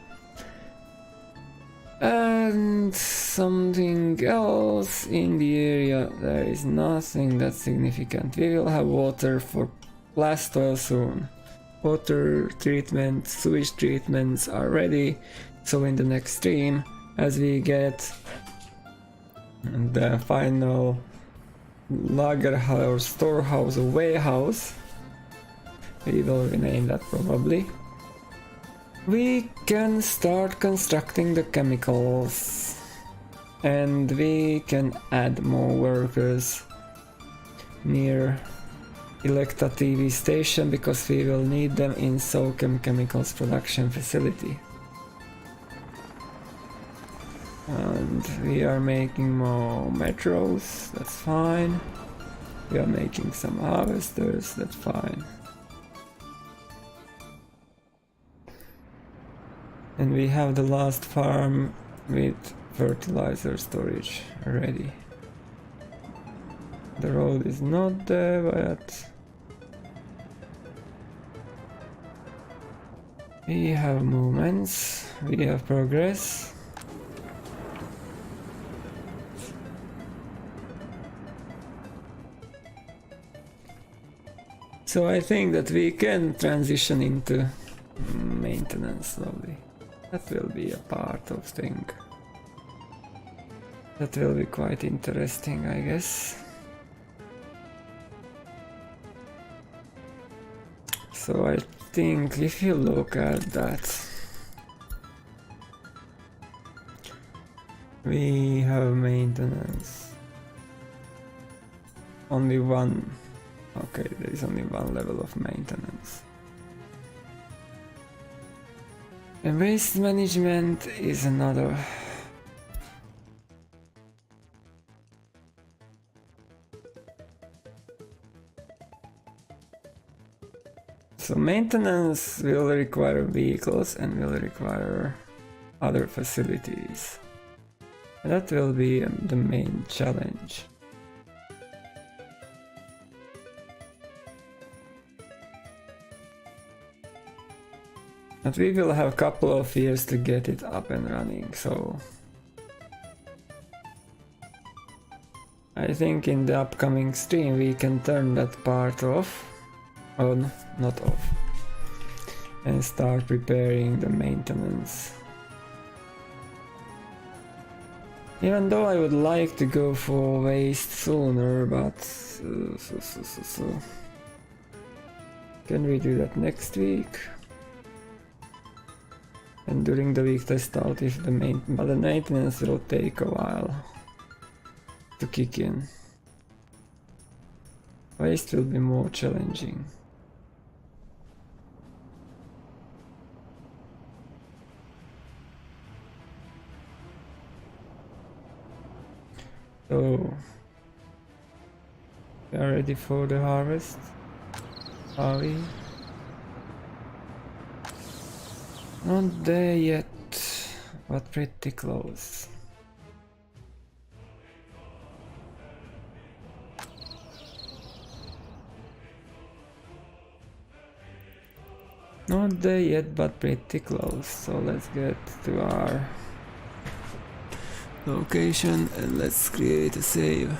And something else in the area, there is nothing that significant. We will have water for blast oil soon. Water treatment, sewage treatments are ready, so in the next stream, as we get the final lagerhouse, storehouse, or warehouse, we will rename that probably, we can start constructing the chemicals and we can add more workers near Electa TV station because we will need them in Solchem chemicals production facility. And we are making more metros, that's fine. We are making some harvesters, that's fine. And we have the last farm with fertilizer storage ready. The road is not there, but we have movements, we have progress. So I think that we can transition into maintenance slowly. That will be a part of thing. That will be quite interesting, I guess. So I think if you look at that, we have maintenance. Only one. Okay, there is only one level of maintenance. And waste management is another. So maintenance will require vehicles and will require other facilities. And that will be the main challenge. But we will have a couple of years to get it up and running, so I think in the upcoming stream we can turn that part off, oh no, not off, and start preparing the maintenance. Even though I would like to go for waste sooner, but can we do that next week? And during the week test out if the maintenance will take a while to kick in. Waste will be more challenging. So we are ready for the harvest. Are we? Not there yet, but pretty close. Not there yet, but pretty close. So let's get to our location and let's create a save.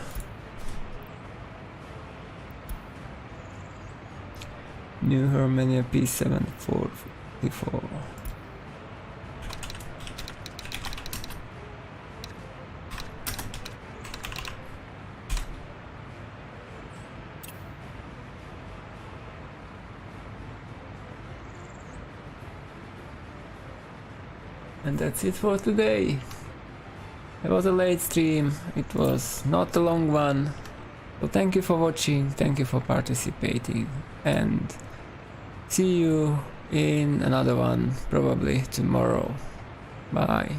New Hurmania P744. And that's it for today. It was a late stream, it was not a long one. So thank you for watching, thank you for participating, and see you in another one probably tomorrow. Bye.